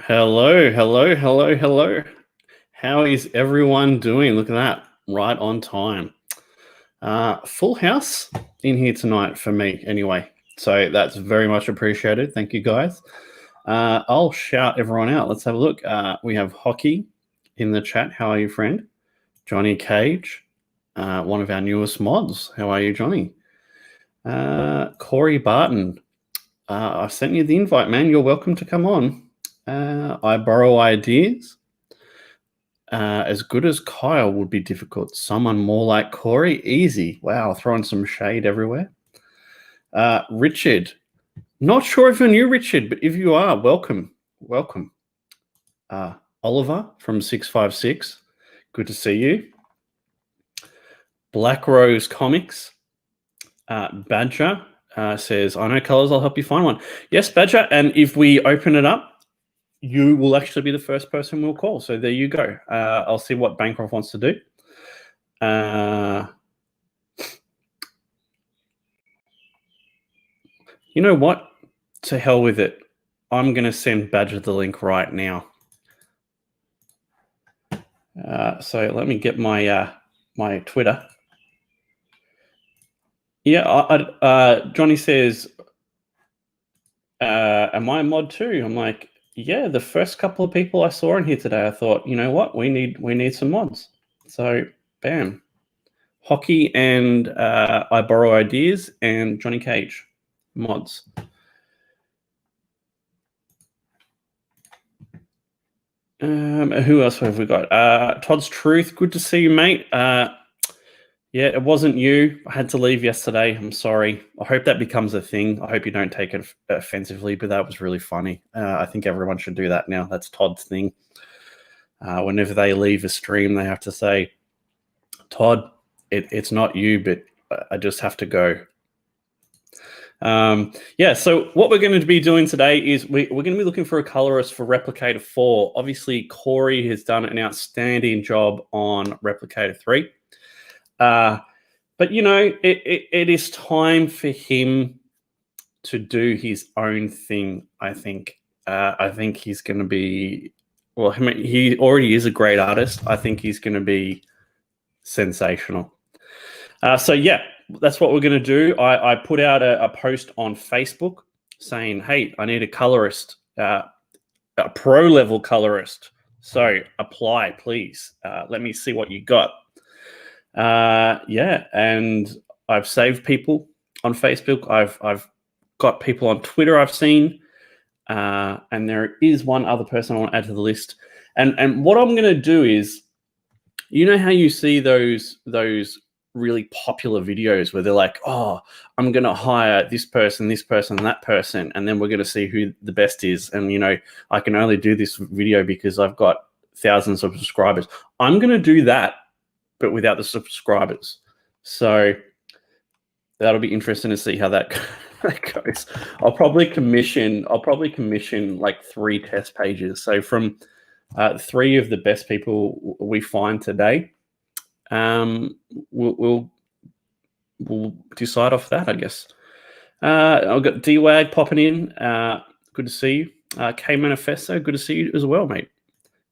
Hello, hello, hello, hello. How is everyone doing? Look at that, right on time. Full house in here tonight for me, anyway. So that's very much appreciated. Thank you, guys. I'll shout everyone out. Let's have a look. We have Hockey in the chat. How are you, friend? Johnny Cage, one of our newest mods. How are you, Johnny? Korey Barton. I sent you the invite, man. You're welcome to come on. I borrow ideas. As good as Kyle would be difficult. Someone more like Korey, easy. Wow, throwing some shade everywhere. Richard, not sure if you're new, Richard, but if you are, welcome, welcome. Oliver from 656, good to see you. Black Rose Comics, Badger says, I know colors, I'll help you find one. Yes, Badger, and if we open it up, you will actually be the first person we'll call. So there you go. I'll see what Bancroft wants to do. You know what? To hell with it. I'm going to send Badger the link right now. So let me get my my Twitter. Yeah, Johnny says, am I a mod too? I'm like, yeah, the first couple of people I saw in here today, I thought, you know what, we need some mods. So bam, Hockey and I borrow ideas and Johnny Cage mods. Who else have we got? Todd's Truth, good to see you, mate. Yeah, it wasn't you. I had to leave yesterday. I'm sorry. I hope that becomes a thing. I hope you don't take it offensively, but that was really funny. I think everyone should do that now. That's Todd's thing. Whenever they leave a stream, they have to say, Todd, it's not you, but I just have to go. Yeah, so what we're going to be doing today is we're going to be looking for a colorist for Replicator 4. Obviously, Korey has done an outstanding job on Replicator 3. But, you know, it is time for him to do his own thing, I think. I think he's going to be, well, I mean, he already is a great artist. I think he's going to be sensational. So, yeah, that's what we're going to do. I put out a post on Facebook saying, hey, I need a colorist, a pro-level colorist. So apply, please. Let me see what you got. Yeah, and I've saved people on Facebook. I've got people on Twitter I've seen, and there is one other person I want to add to the list. And what I'm going to do is, you know how you see those really popular videos where they're like, oh, I'm going to hire this person, and that person, and then we're going to see who the best is. And, you know, I can only do this video because I've got thousands of subscribers. I'm going to do that, but without the subscribers. So that'll be interesting to see how that goes. I'll probably commission like 3 test pages. So from 3 of the best people we find today, we'll decide off that, I guess. I've got D-Wag popping in. Good to see you. K Manifesto, good to see you as well, mate.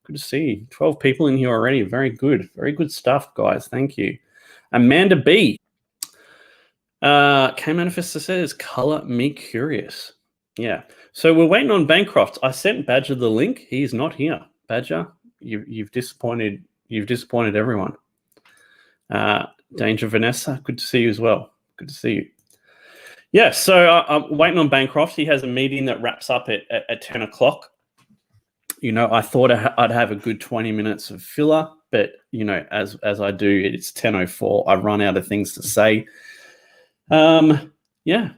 Good to see you. 12 people in here already. Very good. Very good stuff, guys. Thank you. Amanda B. K Manifesto says, color me curious. Yeah. So we're waiting on Bancroft. I sent Badger the link. He's not here. Badger, you've disappointed everyone. Danger Vanessa, good to see you as well. Good to see you. Yeah, so I'm waiting on Bancroft. He has a meeting that wraps up at 10 o'clock. You know, I thought I'd have a good 20 minutes of filler, but, you know, as I do, it's 10:04. I run out of things to say. Yeah.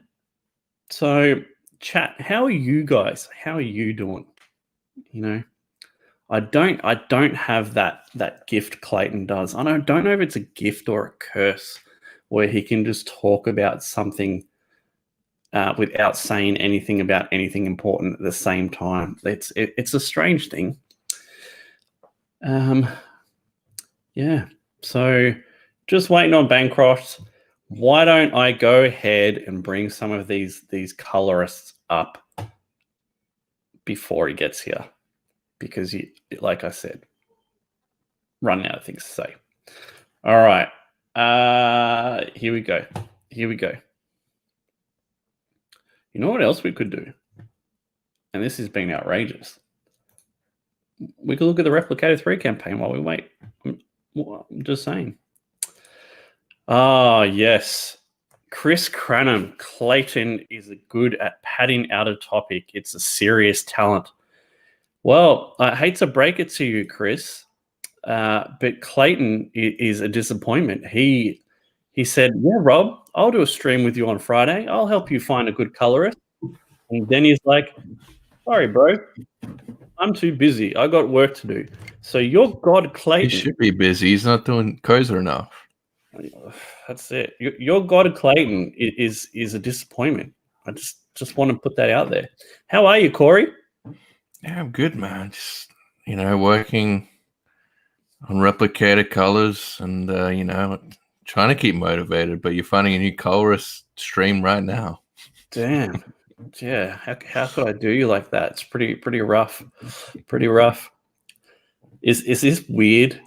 So, chat, how are you guys? How are you doing? You know, I don't have that gift Clayton does. I don't know if it's a gift or a curse where he can just talk about something without saying anything about anything important at the same time. It's a strange thing. Yeah. So just waiting on Bancroft. Why don't I go ahead and bring some of these colorists up before he gets here? because you, like I said, running out of things to say. All right. Here we go. Here we go. You know what else we could do? And this has been outrageous. We could look at the Replicator 3 campaign while we wait. I'm just saying. Ah, yes. Chris Cranham. Clayton is good at padding out a topic. It's a serious talent. Well, I hate to break it to you, Chris, but Clayton is a disappointment. He said, yeah, Rob, I'll do a stream with you on Friday. I'll help you find a good colorist. And then he's like, sorry, bro. I'm too busy. I got work to do. So your God Clayton. He should be busy. He's not doing KOZOR enough. That's it. Your God Clayton is a disappointment. I just want to put that out there. How are you, Korey? Yeah, I'm good, man. Just, working on Replicator colors and, trying to keep motivated, but you're finding a new colorist stream right now. Damn. Yeah. How could I do you like that? It's pretty rough. Pretty rough. Is this weird?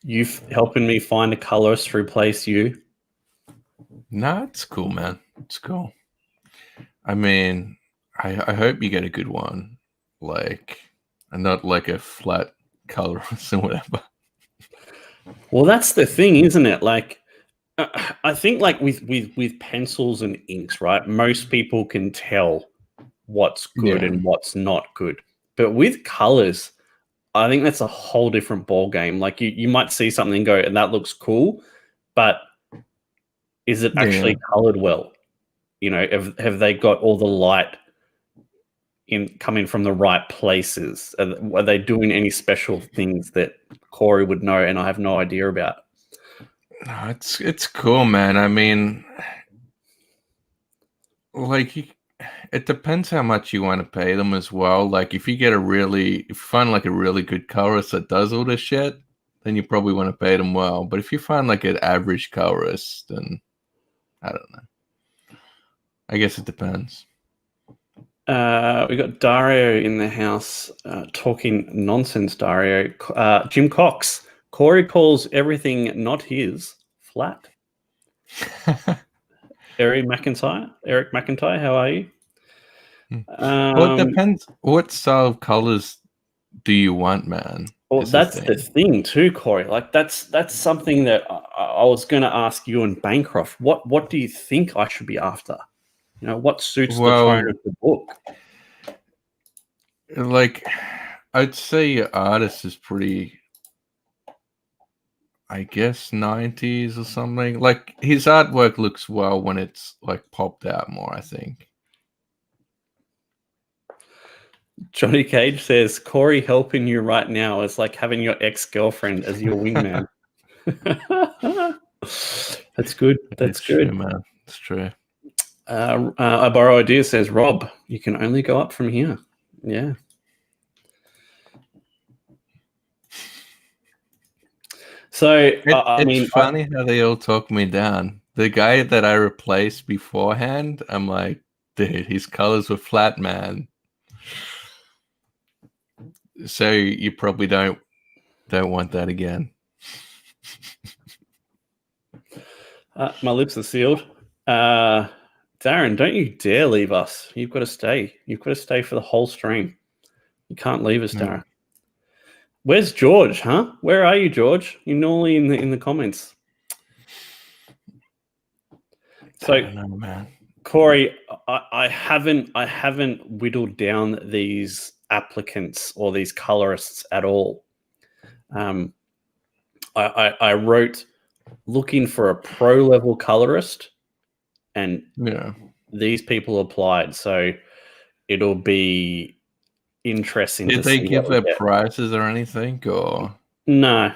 You helping me find a colorist to replace you? No, it's cool, man. It's cool. I mean, I hope you get a good one. And not like a flat colorist or whatever. Well, that's the thing, isn't it? Like, I think like with pencils and inks, right? Most people can tell what's good and what's not good. But with colors, I think that's a whole different ball game. Like you might see something and go, and that looks cool, but is it actually colored well? Have they got all the light coming from the right places? Are they doing any special things that Korey would know and I have no idea about? No, it's cool, man. I mean, it depends how much you want to pay them as well. Like if you find like a really good colorist that does all this shit, then you probably want to pay them well. But if you find like an average colorist, then I don't know. I guess it depends. We got Dario in the house talking nonsense. Dario, Jim Cox. Korey calls everything not his flat. Eric McIntyre, how are you? Well, it depends. What style of colors do you want, man? Well, that's the thing too, Korey. Like that's something that I was going to ask you and Bancroft. What do you think I should be after? What suits the tone of the book? Like, I'd say your artist is pretty, I guess, 90s or something. Like, his artwork looks well when it's, like, popped out more, I think. Johnny Cage says, Korey helping you right now is like having your ex-girlfriend as your wingman. That's good. That's good. True, man. It's true. I Borrow Idea says, Rob, you can only go up from here. Yeah. So, it's funny how they all talk me down. The guy that I replaced beforehand, I'm like, dude, his colors were flat, man. So you probably don't want that again. My lips are sealed. Darren, don't you dare leave us. You've got to stay. You've got to stay for the whole stream. You can't leave us, Darren. Where's George, huh? Where are you, George? You're normally in the comments. So, I don't know, man. Korey, I haven't whittled down these applicants or these colorists at all. I wrote looking for a pro level colorist, and these people applied. So it'll be interesting. Did they give their prices or anything, or no?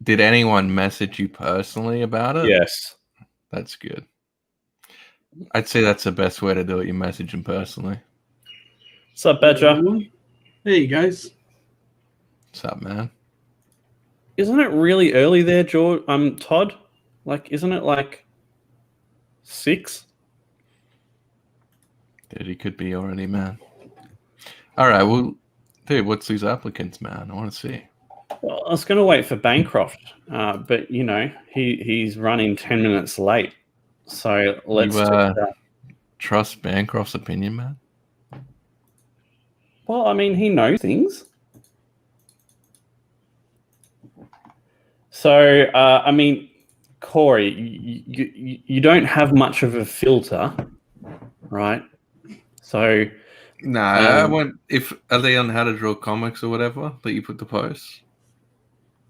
Did anyone message you personally about it? Yes, that's good. I'd say that's the best way to do it. You message them personally. What's up, Badger? Hey guys. What's up, man? Isn't it really early there, George? Todd. Like, isn't it like 6? Dude, he could be already, man. All right, well, dude, what's these applicants, man? I want to see. Well, I was going to wait for Bancroft, but you know he's running 10 minutes late. So let's You do that. trust Bancroft's opinion, man? Well, I mean, he knows things. So, I mean, Korey, you don't have much of a filter, right? So, Nah, I went. If are they on How to Draw Comics or whatever that you put the posts?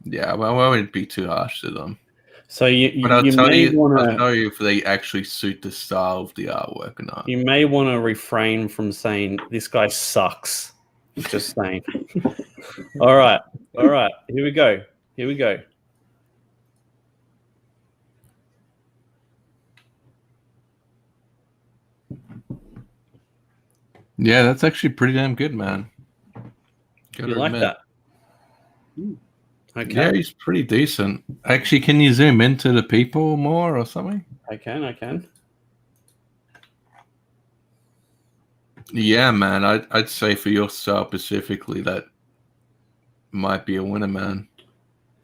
Yeah, well, I wouldn't be too harsh to them. So But I'll you tell may you, want I'll to tell you if they actually suit the style of the artwork or not. you may want to refrain from saying this guy sucks. Just saying. All right. Here we go. Yeah, that's actually pretty damn good, man. You like that? Okay. Yeah, he's pretty decent. Actually, can you zoom into the people more or something? I can. Yeah, man. I'd say for your style specifically, that might be a winner, man.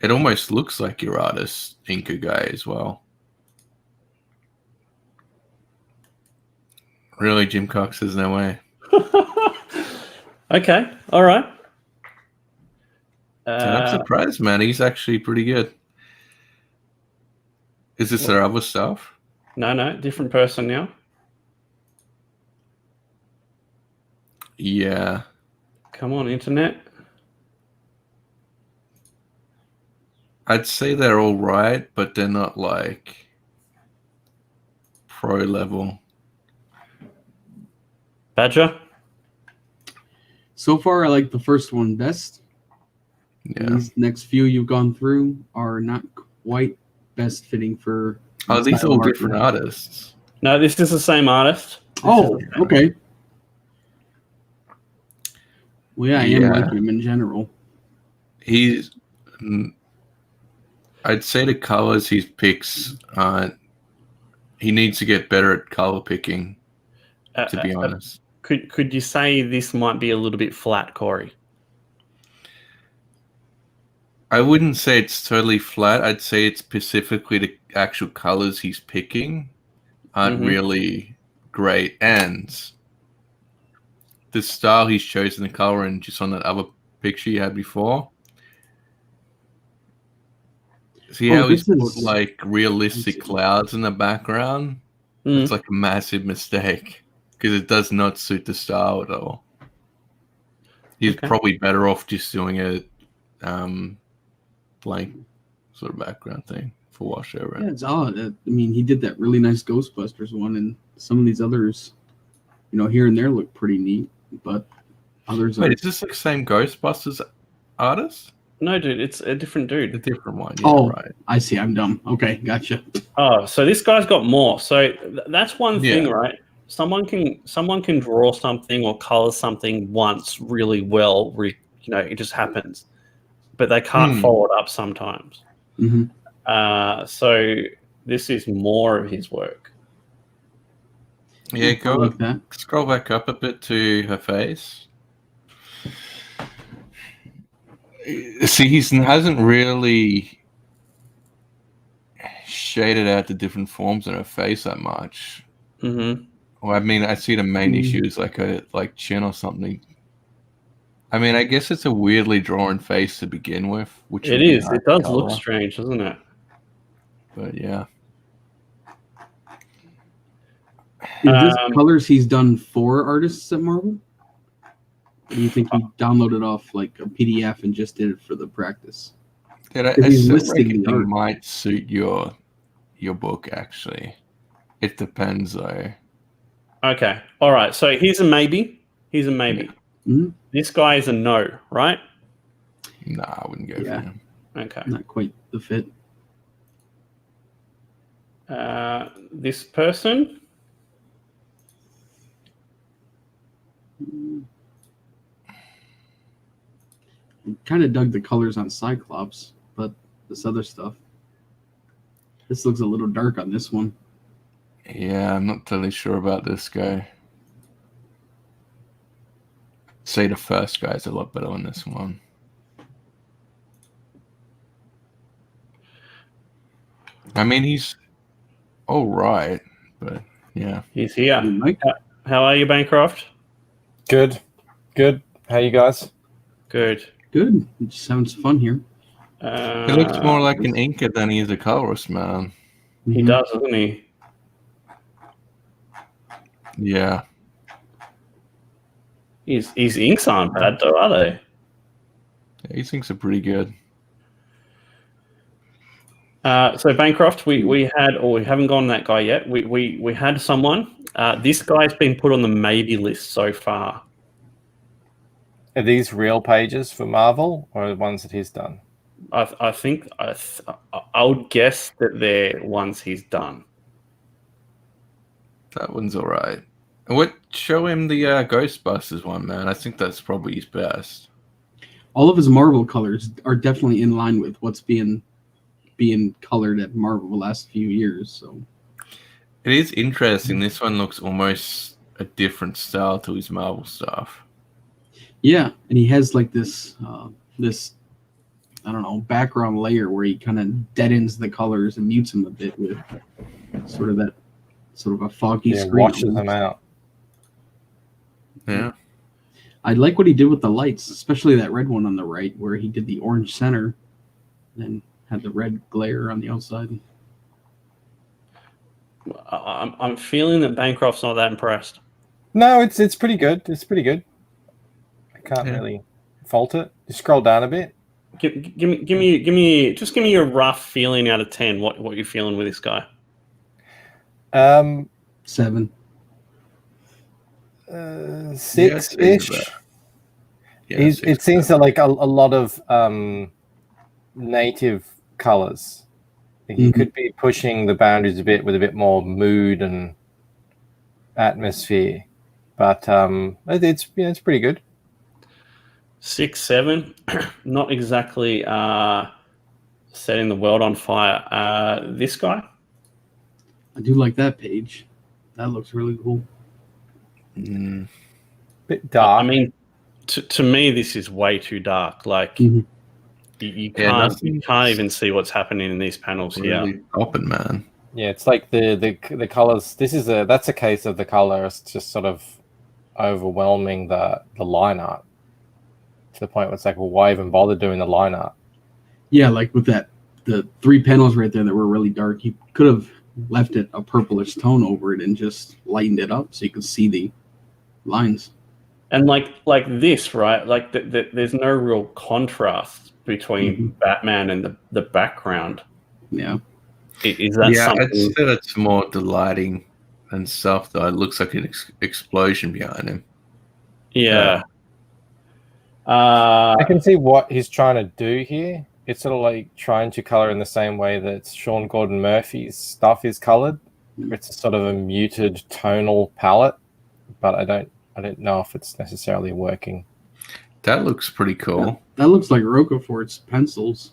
It almost looks like your artist, Inca guy, as well. Really, Jim Cox says no way. Okay. All right. I'm surprised, man. He's actually pretty good. Is this their other stuff? No, different person now. Yeah. Come on, internet. I'd say they're all right, but they're not like pro level. Badger. So far, I like the first one best. Yeah. These next few you've gone through are not quite best fitting for. Oh, these are all different artists. No, this is the same artist. Okay. Well, yeah, I am liking him in general. I'd say the colors he picks, he needs to get better at color picking, to be honest. Could you say this might be a little bit flat, Korey? I wouldn't say it's totally flat. I'd say it's specifically the actual colors he's picking aren't really great. And the style he's chosen, the color, and just on that other picture you had before. See how he's put like realistic clouds in the background? It's like a massive mistake because it does not suit the style at all. He's probably better off just doing a blank sort of background thing for washover. Yeah, it's odd. I mean, he did that really nice Ghostbusters one, and some of these others, here and there look pretty neat, but others Wait, is this the same Ghostbusters artist? No, dude, it's a different dude. A different one. Yeah, right. I see. I'm dumb. Okay, gotcha. Oh, so this guy's got more. So that's one thing, right? Someone can draw something or color something once really well. It just happens, but they can't follow it up sometimes. So this is more of his work. Yeah, scroll back up a bit to her face. See, he hasn't really shaded out the different forms in her face that much. Well, I mean, I see the main issue is like a chin or something. I mean, I guess it's a weirdly drawn face to begin with. Which it is. It does look strange, doesn't it? But yeah. Is this colors he's done for artists at Marvel? Or do you think he downloaded off like a PDF and just did it for the practice? I still reckon it might suit your book, actually. It depends, though. Okay. All right. So here's a maybe. Yeah. This guy is a no, right? Nah, I wouldn't go for him. Okay. Not quite the fit. This person. Kind of dug the colors on Cyclops, but this other stuff. This looks a little dark on this one. Yeah, I'm not totally sure about this guy. say the first guy's a lot better on this one. I mean, he's all right, but yeah. He's here. Mike? How are you, Bancroft? Good. How you guys? Good. Good. It just sounds fun here. He looks more like an inker than he is a colorist, man. He does, doesn't he? Yeah. His inks aren't bad, though, are they? Yeah, he thinks are pretty good. So Bancroft, we haven't gone that guy yet. We had someone. This guy's been put on the maybe list so far. Are these real pages for Marvel or the ones that he's done? I think I would guess that they're ones he's done. That one's all right. What? Show him the Ghostbusters one, man. I think that's probably his best. All of his Marvel colors are definitely in line with what's being colored at Marvel the last few years. So It is interesting. This one looks almost a different style to his Marvel stuff. yeah, and he has like this I don't know, background layer where he kind of deadens the colors and mutes them a bit with sort of a foggy screen. Washes them out. Yeah. I like what he did with the lights, especially that red one on the right where he did the orange center and had the red glare on the outside. I'm feeling that Bancroft's not that impressed. No, it's pretty good. It's pretty good. I can't really fault it. You scroll down a bit. Give me a rough feeling out of 10. What you're feeling with this guy? 7. 6-ish. Yeah, It seems to like a lot of native colors. He could be pushing the boundaries a bit with a bit more mood and atmosphere, but it's pretty good. 6, 7. Not exactly setting the world on fire. This guy? I do like that page. That looks really cool. Bit dark. I mean, to me, this is way too dark. Like, you can't even see what's happening in these panels really here. Open, man. Yeah, it's like the colors. That's a case of the colorist just sort of overwhelming the line art to the point where it's like, well, why even bother doing the line art? Yeah, like with the 3 panels right there that were really dark, he could have left it a purplish tone over it and just lightened it up so you could see the lines. And like this, right? Like there's no real contrast between Batman and the background. Yeah. Is that something? I'd say that's more delighting and stuff, though. It looks like an explosion behind him. Yeah. I can see what he's trying to do here. It's sort of like trying to color in the same way that Sean Gordon Murphy's stuff is colored. It's a sort of a muted tonal palette, but I don't know if it's necessarily working. That looks pretty cool. Yeah, that looks like Roquefort's pencils.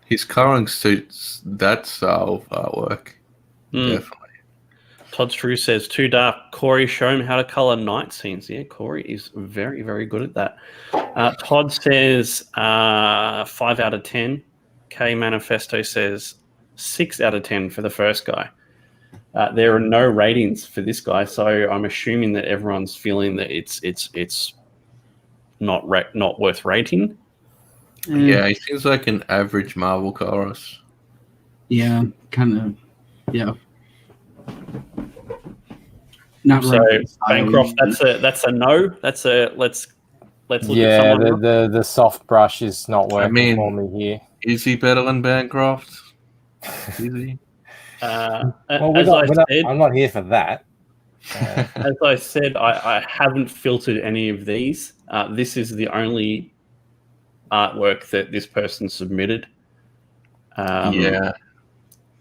His coloring suits that style of artwork. Definitely. Todd Strew says, too dark. Korey, show him how to color night scenes. Yeah, Korey is very, very good at that. Todd says 5 out of 10. K Manifesto says 6 out of 10 for the first guy. There are no ratings for this guy, so I'm assuming that everyone's feeling that it's not worth rating. Yeah, he seems like an average Marvel colorist. Yeah, kind of. Yeah. Not so right. Bancroft, that's a no. That's a let's look at someone. The soft brush is not working for me here. Is he better than Bancroft? Is he? I'm not here for that. As I said, I haven't filtered any of these. This is the only artwork that this person submitted. I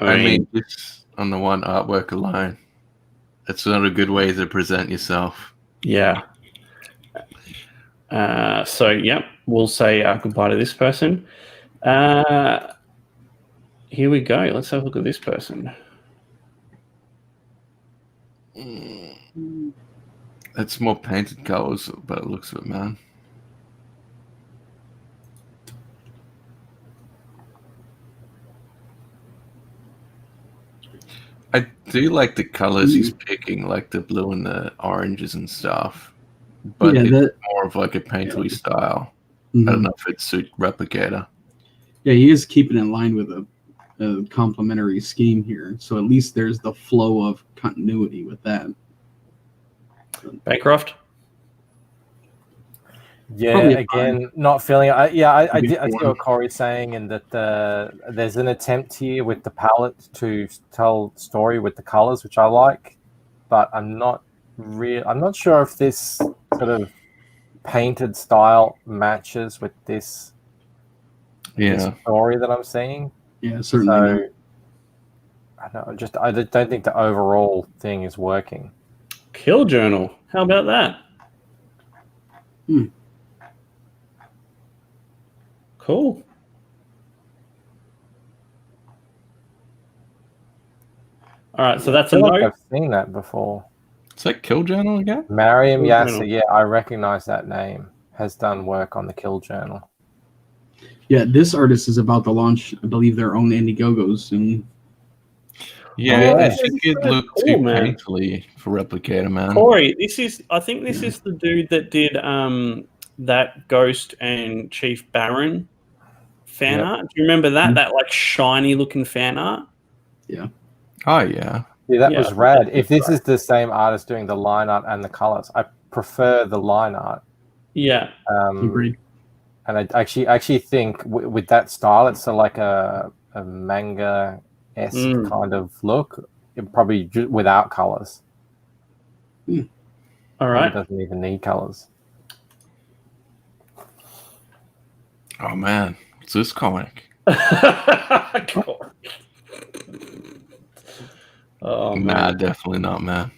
mean, just on the one artwork alone, that's not a good way to present yourself. Yeah. So, we'll say goodbye to this person. Here we go. Let's have a look at this person. It's more painted colors, but it looks of it, man. I do like the colors he's picking, like the blue and the oranges and stuff. But Yeah, it's that- more of like a painterly style. Mhm. I don't know if it suits Replicator. Yeah, he is keeping in line with a complementary scheme here. So at least there's the flow of continuity with that. Bancroft. Yeah, Probably again, not feeling it. I Maybe see four. what Korey's saying, and that there's an attempt here with the palette to tell story with the colors, which I like, but I'm not sure if this sort of painted style matches with this story that I'm seeing. Yeah, certainly. So I don't think the overall thing is working. Kill Journal. How about that? Cool. All right, so that's I a feel like no. I've seen that before. Is that Kill Journal again? Mariam Kill Yasser, Journal. yeah, I recognize that name. Has done work on the Kill Journal. Yeah, this artist is about to launch, I believe, their own Indiegogos soon. Yeah, Oh, I yeah. think it That's looked cool, too man. painterly for Replicator, man. Korey, I think this is the dude that did that Ghost and Chief Baron fan Yep. art. Do you remember that? That like shiny looking fan art? Oh, yeah. Yeah, that Yeah, was rad. If this is the same artist doing the line art and the colors, I prefer the line art. Yeah. Agreed. And I actually think with that style, it's like a manga-esque kind of look. Probably without colors. All right. It doesn't even need colors. Oh, man. It's this comic. Cool. Oh Nah, man. definitely not, man.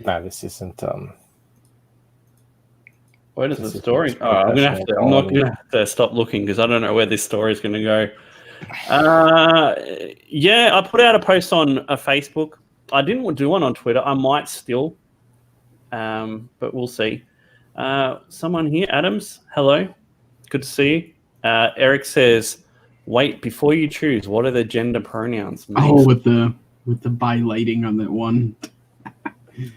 No, this isn't. Where does This the is story? just Oh, I'm not gonna have to stop looking because I don't know where this story is gonna go. Yeah, I put out a post on Facebook. I didn't do one on Twitter. I might still, but we'll see. Someone here, Adams. Hello, good to see you. Eric says, "Wait before you choose. What are the gender pronouns?" Oh, with the bi-lighting on that one.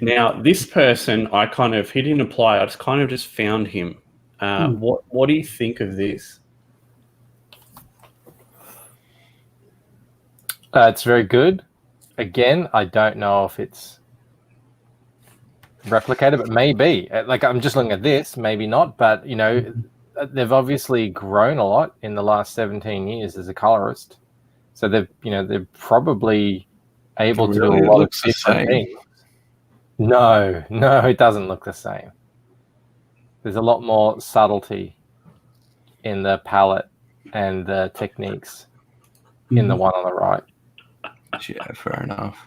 Now, this person, he didn't apply. I just found him. What do you think of this? It's very good. Again, I don't know if it's Replicator, but maybe. Like, I'm just looking at this, maybe not. But they've obviously grown a lot in the last 17 years as a colorist. So they're probably able to do a lot of different things. No, it doesn't look the same. There's a lot more subtlety in the palette and the techniques in the one on the right. Yeah, fair enough.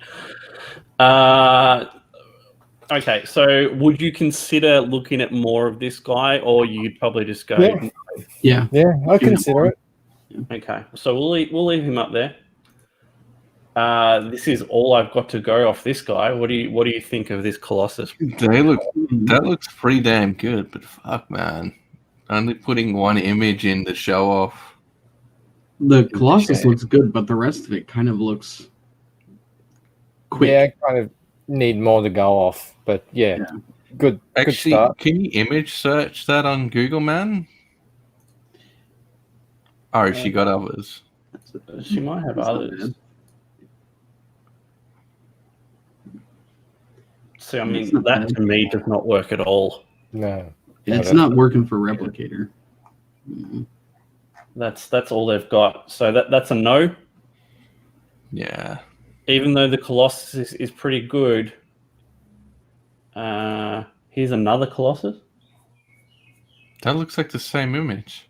Okay, so would you consider looking at more of this guy, or you'd probably just go? Yeah, I consider it. Okay, so we'll leave him up there. This is all I've got to go off this guy. What do you think of this Colossus? That looks pretty damn good, but fuck, man, only putting one image in to show off. The Colossus looks good, but the rest of it kind of looks quick. Yeah, kind of need more to go off, but yeah. Good. Actually, good start. Can you image search that on Google, man? Oh, she got others. She might have others. See, I mean, that to me does not work at all. No. It's not working for Replicator. That's all they've got. So that's a no. Yeah. Even though the Colossus is pretty good. Here's another Colossus. That looks like the same image.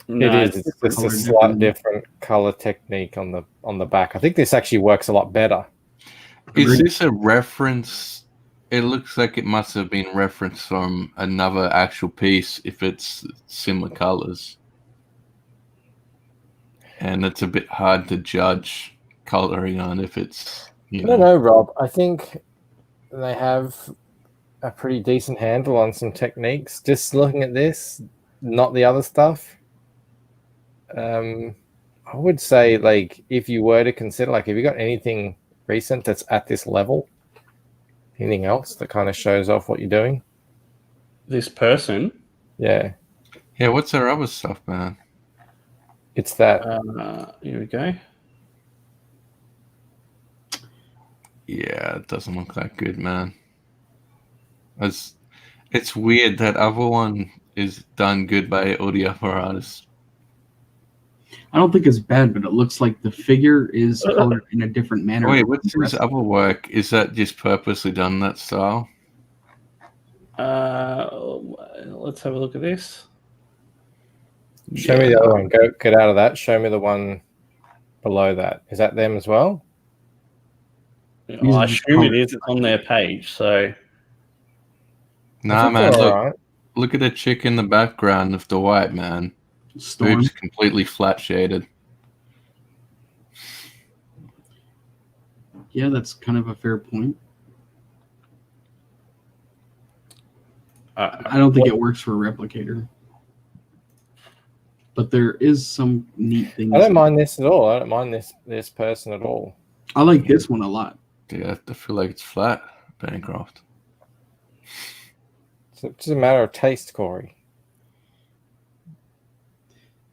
No, It is. It's just a slight different color technique on the back. I think this actually works a lot better. Is this a reference? It looks like it must have been referenced from another actual piece if it's similar colors. And it's a bit hard to judge coloring on if it's, I don't know, Rob. I think they have a pretty decent handle on some techniques. Just looking at this, not the other stuff. I would say, like, if you were to consider, like, have you got anything recent that's at this level? Anything else that kind of shows off what you're doing? This person. Yeah. Yeah, what's their other stuff, man? It's that. Here we go. Yeah, it doesn't look that good, man. It's weird that other one is done good by all the other artists. I don't think it's bad, but it looks like the figure is colored in a different manner. Wait, what's his other work? Is that just purposely done that style? Let's have a look at this. Show me the other one. Get out of that. Show me the one below that. Is that them as well? I assume it is. It's on their page. So, nah, man. Look, right. look at the chick in the background of the white man. Storm. Boobs completely flat shaded. Yeah, that's kind of a fair point. I don't think it works for Replicator. But there is some neat things. I don't mind this at all. I don't mind this person at all. I like this one a lot. Yeah, I feel like it's flat, Bancroft. It's just a matter of taste, Korey.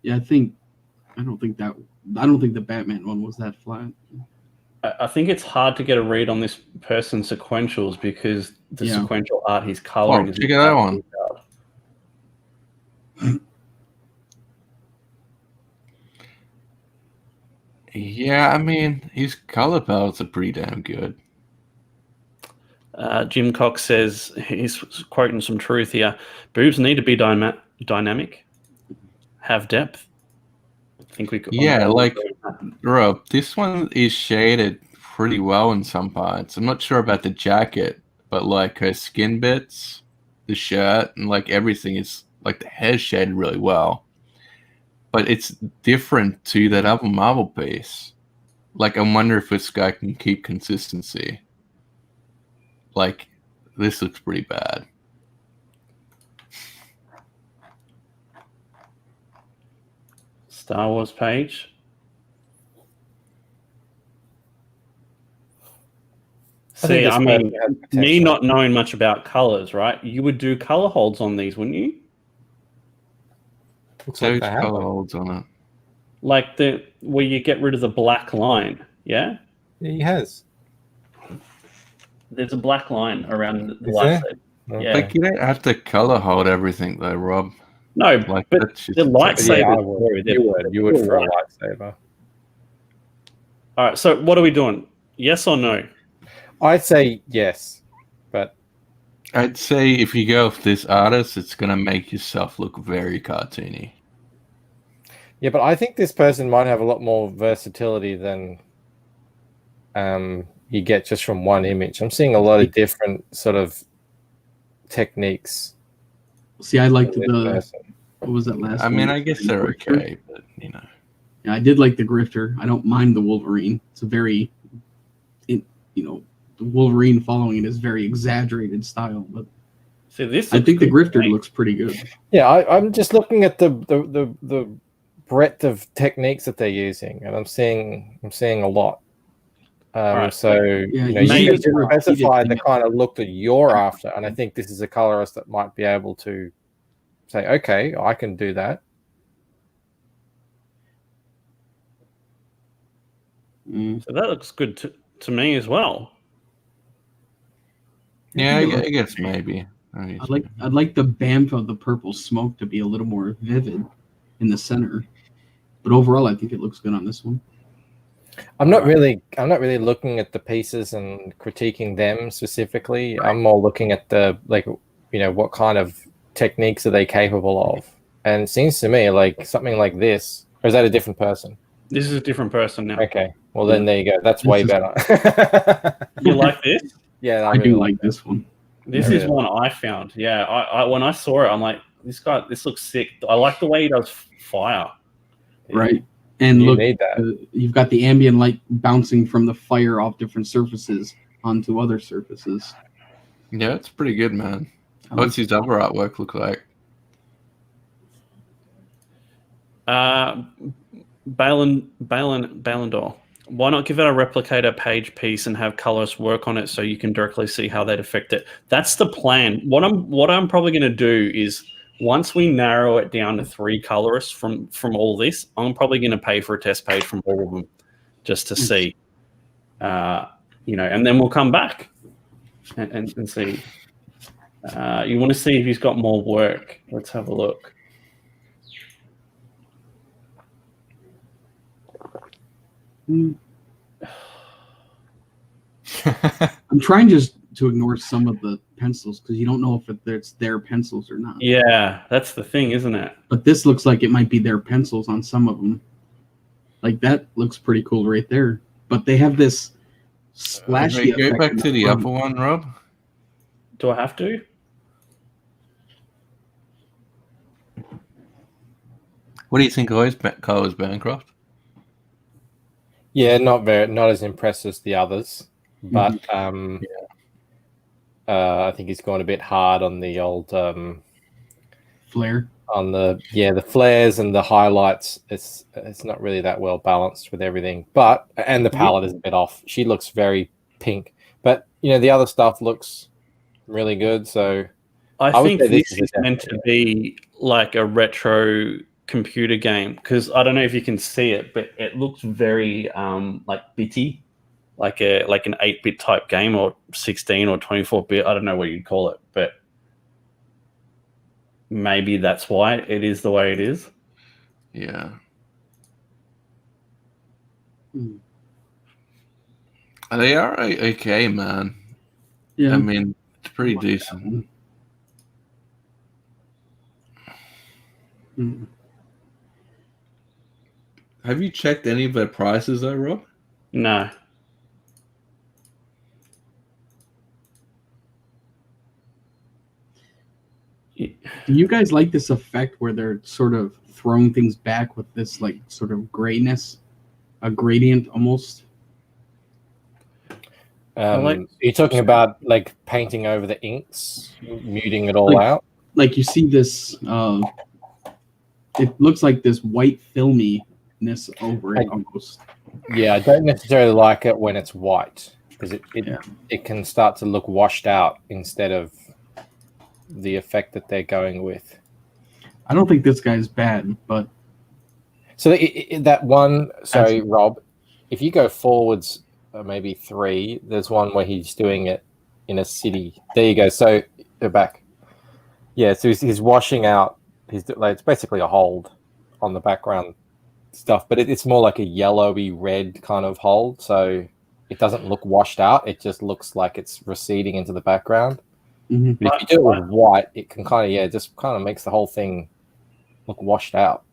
Yeah, I don't think the Batman one was that flat. I think it's hard to get a read on this person's sequentials because the sequential art he's coloring. Check out that one. Yeah, I mean, his color palettes are pretty damn good. Jim Cox says, he's quoting some truth here, boobs need to be dynamic, have depth. I think we could. Yeah, like, Rob, this one is shaded pretty well in some parts. I'm not sure about the jacket, but like her skin bits, the shirt, and like everything is like the hair's shaded really well. But it's different to that other Marvel piece. Like, I wonder if this guy can keep consistency. Like, this looks pretty bad. Star Wars page. See, I mean, me not knowing much about colors, right? You would do color holds on these, wouldn't you? Looks like they have color one. holds on it. Like where you get rid of the black line, yeah? Yeah, he has. There's a black line around the Is lightsaber. there? Yeah. Like, you don't have to color hold everything though, Rob. No, Like, but that's just the lightsaber. Yeah, I would. You would for a lightsaber. All right, so what are we doing? Yes or no? I'd say yes, but I'd say if you go with this artist, it's going to make yourself look very cartoony. yeah, but I think this person might have a lot more versatility than you get just from one image. I'm seeing a lot of different sort of techniques. See, I liked in this the person. what was that last I one? mean, I guess they're okay, but you know. Yeah, I did like the Grifter. I don't mind the Wolverine. It's a very, the Wolverine following it is very exaggerated style, but See, this. I think the Grifter great. looks pretty good. Yeah, I'm just looking at the breadth of techniques that they're using, and I'm seeing a lot. Right. So Yeah, you you can see the specify repeated the thing. kind of look that you're after, and I think this is a colorist that might be able to say, okay, I can do that. So that looks good to me as well. Yeah, I guess maybe. I'd like the BAMF of the purple smoke to be a little more vivid in the center, but overall, I think it looks good on this one. I'm not really looking at the pieces and critiquing them specifically. I'm more looking at the what kind of techniques are they capable of? And it seems to me like something like this, or is that a different person? This is a different person now. Okay, well then there you go. That's way better. You like this? Yeah, I do like this one. This is one I found. Yeah, I when I saw it, I'm like, this looks sick. I like the way he does fire. Right. And You look, need that. you've got the ambient light bouncing from the fire off different surfaces onto other surfaces. Yeah, it's pretty good, man. I What's like his other artwork look like? Ballandor. Why not give it a replicator page piece and have Colourist work on it so you can directly see how they'd affect it? That's the plan. What I'm probably going to do is once we narrow it down to 3 colorists from all this, I'm probably going to pay for a test page from all of them just to see, and then we'll come back and see. You want to see if he's got more work? Let's have a look. I'm trying just to ignore some of the pencils because you don't know if it's their pencils or not. Yeah, that's the thing, isn't it? But this looks like it might be their pencils on some of them. Like that looks pretty cool right there. But they have this splashy Go effect back in to the front. upper one, Rob. Do I have to? What do you think of Color's Bancroft? Yeah, not as impressed as the others, but I think he's gone a bit hard on the old Flare. on the flares and the highlights. It's not really that well balanced with everything, and the palette is a bit off. She looks very pink, but the other stuff looks really good. So I think this is meant to be like a retro computer game because I don't know if you can see it, but it looks very like bitty, like an 8-bit type game or 16 or 24-bit. I don't know what you'd call it, but maybe that's why it is the way it is. Yeah. They are okay, man. Yeah. I mean, it's pretty decent. Have you checked any of their prices though, Rob? No. Do you guys like this effect where they're sort of throwing things back with this like sort of grayness, a gradient almost? You're talking about like painting over the inks, muting it all out? Like you see this, it looks like this white filminess over it almost. Yeah, I don't necessarily like it when it's white because it can start to look washed out instead of the effect that they're going with. I don't think this guy's bad, but so that one. Sorry, Rob. If you go forwards, maybe 3. There's one where he's doing it in a city. There you go. So go back. Yeah. So he's washing out. It's basically a hold on the background stuff, but it's more like a yellowy red kind of hold. So it doesn't look washed out. It just looks like it's receding into the background. Mm-hmm. But if you do it with white, it can just kind of makes the whole thing look washed out.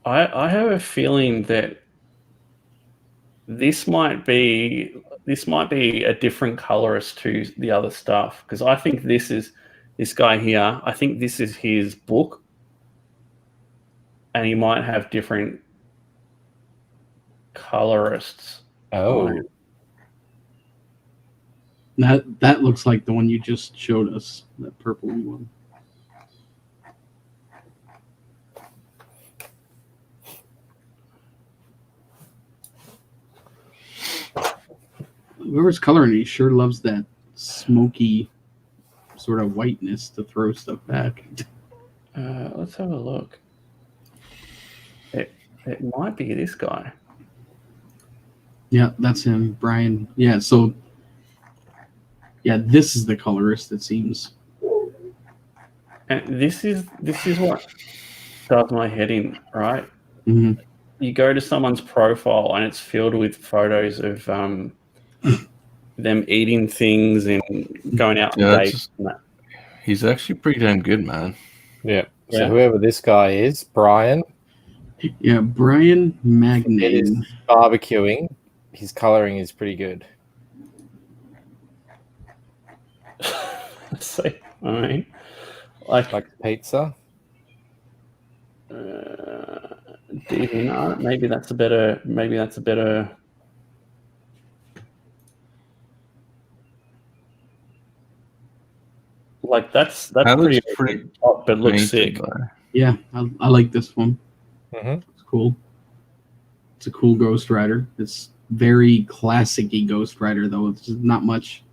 I have a feeling that this might be a different colorist to the other stuff because I think this guy here. I think this is his book, and he might have different colorists. Oh. That looks like the one you just showed us, that purple one. Whoever's coloring it sure loves that smoky sort of whiteness to throw stuff back. Let's have a look. It might be this guy. Yeah, that's him, Brian. Yeah, so this is the colorist, it seems. And this is what does my head in, right? Mm-hmm. You go to someone's profile and it's filled with photos of them eating things and going out on dates. He's actually pretty damn good, man. Yeah. So whoever this guy is, Brian. Yeah, Brian Magnane. Barbecuing. His coloring is pretty good. So, I mean, like pizza. DeviantArt. Maybe that's a better. Like that's That looks pretty, pretty hot, but looks painted, sick. though. Yeah, I like this one. Mm-hmm. It's cool. It's a cool Ghost Rider. It's very classic-y Ghost Rider, though. It's just not much.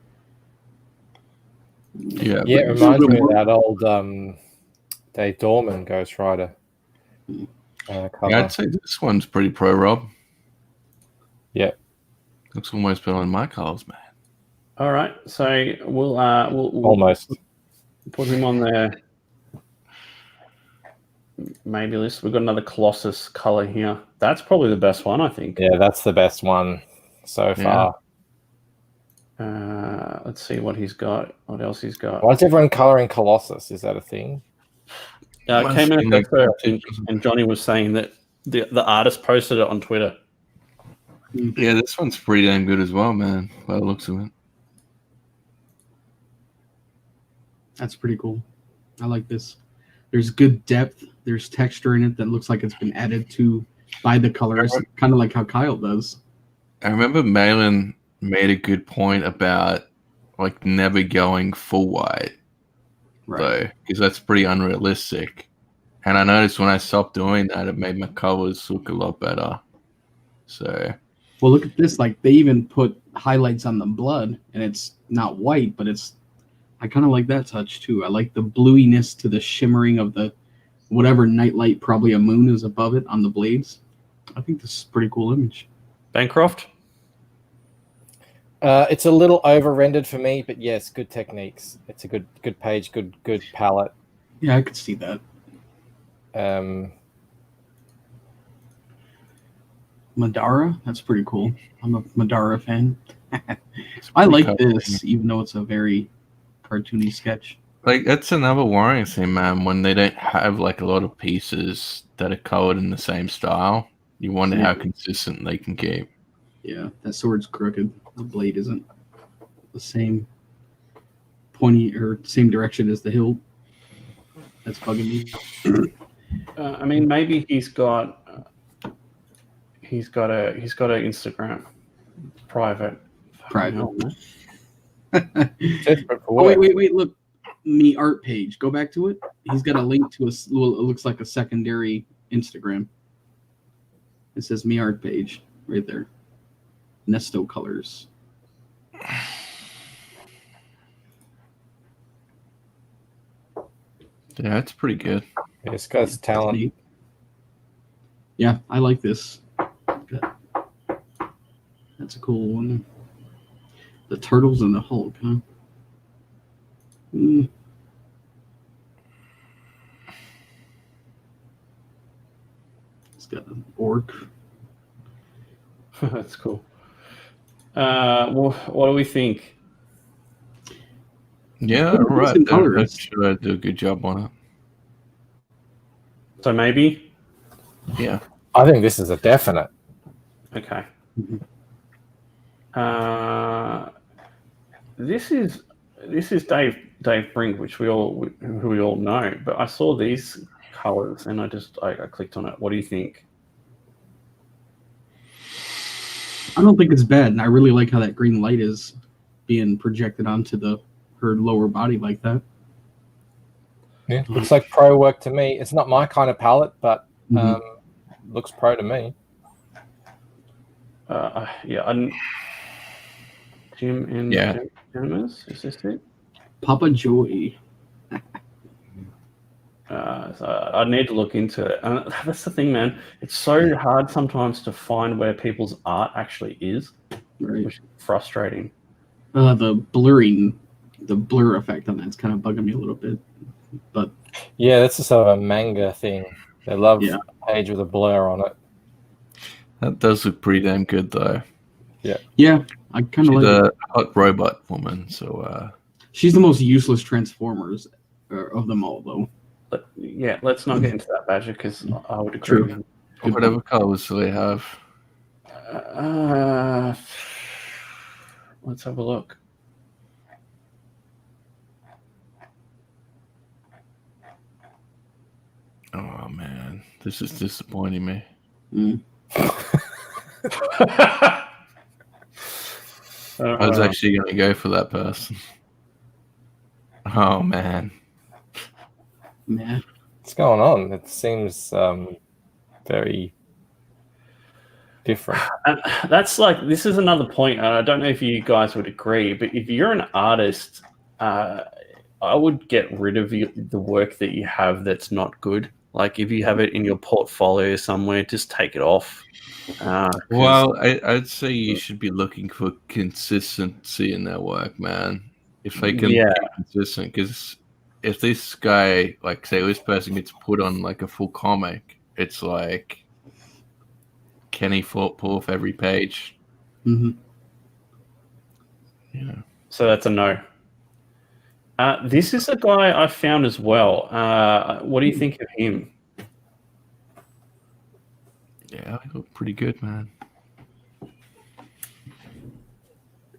Yeah, Yeah, it but reminds me of that old Dave Dorman Ghost Rider cover. yeah, I'd say this one's pretty pro, Rob. Yeah. Looks almost better than my colors, man. All right, so we'll Almost. put him on there. Maybe list. We've got another Colossus color here. That's probably the best one, I think. Yeah, that's the best one so far. Let's see what he's got. What else he's got? Why is everyone coloring Colossus? Is that a thing? Came in a photo, I think, and Johnny was saying that the artist posted it on Twitter. Yeah, this one's pretty damn good as well, man. By the looks of it. That's pretty cool. I like this. There's good depth. There's texture in it that looks like it's been added to by the colorist, kind of like how Kyle does. I remember Malin made a good point about like never going full white, though, because that's pretty unrealistic. And I noticed when I stopped doing that, it made my colors look a lot better. So, well, look at this. Like they even put highlights on the blood, and it's not white, but it's. I kind of like that touch too. I like the bluiness to the shimmering of the whatever nightlight, probably a moon is above it on the blades. I think this is a pretty cool image. Bancroft? It's a little over-rendered for me, but yes, good techniques. It's a good page, good palette. Yeah, I could see that. Madara, that's pretty cool. I'm a Madara fan. I like this, even though it's a very cartoony sketch. like, that's another worrying thing, man. When they don't have like a lot of pieces that are colored in the same style, you wonder how consistent they can keep. Yeah, that sword's crooked. The blade isn't the same pointy or same direction as the hilt. That's bugging me. I mean, maybe he's got an Instagram private. Private. Desperate for Oh, work. wait! Look, me art page. Go back to it. He's got a link to it looks like a secondary Instagram. It says me art page right there. Nesto colors. Yeah, that's pretty good. Yeah, this guy's talent. Yeah, I like this. That's a cool one. The turtles and the Hulk, huh? It's got an orc. That's cool. Well, what do we think? Yeah, Good right. decent colors. I'm sure I do a good job on it. So maybe? Yeah. I think this is a definite. Okay. Mhm. This is Dave Brink, who we all know. But I saw these colors and I clicked on it. What do you think? I don't think it's bad, and I really like how that green light is being projected onto her lower body like that. Yeah, looks like pro work to me. It's not my kind of palette, but Mhm. looks pro to me. Jim and Genesis, is this it? Papa Joy. So I need to look into it. And that's the thing, man. It's so hard sometimes to find where people's art actually is, Right. which is frustrating. The blur effect on that's kind of bugging me a little bit. But Yeah, that's a sort of a manga thing. They love Yeah. a page with a blur on it. That does look pretty damn good, though. yeah, I kind of She's like it. a hot robot woman, so She's the most useless Transformers of them all, though. But yeah, let's not get into that, Badger, because I would agree True. with you. Good whatever colors do they have. Let's have a look. Oh man, this is disappointing me. Mm. I was actually going to go for that person. Oh man. Man, What's going on? It seems very different. And that's like, this is another point. And I don't know if you guys would agree, but if you're an artist, I would get rid of the work that you have that's not good. Like if you have it in your portfolio somewhere, just take it off. 'Cause- Well, I'd say you should be looking for consistency in their work, man. If they can Yeah. be consistent, because if this guy, like, say, this person gets put on like a full comic, it's like, can he pull off every page? hmm Yeah. So that's a no. This is a guy I found as well. What do you think of him? Yeah, they look pretty good, man.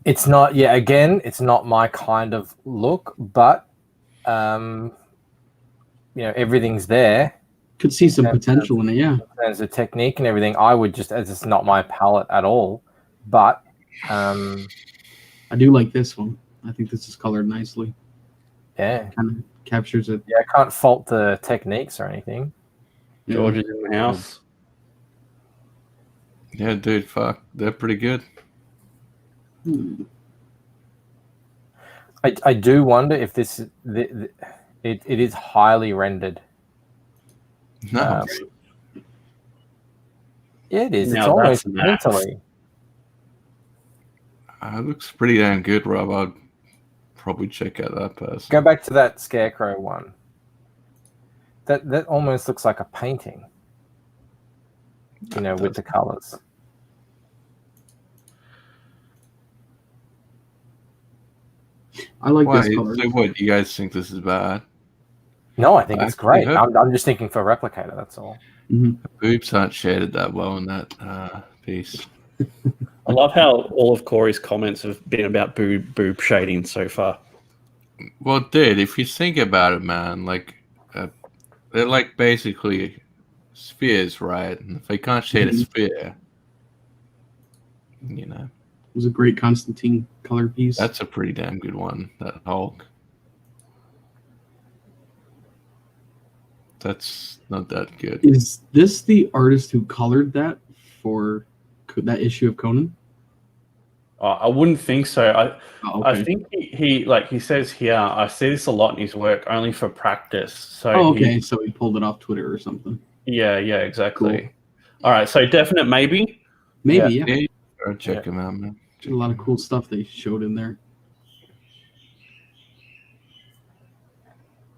It's not, yeah, again, it's not my kind of look, but everything's there could see some potential in it. Yeah, in terms of technique and everything. I would just, it's just not my palette at all. But I do like this one. I think this is colored nicely. yeah, Kind of captures it. yeah, I can't fault the techniques or anything. George is in the house. Yeah, dude, fuck, they're pretty good. I do wonder if this it is highly rendered. No, Yeah, it is. Now It's almost that's maths. mentally. it looks pretty damn good, Rob. I'd probably check out that person. Go back to that Scarecrow one. That almost looks like a painting. With the colors. I like Why? this color. So what? You guys think this is bad? No, I think it's great. Yeah. I'm just thinking for Replicator. That's all. Mhm. Boobs aren't shaded that well in that piece. I love how all of Corey's comments have been about boob shading so far. Well, dude, if you think about it, man, like they're like basically spheres, right? And if they can't shade a sphere, It was a great Constantine color piece. that's a pretty damn good one. That Hulk. That's not that good. Is this the artist who colored that for that issue of Conan? I wouldn't think so. Oh, I okay. think he says here, I see this a lot in his work, only for practice. So Oh, okay. So he pulled it off Twitter or something. yeah, exactly. Cool. All right, so definite maybe. Maybe, yeah. Yeah, go check him out, man. A lot of cool stuff they showed in there.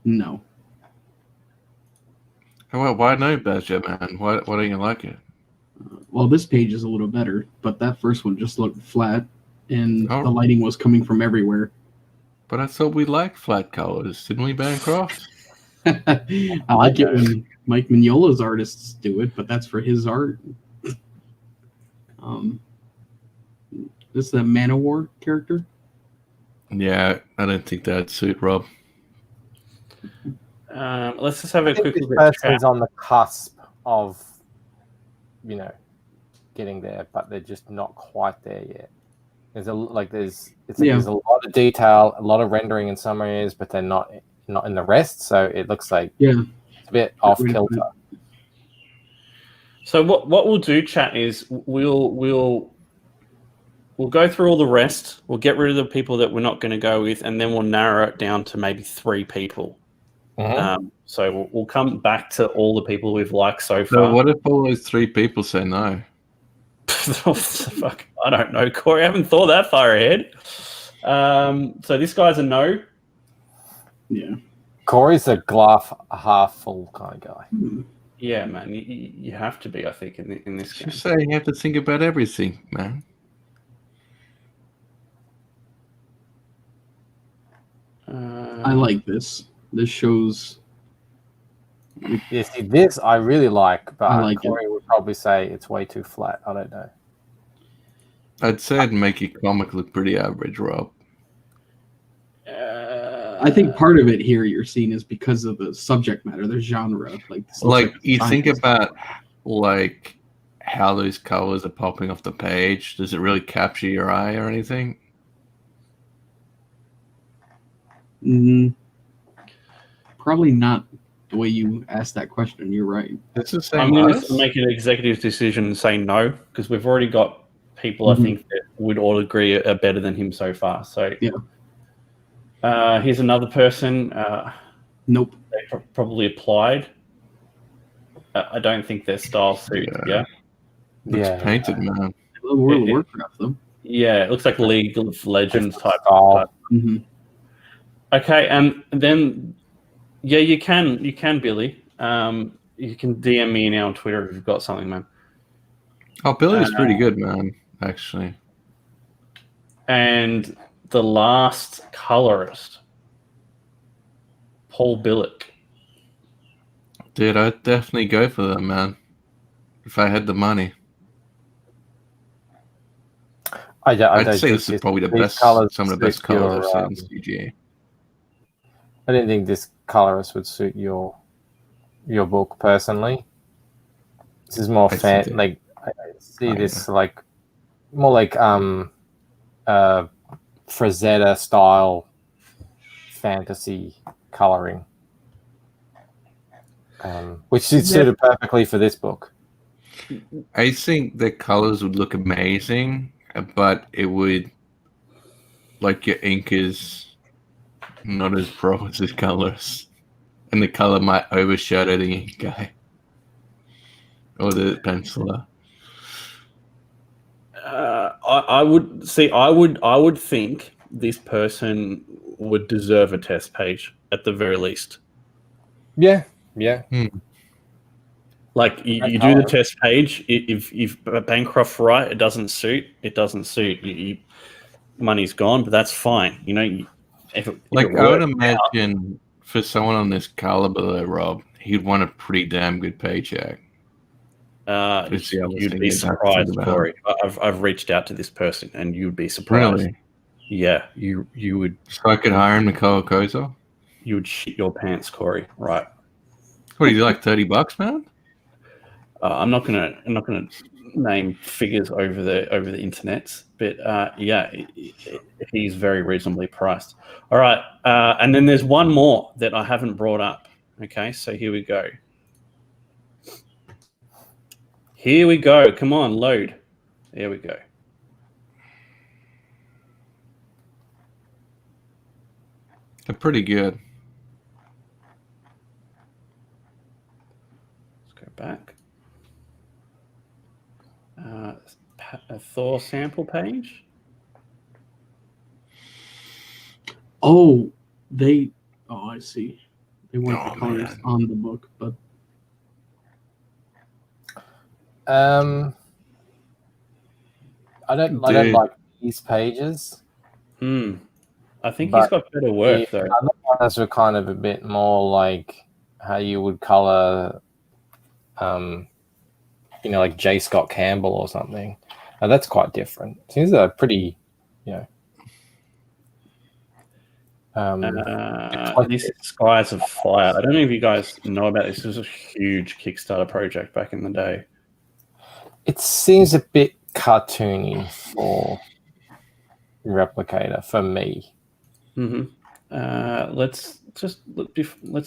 No. Well, why no, Badger, man? Why don't you like it? Well, this page is a little better, but that first one just looked flat, and Oh. the lighting was coming from everywhere. But I thought we liked flat colors, didn't we, Bancroft? I like it when Mike Mignola's artists do it, but that's for his art. This is a Man of War character. Yeah, I don't think that'd suit Rob. Let's just have a I think quick this look at person's chat. on the cusp of, getting there, but they're just not quite there yet. There's a lot of detail, a lot of rendering in some areas, but they're not in the rest. So it looks like it's a bit off kilter. So what we'll do, chat, is we'll go through all the rest. We'll get rid of the people that we're not going to go with, and then we'll narrow it down to maybe 3 people. So we'll come back to all the people we've liked so far. So what if all those 3 people say no? Fuck, I don't know, Corey. I haven't thought that far ahead. So this guy's a no. Yeah. Corey's a glass half full kind of guy. Yeah, man, you have to be, I think, in this game. You're saying you have to think about everything, man. I like this. This shows. Yeah, see, this I really like, but I like Corey would probably say it's way too flat. I don't know. I'd say it'd make your comic look pretty average, Rob. I think part of it here you're seeing is because of the subject matter, the genre. Like you think about like how those colors are popping off the page. Does it really capture your eye or anything? Probably not the way you asked that question. You're right. It's the same I'm going artist? to make an executive decision and say no, because we've already got people I think that would all agree are better than him so far. So yeah. Here's another person. Nope. They probably applied. I don't think their style suits. Yeah. Looks painted, man. World of Warcraft, though. Yeah, it looks like League of Legends type. Mm-hmm. Okay, and then you can Billy. You can DM me now on Twitter if you've got something, man. Oh, Billy's pretty good, man. Actually. And the last colorist, Paul Billick. Dude, I'd definitely go for them, man. If I had the money. I'd say this is probably the best, some of the best colors I've seen in CGA. I didn't think this colorist would suit your book personally. This is more I see this like more like Frazetta style fantasy coloring, which is suited perfectly for this book. I think the colors would look amazing, but it would, like, your ink is not as pro as the colors, and the color might overshadow the ink guy or the penciler. I would think this person would deserve a test page at the very least. Yeah. Like you do the test page. If Bancroft right, it doesn't suit. Money's gone, but that's fine. You know, I would imagine for someone on this caliber, though, Rob, he'd want a pretty damn good paycheck. You'd be surprised, Korey. I've reached out to this person, and you'd be surprised. Really? Yeah, you would. So I could hire him to color KOZOR? You would shit your pants, Korey. Right? What do you like? $30, man? I'm not gonna name figures over the internet, but he's very reasonably priced. All right, and then there's one more that I haven't brought up. Okay, so here we go. Come on, load. There we go. They're pretty good. Let's go back. A Thor sample page. Oh, I see. They want the colors on the book, but I don't like these pages. I think he's got better work though. Other ones were kind of a bit more like how you would color, like J. Scott Campbell or something. Now that's quite different. These are pretty, This is Skies of Fire. I don't know if you guys know about this. This was a huge Kickstarter project back in the day. It seems a bit cartoony for Replicator for me. Let's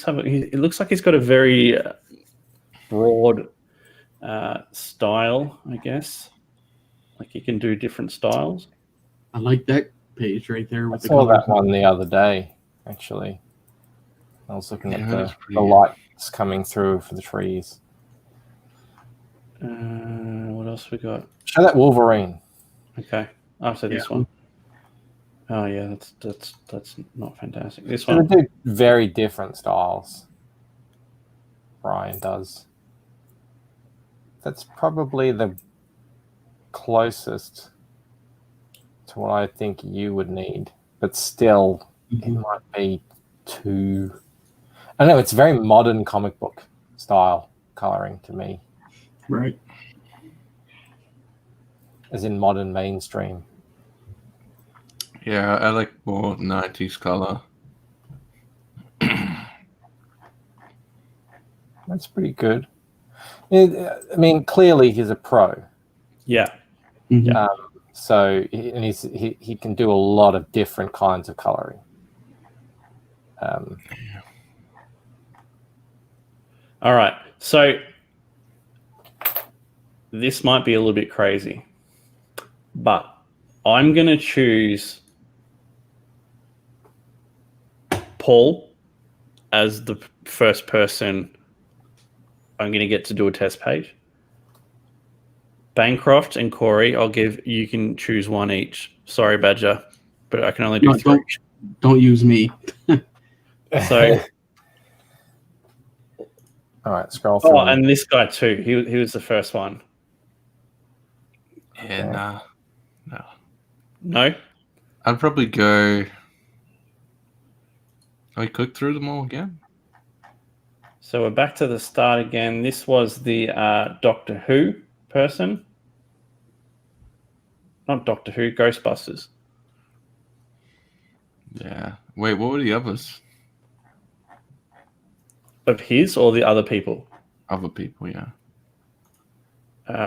have it. It looks like he's got a very broad style, I guess. Like he can do different styles. I like that page right there. I saw that one the other day, actually. I was looking at the lights coming through for the trees. What else we got? Show that Wolverine. Okay, after this one. Oh yeah, that's not fantastic. This one. They do very different styles. Ryan does. That's probably the closest to what I think you would need, but still, it might be too. I don't know. It's very modern comic book style coloring to me. Right. As in modern mainstream. Yeah, I like more 90s color. That's pretty good. I mean, clearly he's a pro. Yeah. So he can do a lot of different kinds of coloring. All right. So this might be a little bit crazy, but I'm going to choose Paul as the first person I'm going to get to do a test page. Bancroft and Korey, you can choose one each. Sorry, Badger, but I can only do 3. Don't use me. So, all right, scroll through. oh, and this guy too. He was the first one. Yeah, Okay. No? I'd probably go. I click through them all again. So we're back to the start again. This was the Doctor Who person. Not Doctor Who, Ghostbusters. Yeah. Wait, what were the others? Of his or the other people? Other people, yeah.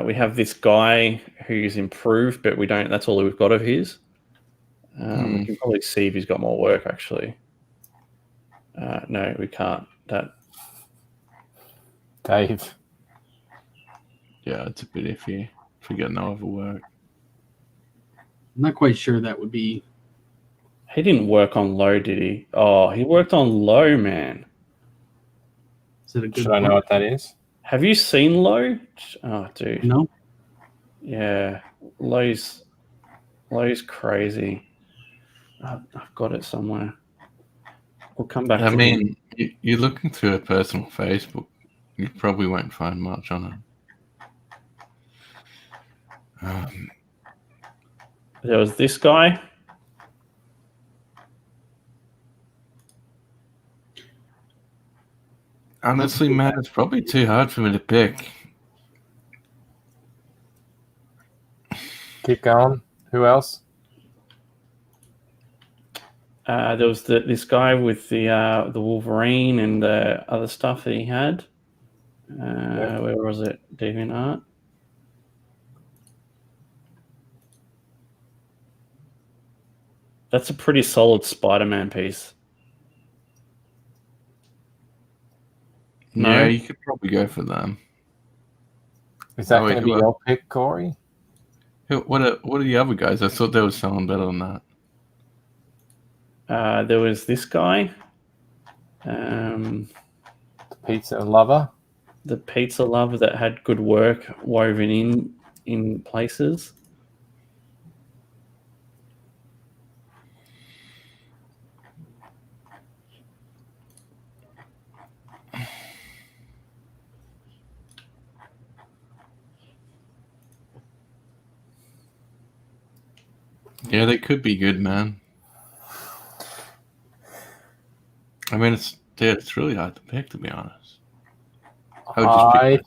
We have this guy who's improved, but we don't. That's all we've got of his. We can probably see if he's got more work, actually. No, we can't. Dave. Yeah, it's a bit iffy. If we get no other work. I'm not quite sure that would be. He didn't work on low, did he? Oh, he worked on low, man. Is it a good Should I know what that is? Have you seen low? Oh, dude. No. Yeah, low's crazy. I've got it somewhere. We'll come back. I to mean, you're looking through a personal Facebook. You probably won't find much on it. There was this guy. Honestly, man, it's probably too hard for me to pick. Keep going. Who else? There was this guy with the Wolverine and the other stuff that he had. Where was it? DeviantArt. That's a pretty solid Spider-Man piece. No? Yeah, you could probably go for them. Is that going to be your pick, Korey? What are the other guys? I thought they were someone better than that. There was this guy. The pizza lover. The pizza lover that had good work woven in places. Yeah, they could be good, man. I mean, it's really hard to pick, to be honest. I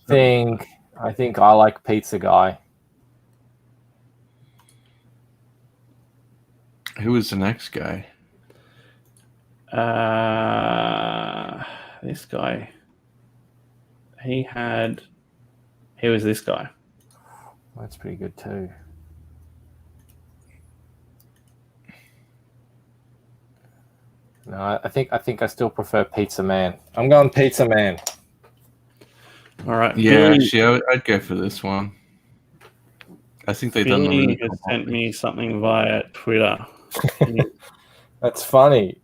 think I like Pizza Guy. Who was the next guy? This guy. He was this guy. That's pretty good too. No, I think I still prefer Pizza Man. I'm going Pizza Man. All right. Yeah, actually, I'd go for this one. I think they've done the Billy really has cool sent one. me something via Twitter. That's funny.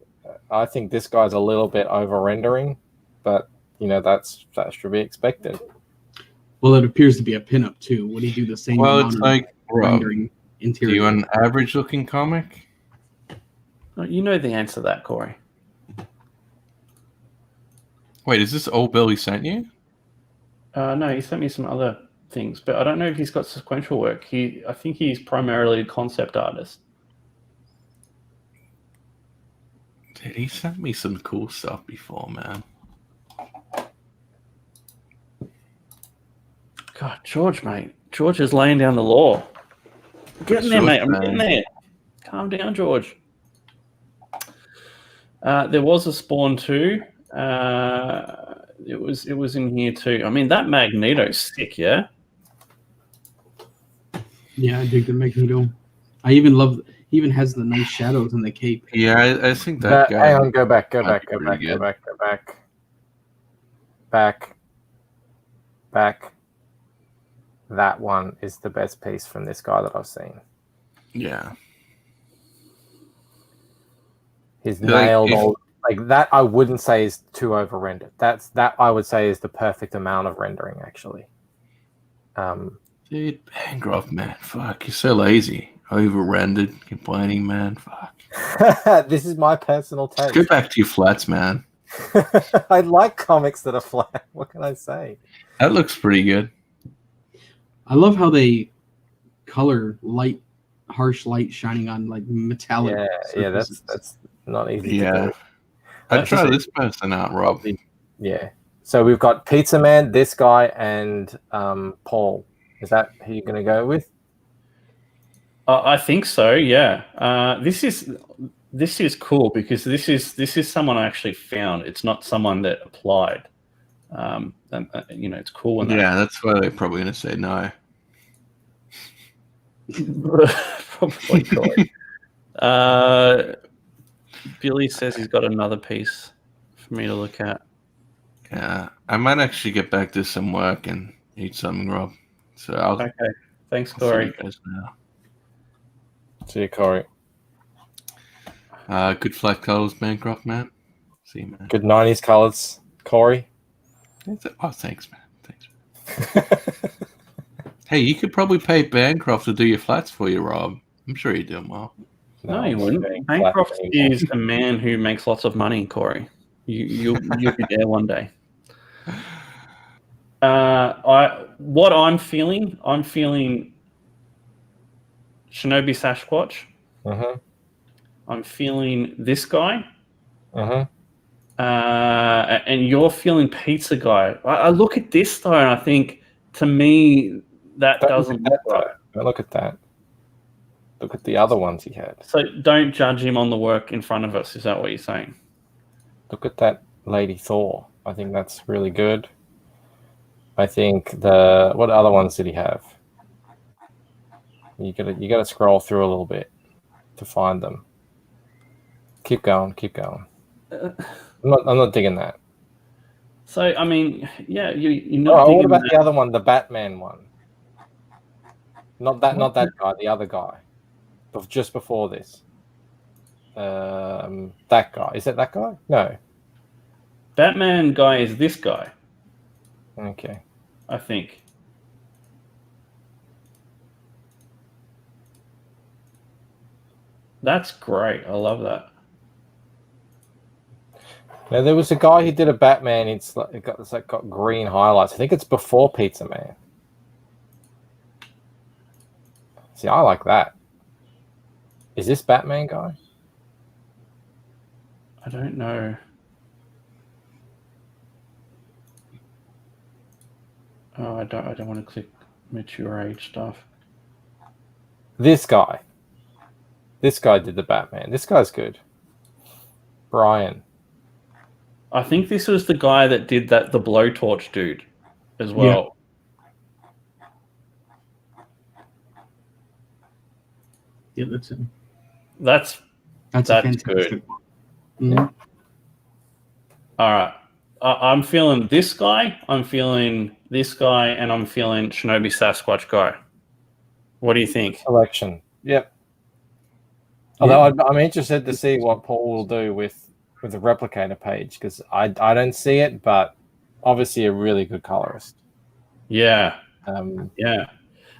I think this guy's a little bit over rendering, but that should be expected. Well, it appears to be a pinup too. Would he do the same? Well, amount it's of like, rendering do interior. you want an average-looking comic? You know the answer to that, Korey. Wait, is this all Billy sent you? No, he sent me some other things, but I don't know if he's got sequential work. I think he's primarily a concept artist. Dude, he sent me some cool stuff before, man. God, George, mate. George is laying down the law. I'm getting there, mate. I'm getting there. Calm down, George. There was a Spawn 2. It was in here too. I mean, that Magneto's sick, yeah? Yeah, I dig the Magneto. I even love. He even has the nice shadows in the cape. Yeah, I think that guy. Hang on, go back. That one is the best piece from this guy that I've seen. Yeah. He's Like, nailed all like that. I wouldn't say is too over rendered. That I would say is the perfect amount of rendering actually. Dude, Bancroft, man, fuck, you're so lazy. Over-rendered, complaining, man, fuck. This is my personal taste. Go back to your flats, man. I like comics that are flat. What can I say? That looks pretty good. I love how they color light, harsh light shining on like metallic. Yeah, surfaces. that's not easy to Yeah. do. I'd try this person out, Rob. Yeah. So we've got Pizza Man, this guy, and Paul. Is that who you're going to go with? I think so. Yeah. This is cool because this is someone I actually found. It's not someone that applied. And, it's cool. When Yeah, that's why they're probably going to say no. Probably Korey. Billy says he's got another piece for me to look at. Yeah, I might actually get back to some work and eat something, Rob. So Okay. Thanks, I'll see Korey. you guys now. See you, Korey. Good flat colors, Bancroft, man. See you, man. Good 90s colors, Korey. Oh, thanks, man. Thanks. Hey, you could probably pay Bancroft to do your flats for you, Rob. I'm sure you're doing well. No, you wouldn't. Bancroft is a man who makes lots of money, Korey. You'll be there one day. What I'm feeling Shinobi Sasquatch. Uh-huh. I'm feeling this guy. Uh-huh. And you're feeling Pizza Guy. I look at this though, and I think to me that doesn't look right. Don't look at that. Look at the other ones he had. So don't judge him on the work in front of us. Is that what you're saying? Look at that Lady Thor. I think that's really good. I think what other ones did he have? You gotta scroll through a little bit to find them. Keep going. I'm not digging that. So I mean, yeah, you're not. Oh, digging what about that. the other one, the Batman one? Not that guy, the other guy. Just before this. That guy. Is it that guy? No. Batman guy is this guy, Okay. I think. That's great. I love that. Now there was a guy who did a Batman. It's got green highlights. I think it's before Pizza Man. See, I like that. Is this Batman guy? I don't know. Oh, I don't want to click mature age stuff. This guy. This guy did the Batman. This guy's good. Brian. I think this was the guy that did the blowtorch dude as well. Yeah, that's him. That's a fantastic good. one. Mm-hmm. All right. I'm feeling this guy, I'm feeling this guy, and I'm feeling Shinobi Sasquatch guy. What do you think? Selection. Yep. Although I'm interested to see what Paul will do with the Replicator page, because I don't see it, but obviously a really good colorist. Yeah. Yeah.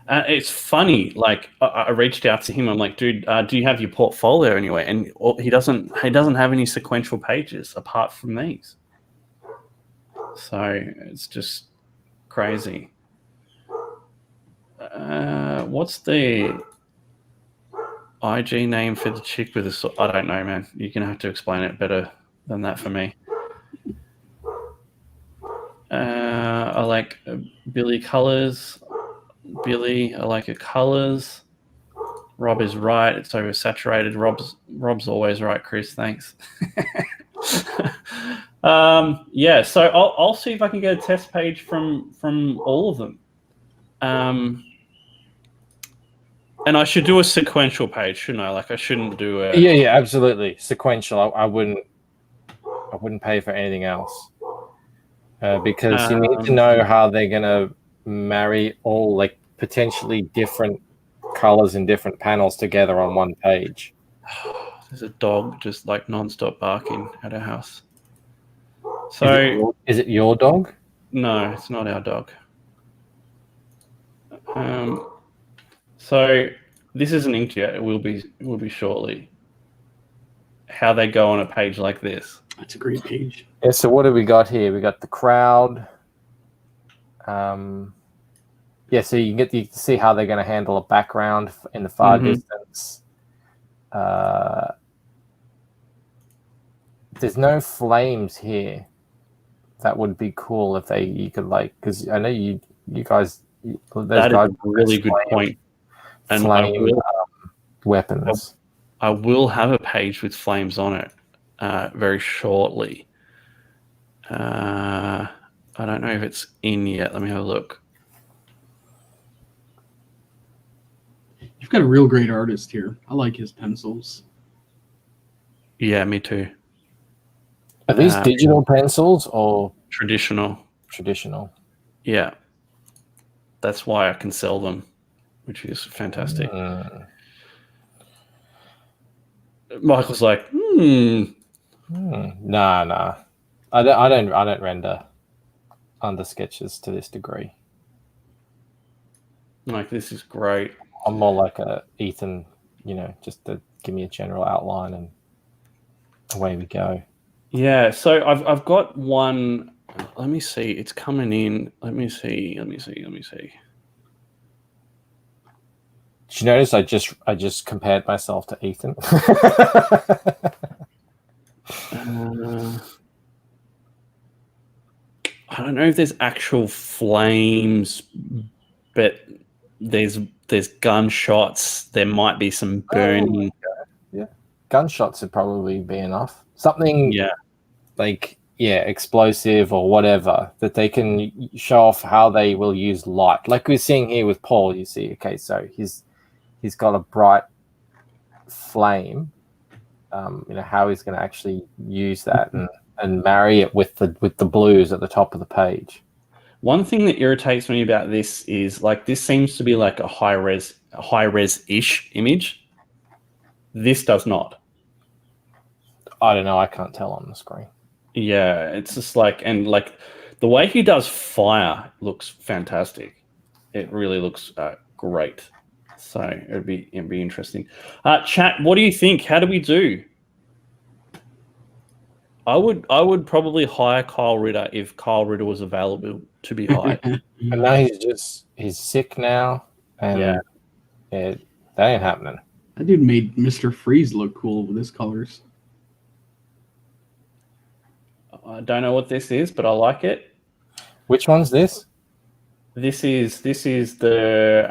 It's funny. Like I reached out to him. I'm like, dude, do you have your portfolio anyway? And he doesn't have any sequential pages apart from these. So it's just crazy. What's the IG name for the chick with the? I don't know, man. You're gonna have to explain it better than that for me. I like Billy colors. Billy, I like your colors. Rob is right. It's oversaturated. Rob's always right, Chris. Thanks. Yeah, so I'll see if I can get a test page from all of them. And I should do a sequential page, shouldn't I? Like I shouldn't do a Yeah, absolutely. Sequential. I wouldn't pay for anything else because you need to know how they're gonna marry all like potentially different colors and different panels together on one page. There's a dog just like non-stop barking at our house. So is it your dog? no, it's not our dog. So this isn't inked yet. It will be shortly. How they go on a page like this. That's a great page. Yeah. So what do we got here? We got the crowd. Yeah. So you get to see how they're going to handle a background in the far distance. There's no flames here. That would be cool if you could like, because I know you guys. That is a really good point. And flame weapons. I will have a page with flames on it very shortly. I don't know if it's in yet. Let me have a look. You've got a real great artist here. I like his pencils. Yeah, me too. Are these digital pencils or traditional? Traditional. Yeah. That's why I can sell them, which is fantastic. Michael's like, Nah. I don't render under sketches to this degree. Like, this is great. I'm more like a Ethan, just to give me a general outline and away we go. Yeah, so I've got one. Let me see. It's coming in. Let me see. Did you notice I just compared myself to Ethan? I don't know if there's actual flames, but there's gunshots. There might be some burning. Yeah, gunshots would probably be enough. Something. Yeah. Like explosive or whatever that they can show off how they will use light. Like we're seeing here with Paul. You see, okay, so he's got a bright flame. How he's going to actually use that and marry it with the blues at the top of the page. One thing that irritates me about this is like this seems to be like a high res-ish image. This does not. I don't know. I can't tell on the screen. Yeah, it's just like, and like the way he does fire looks fantastic. It really looks great. So it'd be interesting. Chat, what do you think? How do we do? I would probably hire Kyle Ritter if Kyle Ritter was available to be hired. And now he's sick now, and that ain't happening. That dude made Mr. Freeze look cool with his colors. I don't know what this is, but I like it. Which one's this? This is the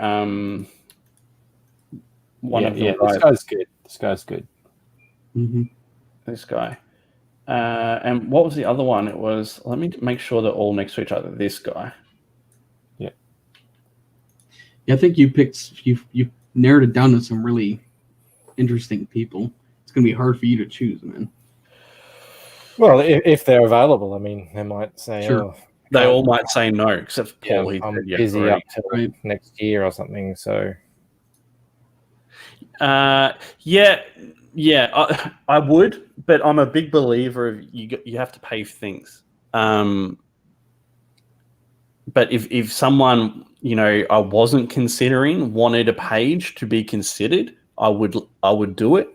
one of the This guy's good. This guy's good. Mm-hmm. This guy. And what was the other one? It was, let me make sure they're all next to each other. This guy. Yeah, I think you narrowed it down to some really interesting people. It's gonna be hard for you to choose, man. Well, if they're available, I mean, they might say, sure. "Oh, they all might say no, except for Paul. I'm busy up till next year or something." So, I would, but I'm a big believer of you have to pay for things. But if someone I wasn't considering wanted a page to be considered, I would do it.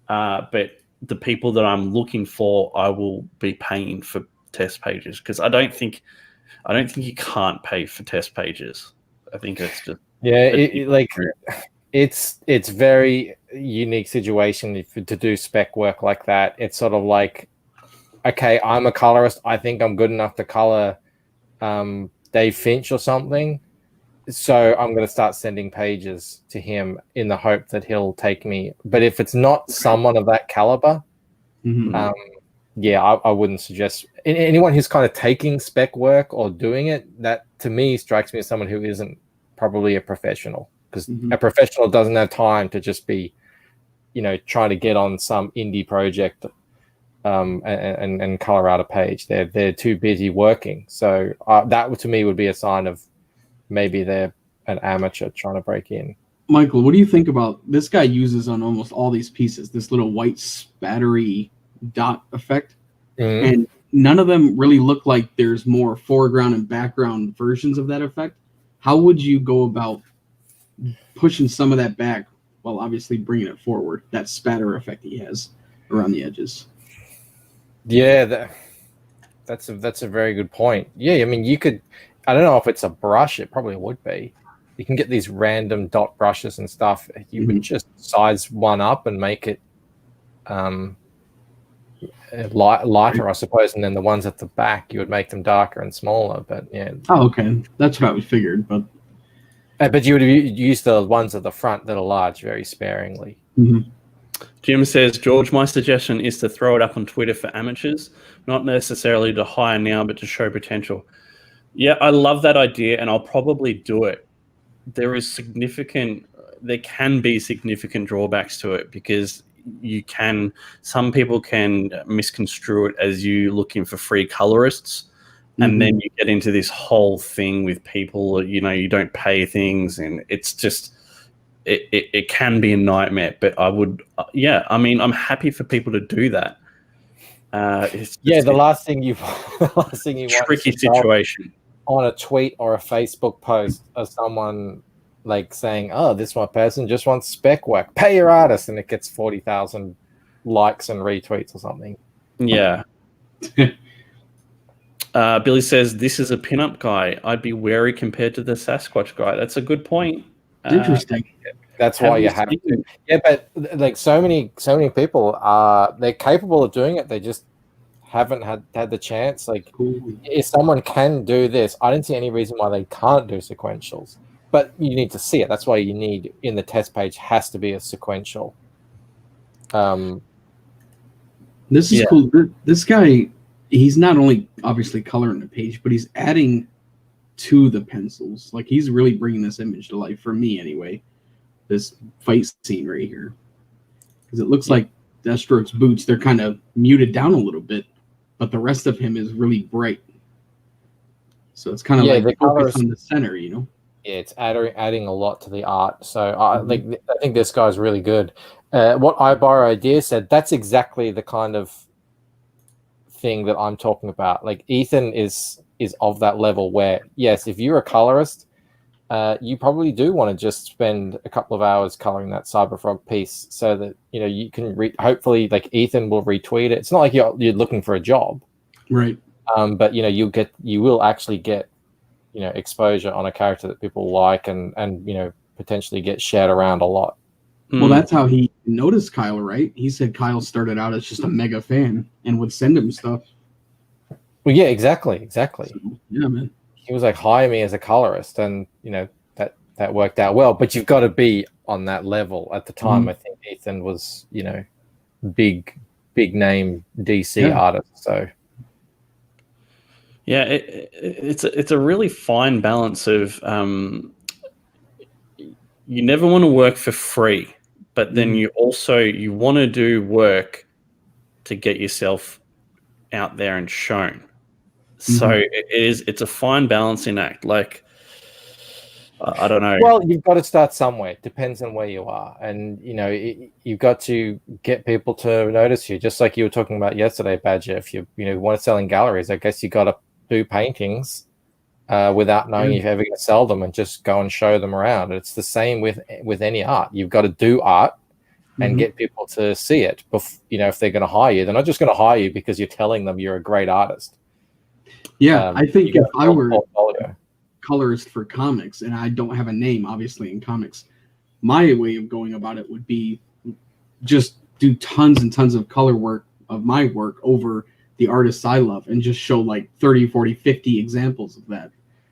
But the people that I'm looking for, I will be paying for test pages because I don't think you can't pay for test pages. I think it's just it's very unique situation to do spec work like that. It's sort of like, okay, I'm a colorist. I think I'm good enough to color Dave Finch or something. So I'm going to start sending pages to him in the hope that he'll take me. But if it's not someone of that caliber, I wouldn't suggest anyone who's kind of taking spec work or doing it. That to me strikes me as someone who isn't probably a professional. because a professional doesn't have time to just be, trying to get on some indie project and color out a page. They're too busy working. So that to me would be a sign of maybe they're an amateur trying to break in. Michael, what do you think about this guy uses on almost all these pieces this little white spattery dot effect? And none of them really look like there's more foreground and background versions of that effect. How would you go about pushing some of that back while obviously bringing it forward, that spatter effect he has around the edges? Yeah, that's a very good point. Yeah, I mean, you could, I don't know if it's a brush, it probably would be. You can get these random dot brushes and stuff. You would just size one up and make it lighter, I suppose, and then the ones at the back, you would make them darker and smaller. But yeah. Oh, okay. That's what I figured. But you would use the ones at the front that are large very sparingly. Jim says, George, my suggestion is to throw it up on Twitter for amateurs, not necessarily to hire now, but to show potential. Yeah, I love that idea, and I'll probably do it. There can be significant drawbacks to it because some people can misconstrue it as you looking for free colorists. And then you get into this whole thing with people, you don't pay things, and it's just, it can be a nightmare. But I would, I'm happy for people to do that. The last thing you want tricky situation on a tweet or a Facebook post of someone like saying, "Oh, this one person just wants spec work. Pay your artist," and it gets 40,000 likes and retweets or something. Yeah. Billy says, this is a pinup guy. I'd be wary compared to the Sasquatch guy. That's a good point. Interesting. That's why you have to. Yeah, but like so many people they're capable of doing it. They just haven't had the chance. Like, if someone can do this, I don't see any reason why they can't do sequentials. But you need to see it. That's why you need, in the test page, has to be a sequential. This is cool. This guy, he's not only obviously coloring the page, but he's adding to the pencils. Like, he's really bringing this image to life, for me anyway, this fight scene right here. Because it looks like Deathstroke's boots, they're kind of muted down a little bit, but the rest of him is really bright. So it's kind of like the focus on the center, Yeah, it's adding a lot to the art. So I think this guy's really good. What I Borrow Idea said, that's exactly the kind of thing that I'm talking about. Like, Ethan is of that level where, yes, if you're a colorist, you probably do want to just spend a couple of hours coloring that Cyberfrog piece so that you can hopefully, like, Ethan will retweet it. It's not like you're looking for a job, right? But you will actually get exposure on a character that people like and potentially get shared around a lot. Well, that's how he noticed Kyle, right? He said Kyle started out as just a mega fan and would send him stuff. Well, yeah, exactly. So, yeah, man. He was like, hire me as a colorist, and that worked out well. But you've got to be on that level at the time. I think Ethan was, big name DC artist. So yeah, it's a really fine balance of you never want to work for free, but then you want to do work to get yourself out there and shown. So it's a fine balancing act. Like, I don't know. Well, you've got to start somewhere. Depends on where you are, and you've got to get people to notice you. Just like you were talking about yesterday, Badger. If you want to sell in galleries, I guess you got to do paintings without knowing if you're ever going to sell them, and just go and show them around. It's the same with any art. You've got to do art and get people to see it. If they're going to hire you, they're not just going to hire you because you're telling them you're a great artist. Yeah, I think if I were a colorist for comics, and I don't have a name, obviously, in comics, my way of going about it would be just do tons and tons of color work of my work over the artists I love and just show like 30, 40, 50 examples of that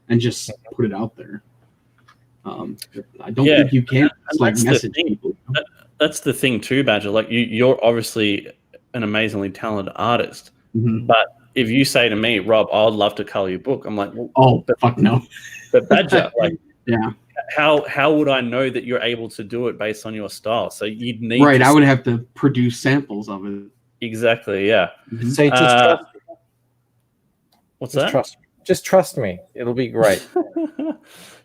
and just put it out there. I don't think you can message people. That's the thing too, Badger. Like, you're obviously an amazingly talented artist, but if you say to me, Rob, I'd love to color your book, I'm like, well, fuck no. But Badger, like, how would I know that you're able to do it based on your style? So you'd need Right, to I would have to produce samples of it. exactly, yeah. Mhm. See, just trust, What's just that? trust, just trust me. It'll be great.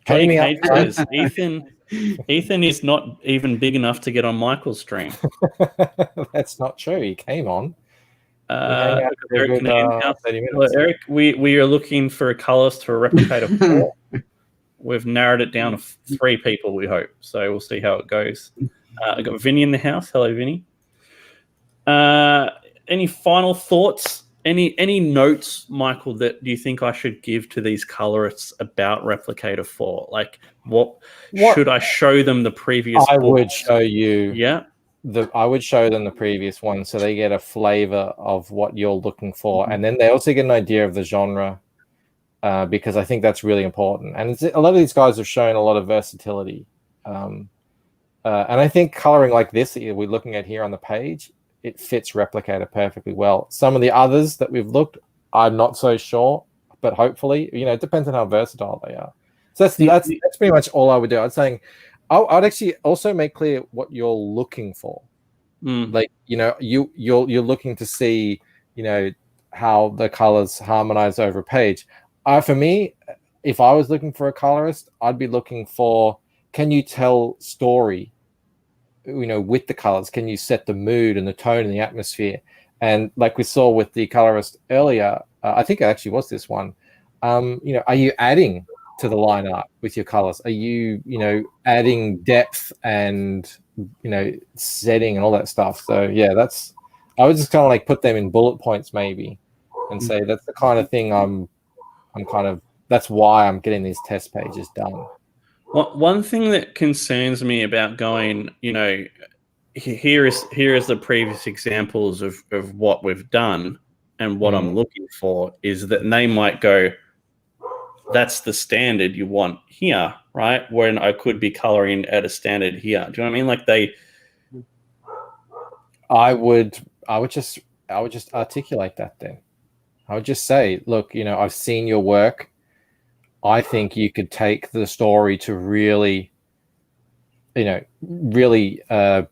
Pay Johnny me up Cage front. says Ethan is not even big enough to get on Michael's stream. That's not true. He came on. We hang Uh, out for a Eric good Canadian House. 30 Well, minutes. Eric, we are looking for a colorist for Replicator 4. We've narrowed it down to 3 people, we hope. So we'll see how it goes. I got Vinny in the house. Hello, Vinny. Any final thoughts? Any notes, Michael, that you think I should give to these colorists about Replicator 4? Like, what should I show them the previous I books? would show you. Yeah. I would show them the previous one so they get a flavor of what you're looking for, and then they also get an idea of the genre, because I think that's really important. And a lot of these guys have shown a lot of versatility, and I think coloring like this that we're looking at here on the page, it fits Replicator perfectly well. Some of the others that we've looked, I'm not so sure, but hopefully, it depends on how versatile they are. So that's pretty much all I would do. I'd actually also make clear what you're looking for. Like, you're looking to see, how the colors harmonize over a page. For me, if I was looking for a colorist, I'd be looking for, can you tell story, with the colors? Can you set the mood and the tone and the atmosphere? And like we saw with the colorist earlier, I think it actually was this one. Are you adding to the line art with your colors? Are you, adding depth and, setting and all that stuff? So yeah, I would just kind of like put them in bullet points maybe and say that's the kind of thing that's why I'm getting these test pages done. One thing that concerns me about going, here is the previous examples of what we've done and what I'm looking for, is that they might go, that's the standard you want here, right? When I could be coloring at a standard here. Do you know what I mean? Like I would just articulate that then. I would just say, look, I've seen your work. I think you could take the story to really, really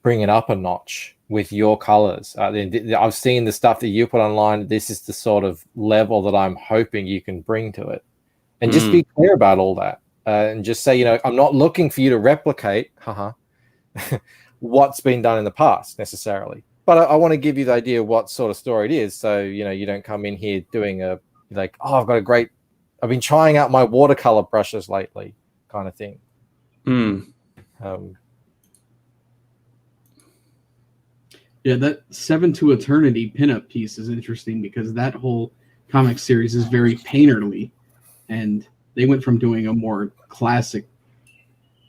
bring it up a notch with your colors. I've seen the stuff that you put online. This is the sort of level that I'm hoping you can bring to it. And just be clear about all that. And just say, I'm not looking for you to replicate what's been done in the past necessarily. But I want to give you the idea of what sort of story it is. So, you don't come in here doing I've been trying out my watercolor brushes lately kind of thing. Yeah, that 7 to Eternity pinup piece is interesting because that whole comic series is very painterly. And they went from doing a more classic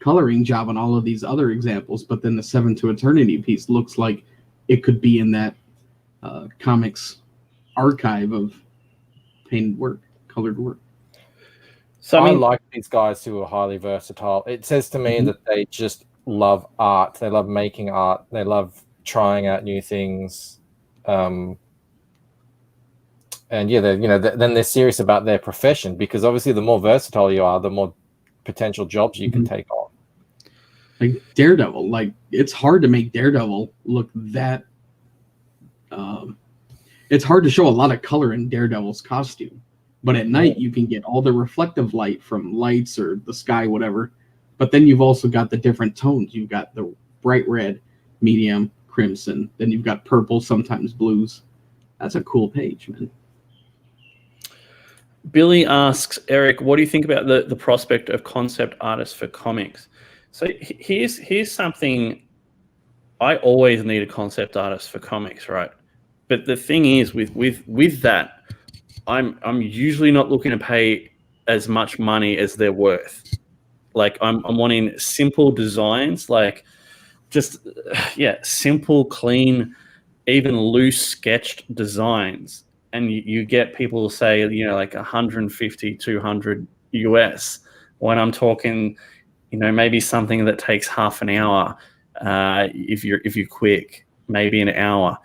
coloring job on all of these other examples, but then the 7 to Eternity piece looks like it could be in that comics archive of painted work, colored work. So I like these guys who are highly versatile. It says to me that they just love art. They love making art. They love trying out new things. And yeah, then they're serious about their profession, because obviously the more versatile you are, the more potential jobs you can take on. Like Daredevil, it's hard to make Daredevil look that. It's hard to show a lot of color in Daredevil's costume. But at night, you can get all the reflective light from lights or the sky, whatever. But then you've also got the different tones. You've got the bright red, medium, crimson. Then you've got purple, sometimes blues. That's a cool page, man. Billy asks, Eric, what do you think about the prospect of concept artists for comics? So here's something. I always need a concept artist for comics, right? But the thing is, with that, I'm usually not looking to pay as much money as they're worth. Like I'm wanting simple designs, like just simple, clean, even loose sketched designs. And you get people say, like 150, 200 US, when I'm talking, maybe something that takes half an hour, if you're quick, maybe an hour.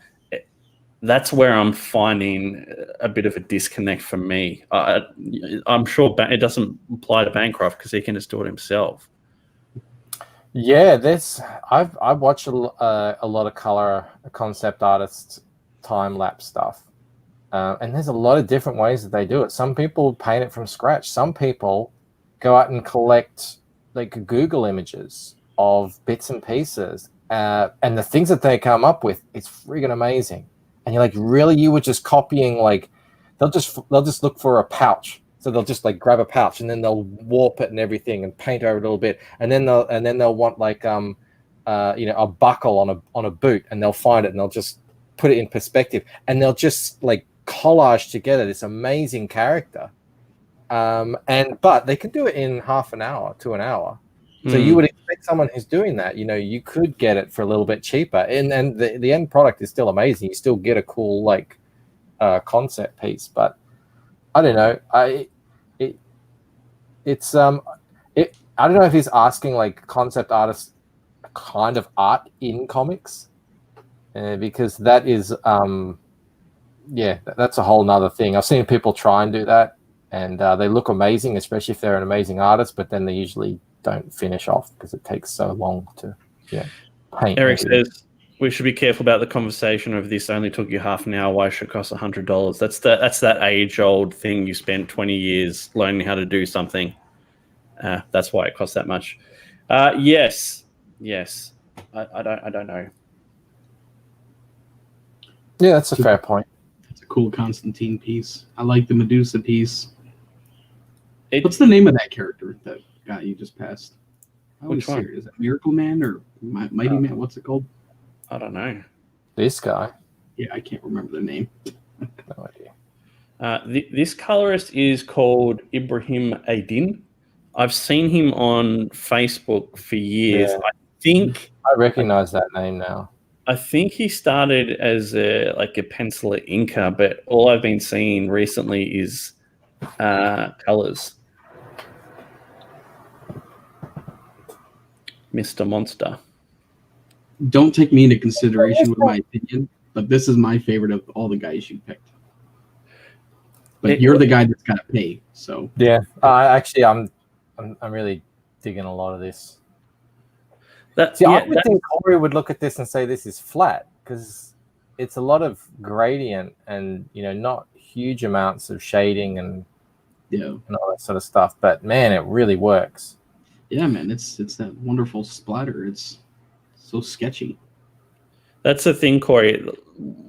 That's where I'm finding a bit of a disconnect for me. I'm sure it doesn't apply to Bancroft because he can just do it himself. Yeah, I've watched a lot of color concept artists time lapse stuff, and there's a lot of different ways that they do it. Some people paint it from scratch. Some people go out and collect like Google images of bits and pieces, and the things that they come up with, it's friggin' amazing. And you're like, really? You were just copying like they'll just look for a pouch. So they'll just like grab a pouch and then they'll warp it and everything and paint over it a little bit, and then they'll want like a buckle on a boot, and they'll find it and they'll just put it in perspective, and they'll just like collage together this amazing character. But they can do it in half an hour to an hour. So you would expect someone who's doing that, you could get it for a little bit cheaper, and the end product is still amazing. You still get a cool like concept piece, but I don't know. I don't know if he's asking like concept artists kind of art in comics, because that is that's a whole nother thing. I've seen people try and do that, and they look amazing, especially if they're an amazing artist, but then they usually don't finish off because it takes so long to paint. Eric says we should be careful about the conversation of this only took you half an hour. Why should it cost $100? That's that age-old thing. You spent 20 years learning how to do something. That's why it costs that much. Yes. I don't know. Yeah, that's a fair point. It's a cool Constantine piece. I like the Medusa piece. What's the name of that character, that guy you just passed? Which one? Is it Miracle Man or Mighty Man? What's it called? I don't know. This guy? Yeah, I can't remember the name. No idea. This colorist is called Ibrahim Aydin. I've seen him on Facebook for years. Yeah. I recognize that name now. I think he started as a penciler inker, but all I've been seeing recently is colors. Mr. Monster. Don't take me into consideration with my opinion, but this is my favorite of all the guys you picked. But you're the guy that's got to pay, so yeah. I'm really digging a lot of this. I would think Korey would look at this and say this is flat, because it's a lot of gradient and not huge amounts of shading and all that sort of stuff. But man, it really works. Yeah, man, it's that wonderful splatter. It's so sketchy. That's the thing, Korey.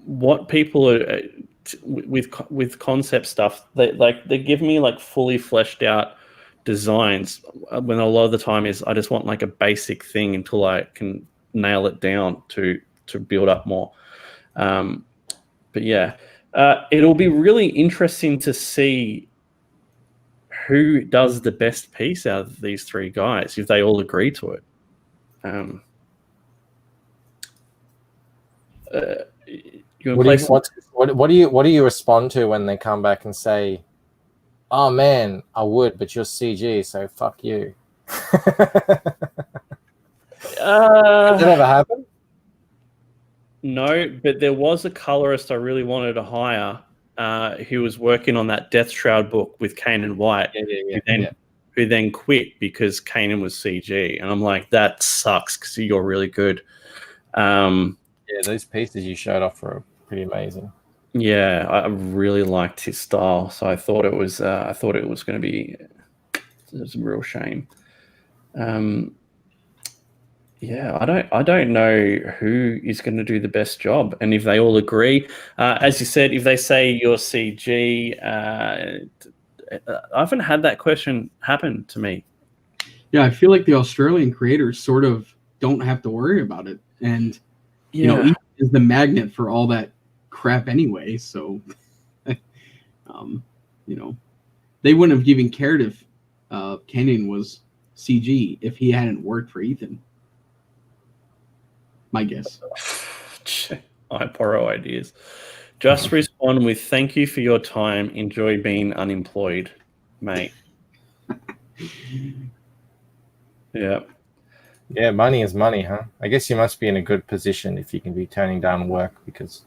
What people are with concept stuff, they give me like fully fleshed out designs, when a lot of the time is I just want like a basic thing until I can nail it down to build up more. But yeah, it'll be really interesting to see who does the best piece out of these three guys, if they all agree to it. What do you respond to when they come back and say, "Oh man, I would, but you're CG, so fuck you"? Did that ever happen? No, but there was a colorist I really wanted to hire who was working on that Death Shroud book with Kanan White, who then quit because Kanan was CG. And I'm like, that sucks because you're really good. Those pieces you showed off were pretty amazing. Yeah, I really liked his style, so I thought it was going to be a real shame. I don't know who is going to do the best job, and if they all agree, as you said, if they say you're CG, I haven't had that question happen to me. Yeah, I feel like the Australian creators sort of don't have to worry about it, and Ethan is the magnet for all that crap anyway. So, they wouldn't have even cared if Kanan was CG if he hadn't worked for Ethan. My guess. I borrow ideas. Just respond with "Thank you for your time. Enjoy being unemployed, mate." Yeah. Yeah, money is money, huh? I guess you must be in a good position if you can be turning down work, because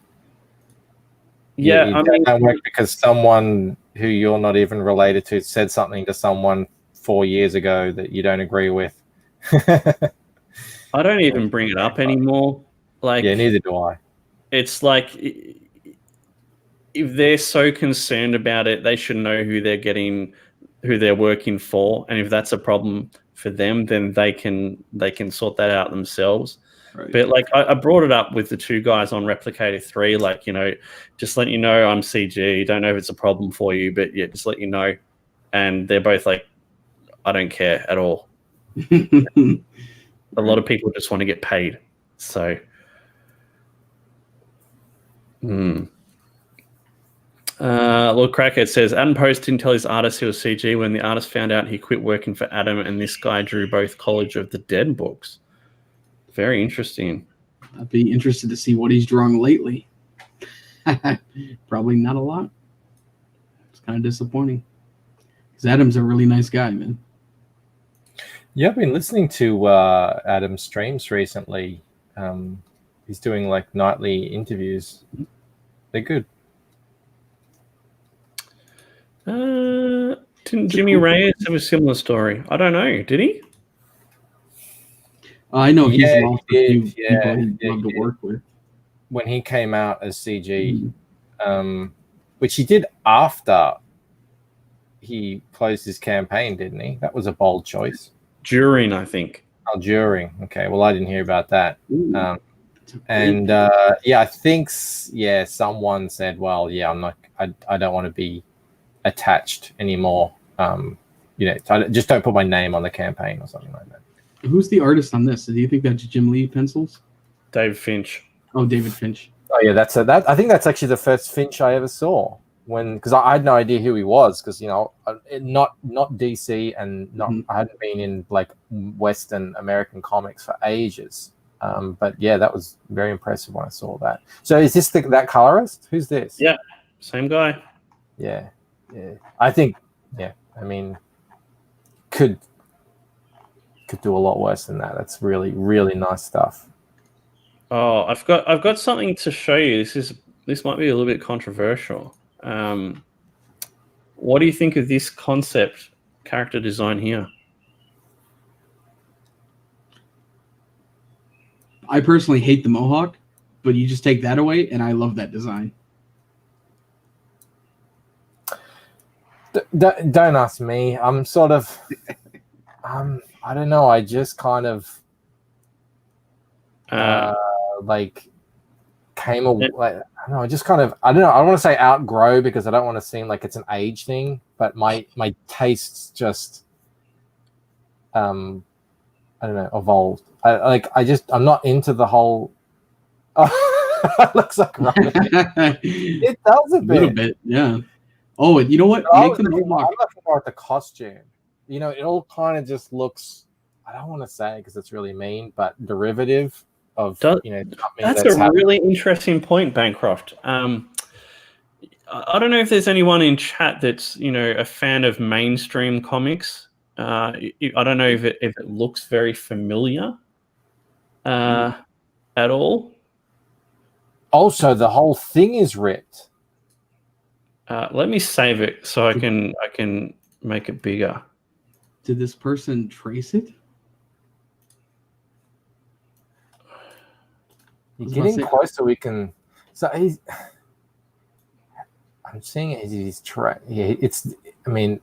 don't work because someone who you're not even related to said something to someone 4 years ago that you don't agree with. I don't even bring it up anymore. Like, Yeah, neither do I. it's like, if they're so concerned about it, they should know who they're working for, and if that's a problem for them, then they can sort that out themselves. Right. But like, I brought it up with the two guys on Replicator 3, like, just let you know I'm CG. Don't know if it's a problem for you, but yeah, just let you know. And they're both like, I don't care at all. A lot of people just want to get paid. So, Lord Crackhead says, Adam Post didn't tell his artist he was CG. When the artist found out, he quit working for Adam, and this guy drew both College of the Dead books. Very interesting. I'd be interested to see what he's drawing lately. Probably not a lot. It's kind of disappointing. Because Adam's a really nice guy, man. Yeah, I've been listening to Adam's streams recently. He's doing like nightly interviews. They're good. Didn't Jimmy Reyes have a similar story? I don't know. Did he? I know he's Yeah, lost he a few did. people Yeah, he'd yeah, love he to work with. When he came out as CG, which he did after he closed his campaign, didn't he? That was a bold choice. During, I think. Oh, during. Okay, well, I didn't hear about that. Ooh, And yeah, I think someone said, "Well, yeah, I don't want to be attached anymore. Just don't put my name on the campaign or something like that." who's the artist on this? Do you think that's Jim Lee pencils? Dave Finch. Oh, David Finch. Oh yeah, I think that's actually the first Finch I ever saw because I had no idea who he was because not DC and not I hadn't been in like Western American comics for ages. But yeah, that was very impressive when I saw that. So is this that colorist? Who's this? Yeah, same guy. Yeah. I think. Yeah, I mean, could do a lot worse than that. That's really, really nice stuff. Oh, I've got something to show you. This might be a little bit controversial. What do you think of this concept character design here? I personally hate the mohawk, but you just take that away, and I love that design. Don't ask me. I'm sort of, I don't know. I just kind of like came away. Like, I don't know. I just kind of, I don't know. I don't want to say outgrow because I don't want to seem like it's an age thing. But my tastes just, I don't know, evolved. I'm not into the whole. It looks like rubbish. It does a little bit, yeah. Oh, you know what? I'm looking more at the costume. It all kind of just looks. I don't want to say because it's really mean, but derivative of That's a really interesting point, Bancroft. I don't know if there's anyone in chat that's a fan of mainstream comics. I don't know if it looks very familiar at all. Also, the whole thing is ripped. Let me save it so I can make it bigger. Did this person trace it? You're getting close so we can. So he's. I'm seeing it as he's trying. Yeah, it's. I mean,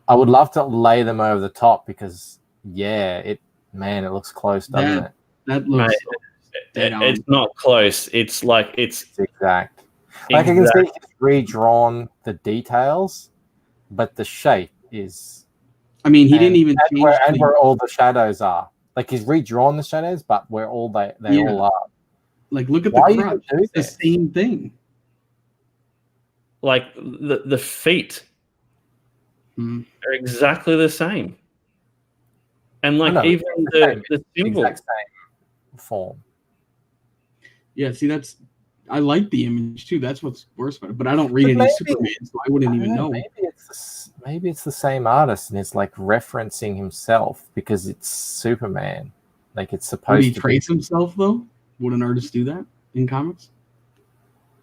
I would love to lay them over the top because, it looks close, doesn't it? That looks. It's not close. It's like it's exact. Like I can see he's redrawn the details, but the shape is. I mean, he didn't even change where all the shadows are. Like he's redrawn the shadows, but where all they all are. Like look at the crotch. It's the same thing. Like the feet are exactly the same, and like even the symbol, exact same form. Yeah, see, I like the image too. That's what's worse about it. But I don't read any Superman, so I wouldn't even know. Maybe it's the same artist, and it's like referencing himself because it's Superman. Like it's supposed to. Would he trace himself though? Would an artist do that in comics?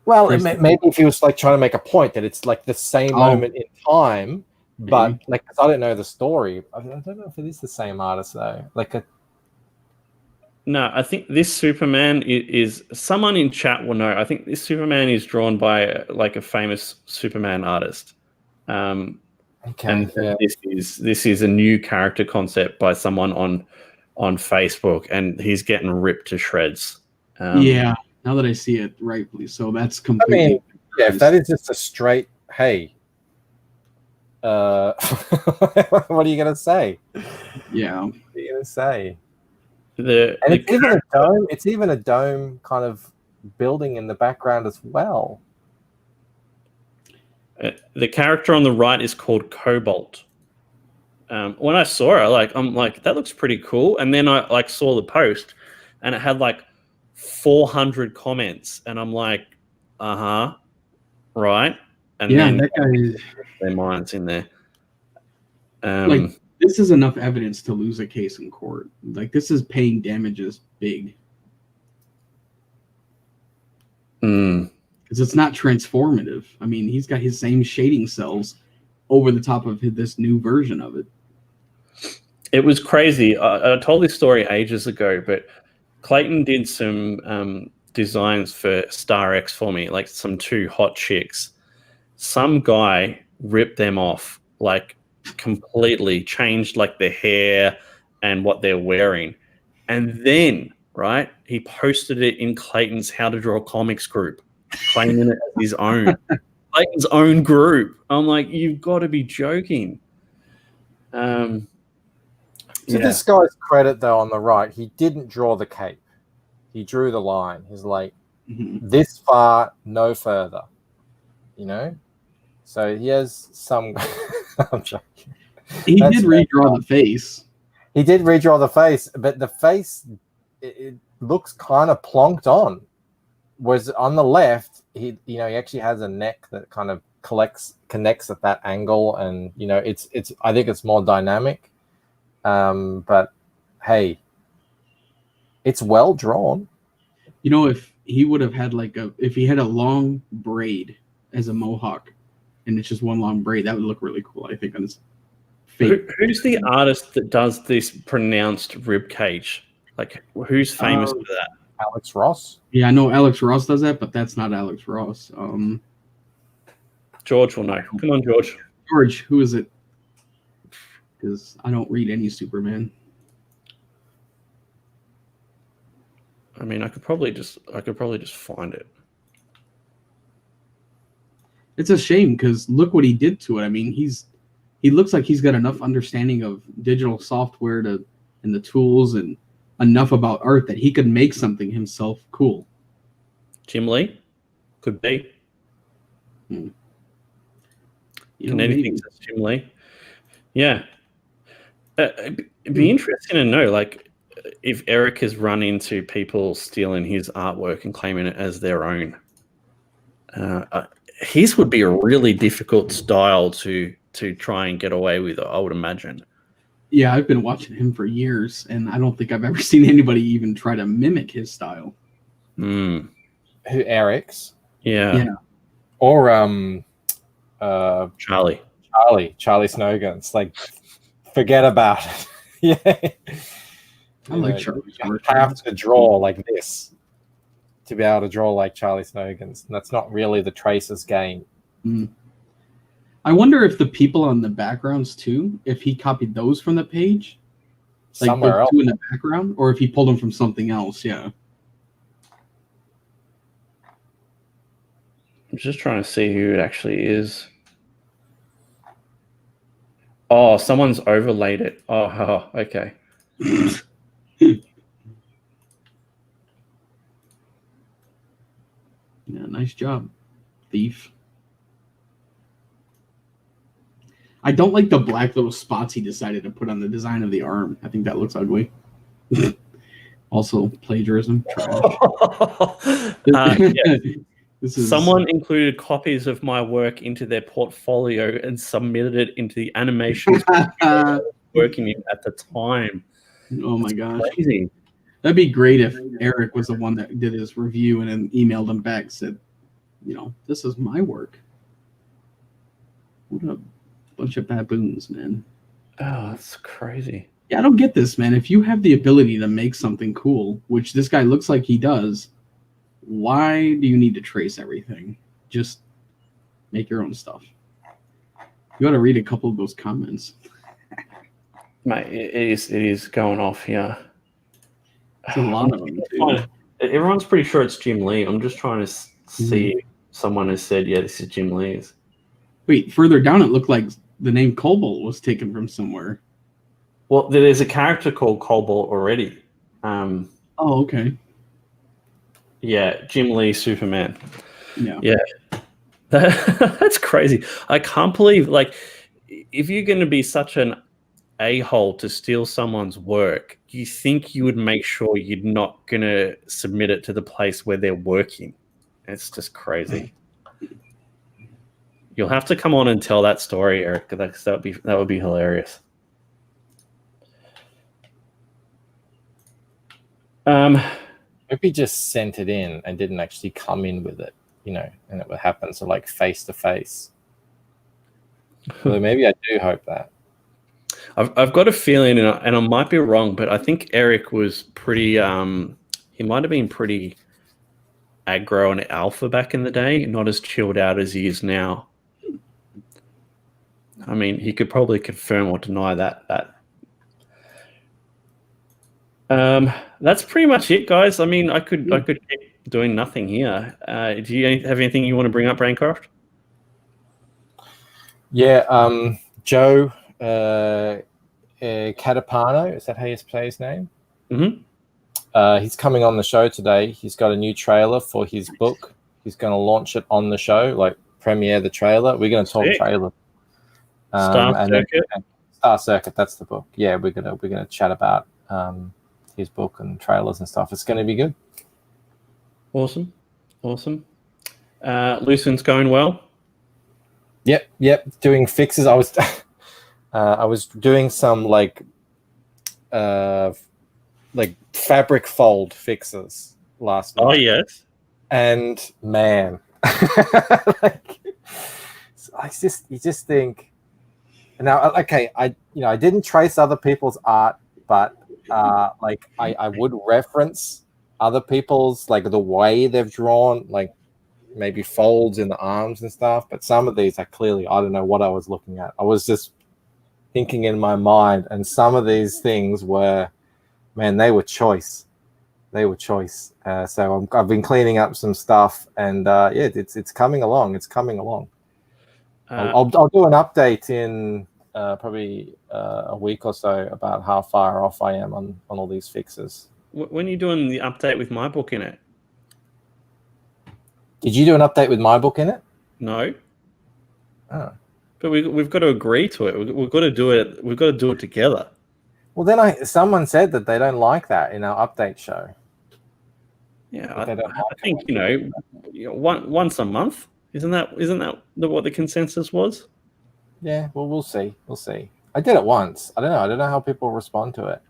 Well, maybe if he was like trying to make a point that it's like the same moment in time, but like 'cause I don't know the story. I don't know if it is the same artist though. Like No, I think this Superman is someone in chat will know. I think this Superman is drawn by like a famous Superman artist. And this is a new character concept by someone on Facebook, and he's getting ripped to shreds. Yeah, now that I see it rightfully, so that's completely. I mean, yeah, if that is just a straight, hey, what are you gonna say? Yeah, what are you gonna say? It's even a dome kind of building in the background as well. The character on the right is called Cobalt. When I saw it, I'm like, that looks pretty cool. And then I like saw the post, and it had like 400 comments, and I'm like, right. And yeah, then that guy. their minds in there. Like, this is enough evidence to lose a case in court. Like, this is paying damages big. Because it's not transformative. I mean, he's got his same shading cells over the top of this new version of it. It was crazy. I told this story ages ago, but Clayton did some designs for Star X for me, like some 2 hot chicks. Some guy ripped them off, like completely changed like their hair and what they're wearing. And then, right, he posted it in Clayton's How to Draw Comics group, claiming it as his own. Clayton's own group. I'm like, you've got to be joking. To this guy's credit, though, on the right, he didn't draw the cape. He drew the line. He's like, this far, no further. You know? So he has some... I'm joking. He did redraw the face. He did redraw the face, but the face, it looks kind of plonked on. Whereas on the left, he actually has a neck that kind of connects at that angle, and it's I think it's more dynamic. But hey, it's well drawn. If he would have had if he had a long braid as a mohawk, and it's just one long braid, that would look really cool, I think, on his face. Who's the artist that does this pronounced rib cage? Like, who's famous for that? Alex Ross. Yeah, I know Alex Ross does that, but that's not Alex Ross. George will know. Come on, George. George, who is it? Because I don't read any Superman. I mean, I could probably just find it. It's a shame because look what he did to it. I mean, he looks like he's got enough understanding of digital software and the tools and enough about art that he could make something himself cool. Jim Lee? Could be. Can anything maybe. says Jim Lee? Yeah. It'd be interesting to know, like, if Eric has run into people stealing his artwork and claiming it as their own. His would be a really difficult style to try and get away with, I would imagine. Yeah, I've been watching him for years, and I don't think I've ever seen anybody even try to mimic his style. Who, Eric's? Yeah. Or Charlie Snowguns. Like, forget about it. Yeah. I like Charlie. You have to draw like this to be able to draw like Charlie Snowguns. And that's not really the Tracer's game. I wonder if the people on the backgrounds too, if he copied those from the page, like somewhere else, in the background, or if he pulled them from something else. Yeah. I'm just trying to see who it actually is. Oh, someone's overlaid it. Oh, okay. Yeah, nice job, thief. I don't like the black little spots he decided to put on the design of the arm. I think that looks ugly. Also, plagiarism. Someone included copies of my work into their portfolio and submitted it into the animations working in at the time. Oh my gosh. Crazy. That'd be great if Eric was the one that did his review and then emailed him back, said, this is my work. What a bunch of baboons, man. Oh, that's crazy. Yeah, I don't get this, man. If you have the ability to make something cool, which this guy looks like he does, why do you need to trace everything? Just make your own stuff. You got to read a couple of those comments. Mate, it is going off here. It's a lot of them, too. Everyone's pretty sure it's Jim Lee. I'm just trying to see if someone has said, yeah, this is Jim Lee's. Wait, further down, it looked like the name Cobalt was taken from somewhere. Well, there's a character called Cobalt already. Oh, okay. Yeah, Jim Lee, Superman. Yeah. That's crazy. I can't believe, like, if you're going to be such an a-hole to steal someone's work, you think you would make sure you're not going to submit it to the place where they're working. It's just crazy. You'll have to come on and tell that story, Eric. That would be hilarious. If he just sent it in and didn't actually come in with it, and it would happen so like face to face. So maybe I do hope that. I've got a feeling, and I might be wrong, but I think Eric was pretty. He might have been pretty aggro and alpha back in the day, not as chilled out as he is now. I mean, he could probably confirm or deny that. That's pretty much it, guys. I mean, I could keep doing nothing here. Do you have anything you want to bring up, Bancroft? Yeah, Joe Catapano, is that how you say his name? Mm-hmm. He's coming on the show today. He's got a new trailer for his book. He's going to launch it on the show, like premiere the trailer. We're going to talk trailer. Star Circuit. Star Circuit, that's the book. Yeah, we're gonna chat about his book and trailers and stuff. It's going to be good. Awesome. Lucen's going well. Yep. Doing fixes. I was doing some like fabric fold fixes last night. Oh yes. And man, you just think. Now, okay, I didn't trace other people's art, but I would reference other people's, like the way they've drawn, like maybe folds in the arms and stuff. But some of these I don't know what I was looking at. I was just thinking in my mind, and some of these things were, man, they were choice. So I've been cleaning up some stuff, and it's coming along. It's coming along. I'll do an update in probably a week or so about how far off I am on all these fixes. When are you doing the update with my book in it? Did you do an update with my book in it? No. Oh. But we've got to agree to it. We've got to do it. We've got to do it together. Well, then someone said that they don't like that in our update show. Yeah, I think once a month. Isn't that what the consensus was? Yeah, well, we'll see. I did it once. I don't know how people respond to it.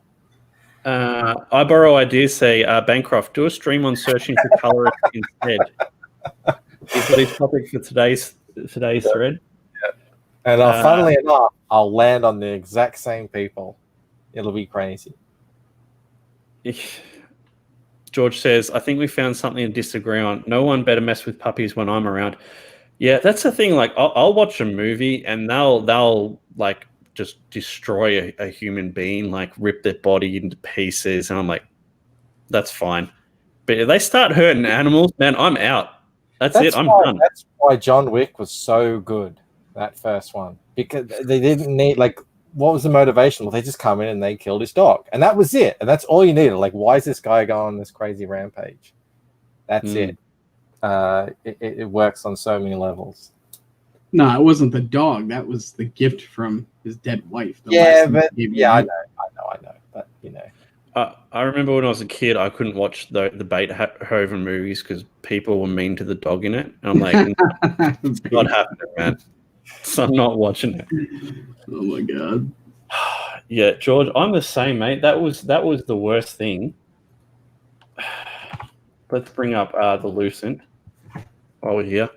I borrow ideas. Say Bancroft, do a stream on searching for Colourist instead. Is what his topic for today's thread. Yeah. And funnily enough, I'll land on the exact same people. It'll be crazy. George says, I think we found something to disagree on. No one better mess with puppies when I'm around. Yeah, that's the thing. Like, I'll watch a movie and they'll like just destroy a human being, like rip their body into pieces, and I'm like, that's fine. But if they start hurting animals, man, I'm out. That's it. I'm done. That's why John Wick was so good, that first one, because they didn't need, like, what was the motivation? Well, they just come in and they killed his dog, and that was it. And that's all you needed. Like, why is this guy going on this crazy rampage? That's it. It works on so many levels. No, it wasn't the dog. That was the gift from his dead wife. I know. But I remember when I was a kid, I couldn't watch the Beethoven movies because people were mean to the dog in it. And I'm like, no, it's not happening, man. So I'm not watching it. Oh my god. Yeah, George, I'm the same, mate. That was the worst thing. Let's bring up the Lucent while we're here.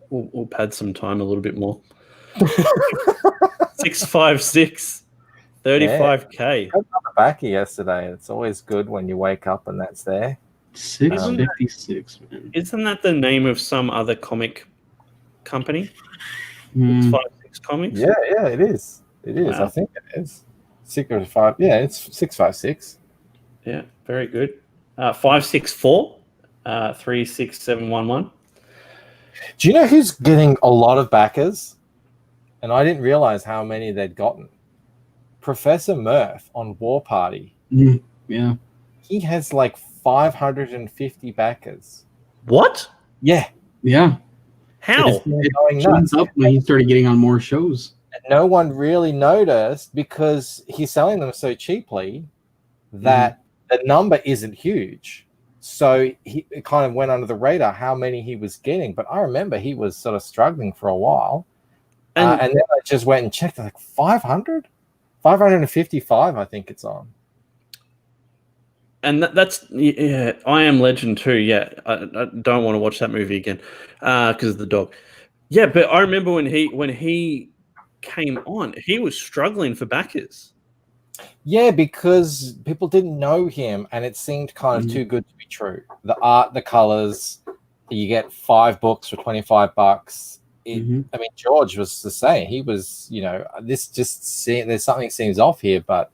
We'll pad some time a little bit more. 656 35K. I got the backy yesterday. It's always good when you wake up and that's there. 656, man. Isn't that the name of some other comic company? Hmm. It's 56 Comics. Yeah, it is. It is. Wow. I think it is. 655. Yeah, it's 656. Yeah, very good. 564, 36711. Do you know who's getting a lot of backers? And I didn't realize how many they'd gotten. Professor Murph on War Party. Yeah. He has like 550 backers. What? Yeah. Yeah. How? It's going Turns nuts. up when he started getting on more shows. No one really noticed because he's selling them so cheaply that the number isn't huge. So it kind of went under the radar how many he was getting. But I remember he was sort of struggling for a while. And then I just went and checked. Like 500? 555, I think it's on. And that's I Am Legend too. Yeah, I don't want to watch that movie again because of the dog. Yeah, but I remember when he came on, he was struggling for backers. Yeah, because people didn't know him, and it seemed kind of too good to be true. The art, the colors. You get 5 books for $25. I mean, George was the same. He was, this just there's something seems off here, but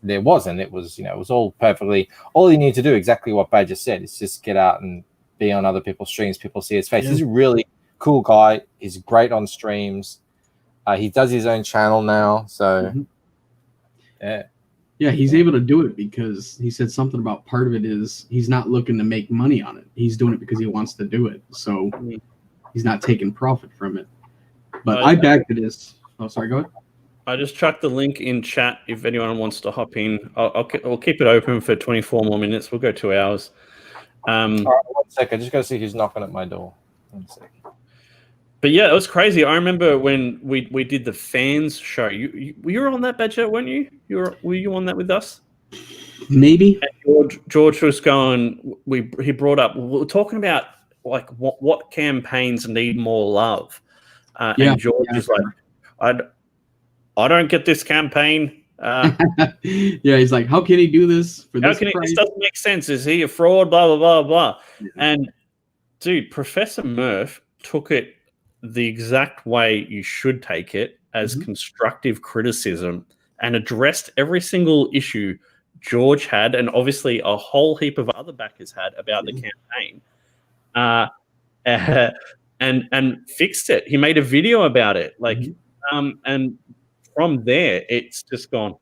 there wasn't. It was, it was all perfectly. All you need to do, exactly what Badger said, is just get out and be on other people's streams. People see his face. He's a really cool guy. He's great on streams. He does his own channel now, so yeah, he's able to do it because he said something about part of it is he's not looking to make money on it. He's doing it because he wants to do it. So he's not taking profit from it. But I backed it as. Oh, sorry. Go ahead. I just chucked the link in chat if anyone wants to hop in. I'll keep it open for 24 more minutes. We'll go 2 hours. All right, 1 second. I just got to see who's knocking at my door. 1 second. But yeah, it was crazy. I remember when we did the fans show. You were on that, Badger, weren't you? Were you on that with us? Maybe. And George was going. He brought up. We were talking about like what campaigns need more love. And George was like, I don't get this campaign. Yeah, he's like, how can he do this for this price? This doesn't make sense. Is he a fraud? Blah blah blah blah. Yeah. And dude, Professor Murph took it the exact way you should take it, as constructive criticism, and addressed every single issue George had, and obviously a whole heap of other backers had about the campaign, and fixed it. He made a video about it, and from there it's just gone.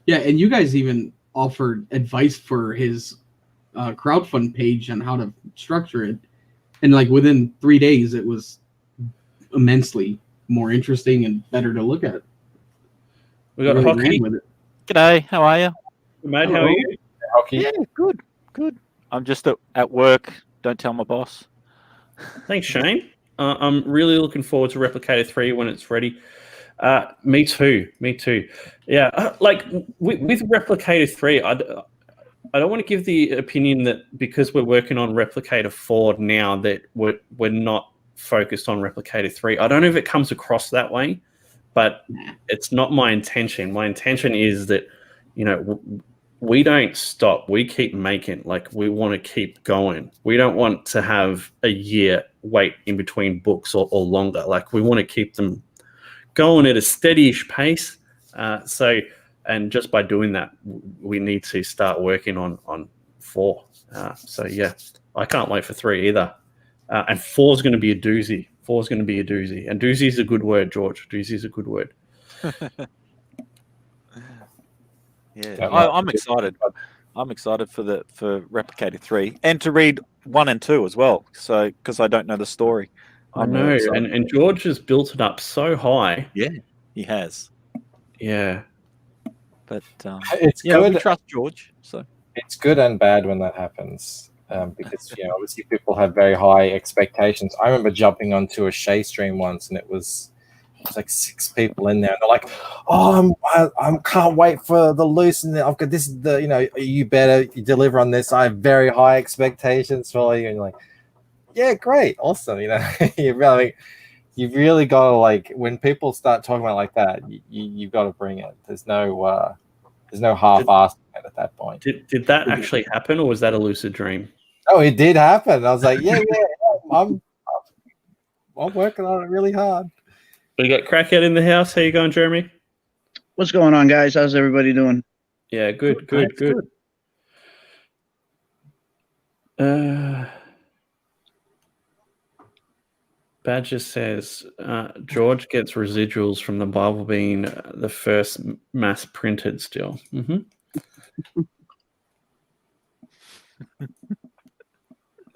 Yeah, and you guys even offered advice for his crowdfund page on how to structure it, and like within 3 days, it was immensely more interesting and better to look at. We got really Hockey. with it. G'day, how are you? Mate, how are you? Hockey. Yeah, good. I'm just at work. Don't tell my boss. Thanks, Shane. I'm really looking forward to Replicator 3 when it's ready. Me too. Yeah, like with Replicator 3, I don't want to give the opinion that because we're working on Replicator 4 now that we're not focused on Replicator 3. I don't know if it comes across that way, but it's not my intention. My intention is that, we don't stop. We keep making, like, we want to keep going. We don't want to have a year wait in between books or longer. Like, we want to keep them going at a steady-ish pace. And just by doing that, we need to start working on 4. So yeah, I can't wait for 3 either. And 4 is going to be a doozy. 4 is going to be a doozy. And doozy is a good word, George. Doozy is a good word. Yeah, I'm excited. I'm excited for Replicator 3 and to read 1 and 2 as well. So because I don't know the story. I know, and George has built it up so high. Yeah, he has. Yeah, but it's good. We trust George, so it's good and bad when that happens. Because obviously people have very high expectations. I remember jumping onto a Shay stream once, and it was like 6 people in there, and they're like, "Oh, I can't wait for the loose, and I've got this. You better deliver on this. I have very high expectations for you." And you're like, "Yeah, great, awesome." You really you've really got to like when people start talking about it like that, you've got to bring it. There's no half-assing it at that point. Did that actually happen, or was that a lucid dream? Oh, it did happen. I was like, yeah, I'm working on it really hard. We got Crackhead in the house. How you going, Jeremy? What's going on, guys? How's everybody doing? Yeah, good. Badger says George gets residuals from the Bible being the first mass printed still.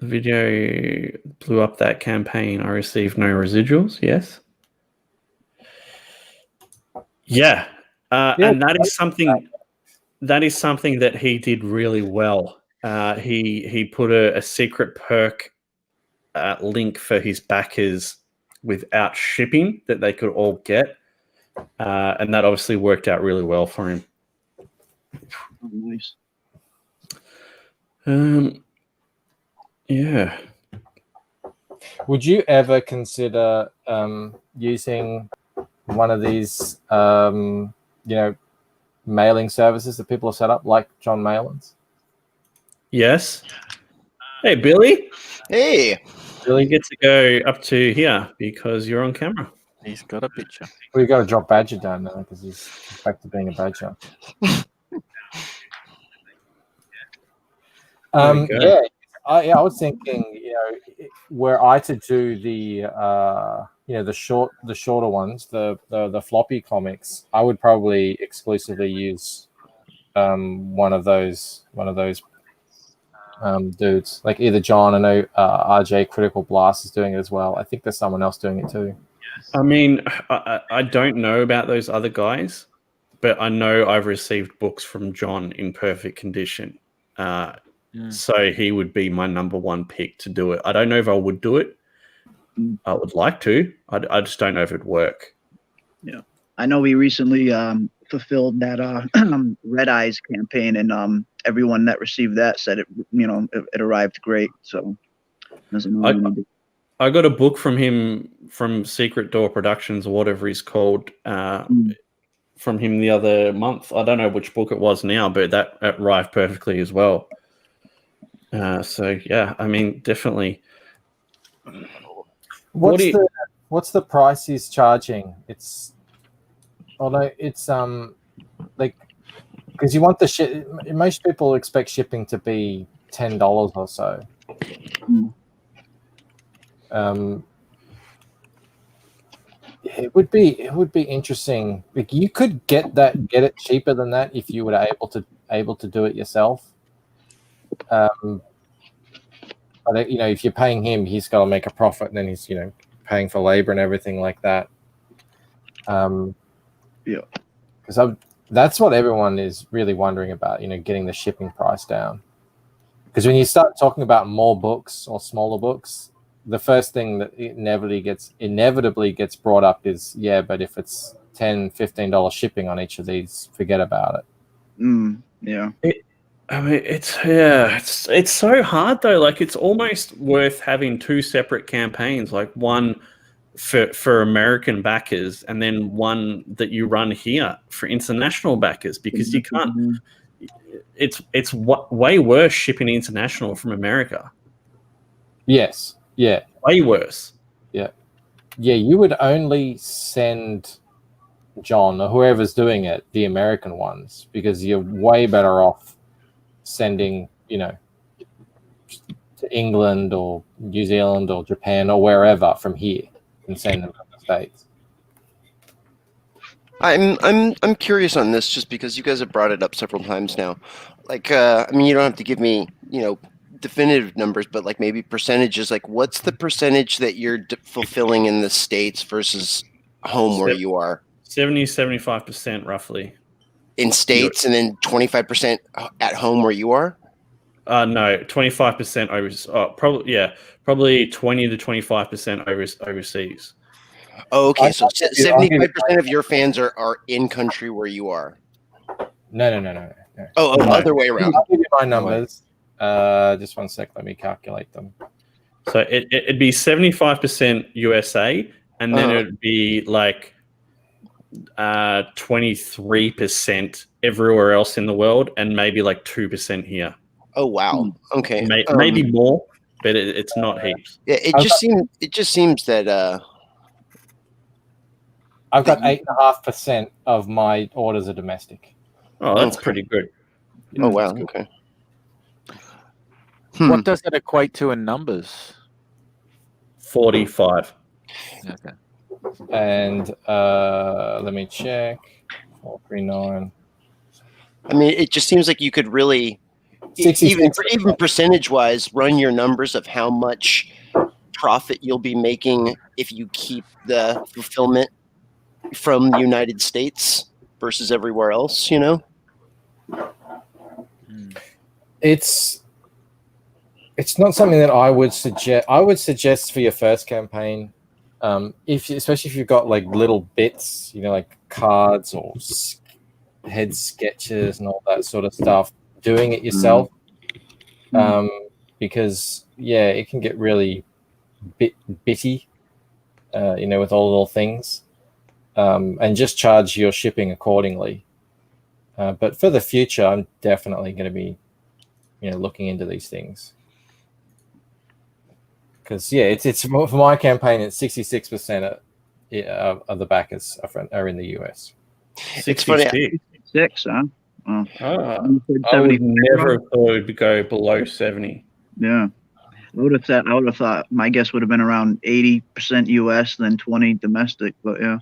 The video blew up that campaign. I received no residuals. Yes. Yeah. And that is something that he did really well. He put a secret perk link for his backers without shipping that they could all get, and that obviously worked out really well for him. Oh, nice. Yeah. Would you ever consider using one of these, mailing services that people have set up, like John Malin's? Yes. Hey, Billy. Hey. Billy gets to go up to here because you're on camera. He's got a picture. We've got to drop Badger down now because he's back to being a Badger. I was thinking, were I to do the shorter ones, the floppy comics, I would probably exclusively use one of those dudes, like either John. I know RJ Critical Blast is doing it as well. I think there's someone else doing it too. I mean, I don't know about those other guys, but I know I've received books from John in perfect condition. So he would be my number one pick to do it. I don't know if I would do it. I would like to. I just don't know if it'd work. Yeah. I know we recently fulfilled that Red Eyes campaign, and everyone that received that said it arrived great. So I got a book from him from Secret Door Productions or whatever he's called from him the other month. I don't know which book it was now, but that arrived perfectly as well. So yeah, I mean, definitely. What's the price he's charging? It's like, because you want the shit. Most people expect shipping to be $10 or so. It would be interesting. Like, you could get it cheaper than that if you were able to do it yourself. But if you're paying him, he's got to make a profit, and then he's paying for labor and everything like that. Yeah, because that's what everyone is really wondering about. Getting the shipping price down. Because when you start talking about more books or smaller books, the first thing that inevitably gets brought up is, but if it's $10, $15 shipping on each of these, forget about it. Yeah. It's so hard though. Like, it's almost worth having two separate campaigns, like one for American backers and then one that you run here for international backers, because you can't. It's way worse shipping international from America. Yes. Yeah. Way worse. Yeah. Yeah. You would only send John or whoever's doing it the American ones, because you're way better off sending, to England or New Zealand or Japan or wherever from here and send them to the States. I'm curious on this, just because you guys have brought it up several times now. Like, I mean, you don't have to give me, definitive numbers, but like maybe percentages. Like, what's the percentage that you're fulfilling in the States versus home where you are? 75% roughly. In States, and then 25% at home where you are? No, 25% probably 20 to 25% overseas. Oh, okay. So 75% of your fans are in country where you are. No. Oh, other way around. I'll give you my numbers. Just 1 sec. Let me calculate them. So it'd be 75% USA and then it'd be like 23% everywhere else in the world, and maybe like 2% here. Oh wow. Okay. Maybe more, but it's not heaps. Yeah, it just seems that I've got 8.5% of my orders are domestic. Oh, that's pretty good. Oh wow. Okay. What does that equate to in numbers? 45. Okay. And let me check. 439. I mean, it just seems like you could really, even percentage-wise, run your numbers of how much profit you'll be making if you keep the fulfillment from the United States versus everywhere else. You know, it's not something that I would suggest. I would suggest for your first campaign, especially if you've got like little bits, you know, like cards or head sketches and all that sort of stuff, doing it yourself, because it can get really bitty, you know, with all the little things, and just charge your shipping accordingly. But for the future, I'm definitely going to be, you know, looking into these things. Because it's for my campaign, it's 66% of the backers are in the US. It's funny. 6, huh? Oh. I would never have thought it would go below 70. Yeah, I would have thought my guess would have been around 80% US, then 20 domestic. But yeah,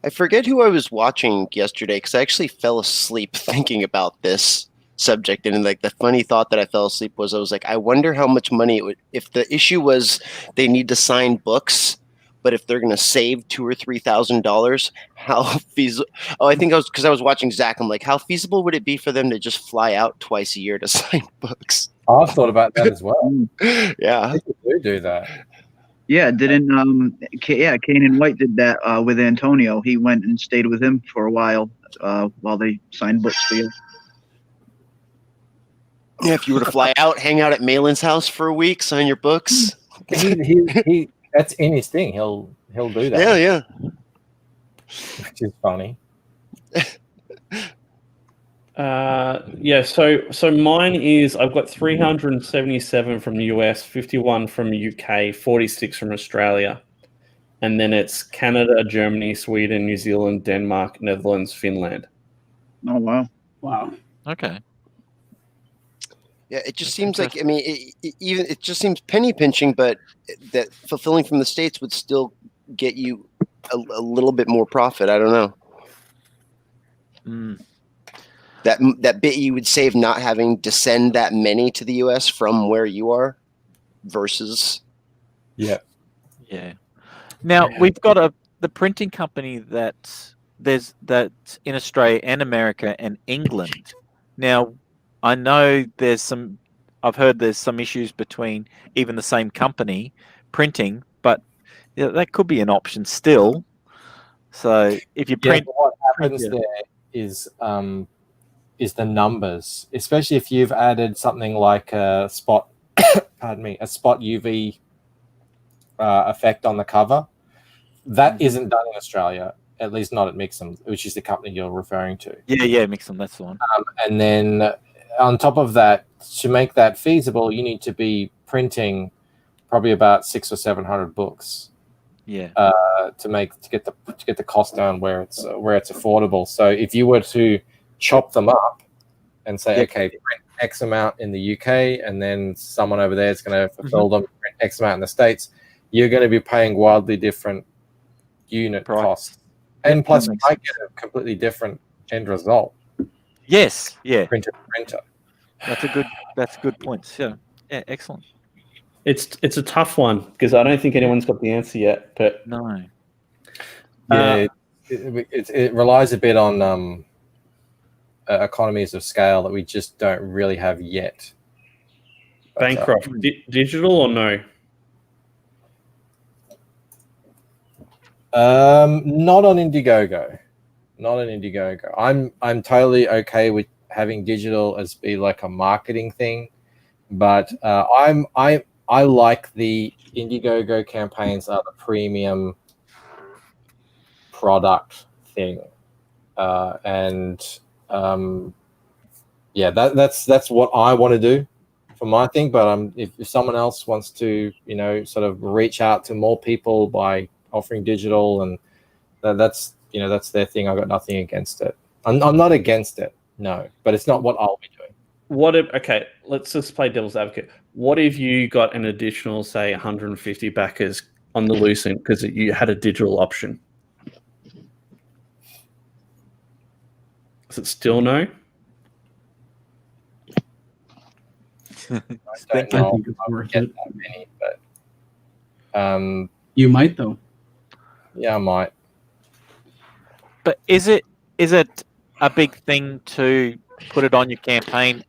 I forget who I was watching yesterday because I actually fell asleep thinking about this subject, and like the funny thought that I fell asleep was I was like, I wonder how much money it would, if the issue was they need to sign books, but if they're going to save $2,000 or $3,000, how feasible? Oh, I think I was watching Zach. I'm like, how feasible would it be for them to just fly out twice a year to sign books? I've thought about that as well. Yeah, people do that. Yeah, didn't Kanan White did that with Antonio. He went and stayed with him for a while they signed books together. Yeah, if you were to fly out, hang out at Malin's house for a week, sign your books. He that's in his thing. He'll do that. Yeah. Which is funny. So mine is, I've got 377 from the US, 51 from UK, 46 from Australia, and then it's Canada, Germany, Sweden, New Zealand, Denmark, Netherlands, Finland. Oh wow. Okay. Yeah, it just seems like, I mean, it just seems penny pinching, but that fulfilling from the States would still get you a little bit more profit. I don't know. That bit you would save not having to send that many to the US from where you are versus. Yeah. Now we've got the printing company that's in Australia and America and England. Now, I know I've heard there's some issues between even the same company printing, but that could be an option still. So if you print, what happens there is the numbers, especially if you've added something like a spot, a spot UV effect on the cover. That isn't done in Australia, at least not at Mixum, which is the company you're referring to. Yeah, Mixum, that's the one. And then on top of that, to make that feasible, you need to be printing probably about 600 or 700 books. Yeah. To get the cost down where it's affordable. So if you were to chop them up and say, okay, print X amount in the UK, and then someone over there is going to fulfill them, print X amount in the States, you're going to be paying wildly different unit costs, and plus you might get a completely different end result. Yes, yeah. Printer. That's a good point. Yeah, excellent. It's a tough one because I don't think anyone's got the answer yet. But no. Yeah, it relies a bit on economies of scale that we just don't really have yet. Bancroft, digital or no? Not on Indiegogo. I'm totally okay with having digital as be like a marketing thing, but I like the Indiegogo campaigns are the premium product thing, and yeah, that's what I want to do for my thing. But if someone else wants to, sort of reach out to more people by offering digital, and that's their thing. I got nothing against it. I'm not against it, no, but it's not what I'll be doing. Okay, let's just play devil's advocate. What if you got an additional, say, 150 backers on the loose end because you had a digital option? Is it still no? I I don't know think it's if I would worth get it. that many, but You might though. yeah, I might. But is it a big thing to put it on your campaign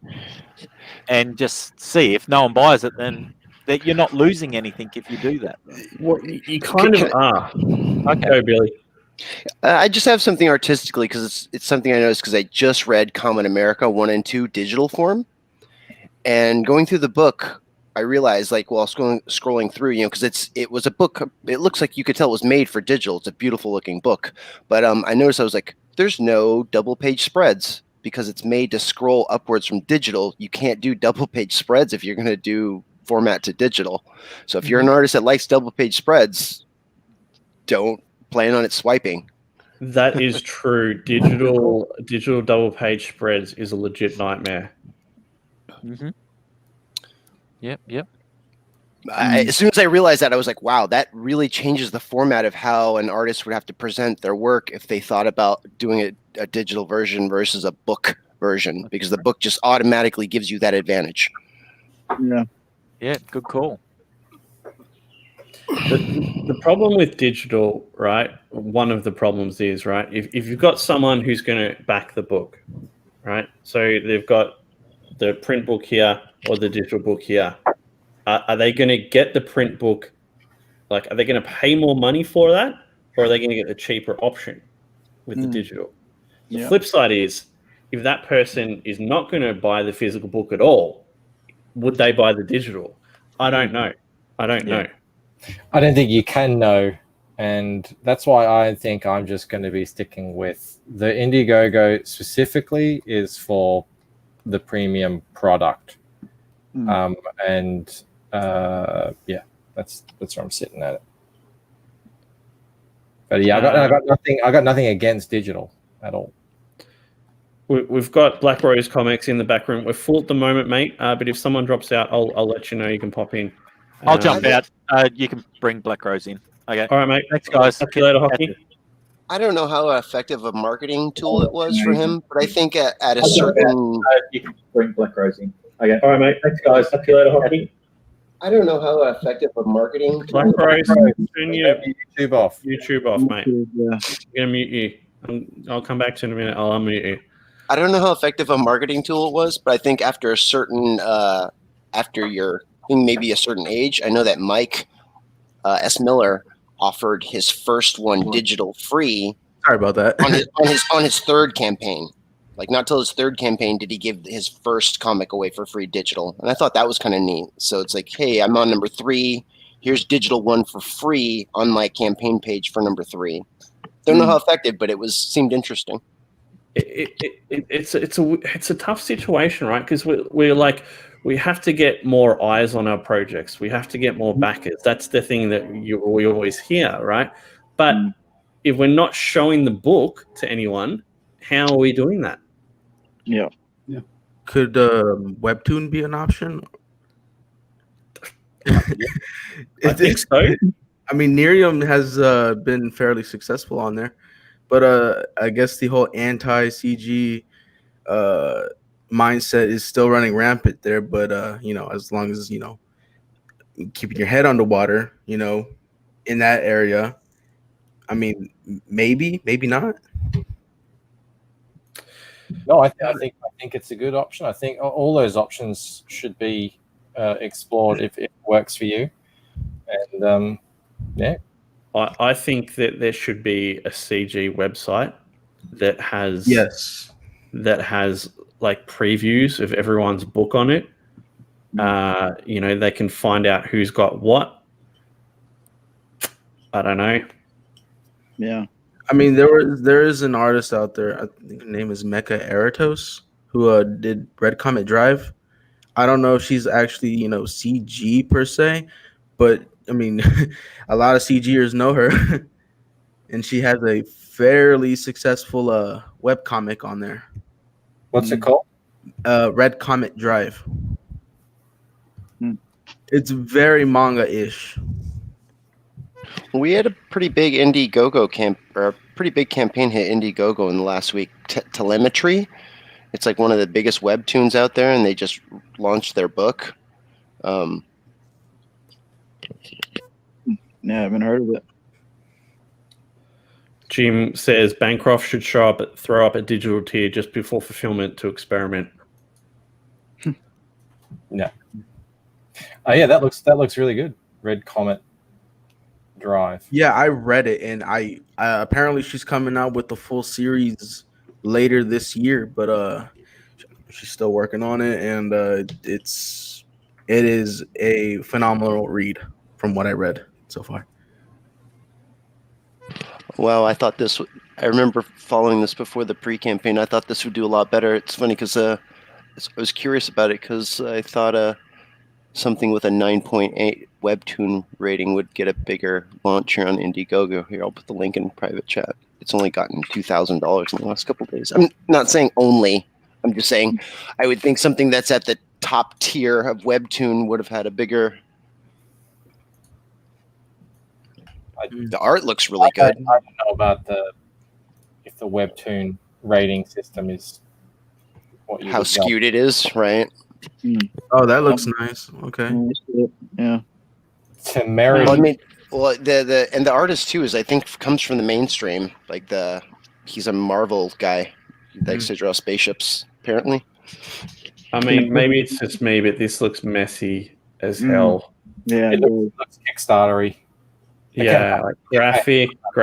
and just see if no one buys it? Then that you're not losing anything if you do that. Well, you kind of are. Okay. Go, Billy. I just have something artistically because it's something I noticed because I just read Common America 1 and 2 digital form, and going through the book, I realized, like, while scrolling through, because it was a book. It looks like you could tell it was made for digital. It's a beautiful looking book, but I noticed I was like, there's no double page spreads because it's made to scroll upwards from digital. You can't do double page spreads if you're going to do format to digital. So if you're an artist that likes double page spreads, don't plan on it swiping. That is true. Digital double page spreads is a legit nightmare. Mm-hmm. Yep. As soon as I realized that, I was like, wow, that really changes the format of how an artist would have to present their work if they thought about doing a digital version versus a book version, because the book just automatically gives you that advantage. Yeah, good call. The problem with digital, right? One of the problems is, right, if you've got someone who's going to back the book, right? So they've got the print book here or the digital book here. Are they going to get the print book? Like, are they going to pay more money for that, or are they going to get the cheaper option with the digital? The flip side is, if that person is not going to buy the physical book at all, would they buy the digital? I don't know. I don't know. I don't think you can know, and that's why I think I'm just going to be sticking with the Indiegogo specifically is for the premium product, and yeah, that's where I'm sitting at it. But yeah, I got nothing against digital at all. We've got Black Rose Comics in the back room. We're full at the moment, mate. But if someone drops out, I'll let you know. You can pop in. I'll jump out. You can bring Black Rose in. Okay. All right, mate. Thanks, guys. See you later, Hockey. I don't know how effective a marketing tool it was for him, but I think at a certain... You can bring Black Rose in. Okay. All right, mate. Thanks, guys. See you later, Hockey. I don't know how effective a marketing tool... Black Rose, turn your YouTube off. YouTube off, mate. I'm going to mute you. I'll come back to you in a minute. I'll unmute you. I don't know how effective a marketing tool it was, but I think after a certain... after you're maybe a certain age, I know that Mike S. Miller offered his first one digital free. Sorry about that. on his third campaign. Like, not till his third campaign did he give his first comic away for free digital. And I thought that was kind of neat. So it's like, hey, I'm on number 3. Here's digital one for free on my campaign page for number 3. Don't know how effective, but seemed interesting. It's a tough situation, right? Because we're like, we have to get more eyes on our projects. We have to get more backers. That's the thing that we always hear, right? But if we're not showing the book to anyone, how are we doing that? Yeah. Could Webtoon be an option? I think so. I mean, Nerium has been fairly successful on there, but I guess the whole anti-CG mindset is still running rampant there. But as long as keeping your head underwater, in that area, I mean, maybe not. No, I think it's a good option. I think all those options should be explored if it works for you. And yeah, I think that there should be a CG website that has like previews of everyone's book on it. They can find out who's got what. I don't know. Yeah. I mean, there is an artist out there. I think her name is Mecha Eratos, who did Red Comet Drive. I don't know if she's actually CG per se, but I mean, a lot of CGers know her, and she has a fairly successful webcomic on there. What's it called? Red Comet Drive. Hmm. It's very manga-ish. We had a pretty big Indiegogo or a pretty big campaign hit Indiegogo in the last week. Telemetry. It's like one of the biggest webtoons out there, and they just launched their book. Yeah, I haven't heard of it. Jim says Bancroft should throw up a digital tier just before fulfillment to experiment. Yeah. Oh yeah, that looks really good. Red Comet Drive. Yeah, I read it, and I apparently she's coming out with the full series later this year, but she's still working on it, and it is a phenomenal read from what I read so far. Well, I remember following this before the pre-campaign. I thought this would do a lot better. It's funny because I was curious about it because I thought something with a 9.8 webtoon rating would get a bigger launch here on Indiegogo. Here, I'll put the link in private chat. It's only gotten $2,000 in the last couple of days. I'm not saying only. I'm just saying I would think something that's at the top tier of webtoon would have had a bigger. The art looks really good. I don't know about if the webtoon rating system is what you How skewed it is, right? Oh, that looks nice. Okay. Yeah. Temerity. Well, I mean, the artist too is I think comes from the mainstream. Like he's a Marvel guy. He likes to draw spaceships, apparently. I mean, maybe it's just me, but this looks messy as hell. Yeah. It looks Kickstarter-y. Yeah, like graphic, more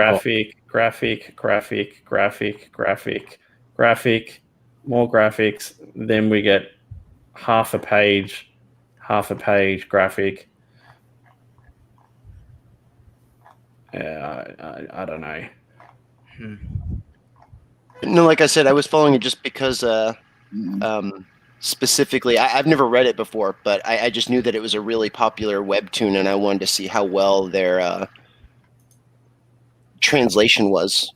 graphics. Then we get half a page graphic. Yeah, I don't know. No, like I said, I was following it just because specifically, I've never read it before, but I just knew that it was a really popular webtoon, and I wanted to see how well their translation was,